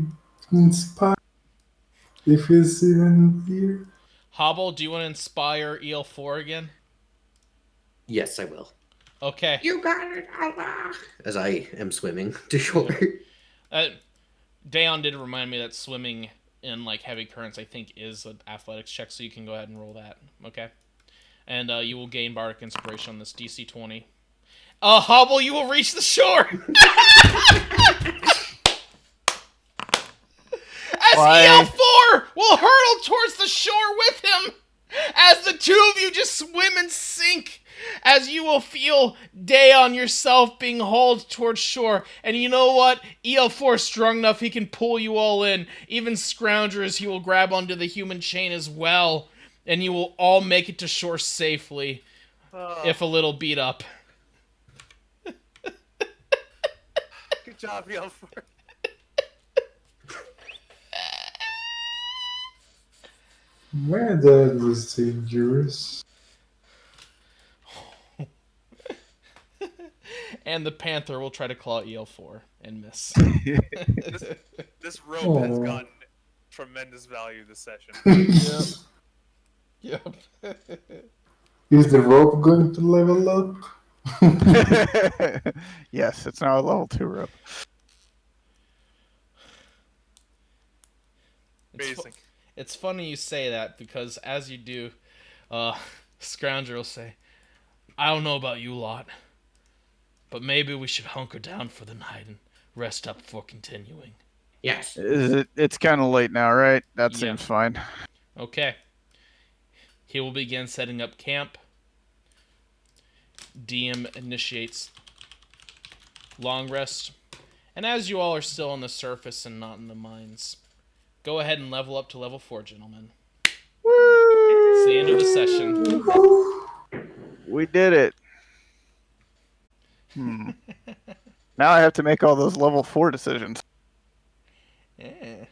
inspire if he's even here? Hobble, do you want to inspire EL4 again? Yes, I will. Okay. You got it, Allah. As I am swimming to shore. Dayon did remind me that swimming in like heavy currents, I think, is an athletics check, so you can go ahead and roll that. Okay. And you will gain bardic inspiration on this DC 20. Hobble, you will reach the shore. As Why? EL4 will hurtle towards the shore with him, as the two of you just swim and sink, as you will feel Dayon yourself being hauled towards shore. And you know what? EL4 is strong enough he can pull you all in. Even Scroungers he will grab onto the human chain as well. And you will all make it to shore safely, if a little beat up. Good job, EL4. My dad was dangerous. And the panther will try to claw EL4 and miss. This rope has Aw. gotten tremendous value this session. Yep. Is the rope going to level up? Yes, it's now a level 2 rope. Amazing. It's funny you say that, because as you do, Scrounger will say, I don't know about you lot, but maybe we should hunker down for the night and rest up before continuing. Yes. It's kind of late now, right? That Yeah. seems fine. Okay. He will begin setting up camp. DM initiates long rest. And as you all are still on the surface and not in the mines, go ahead and level up to level 4, gentlemen. It's the end of the session. We did it. Now I have to make all those level 4 decisions. Yeah.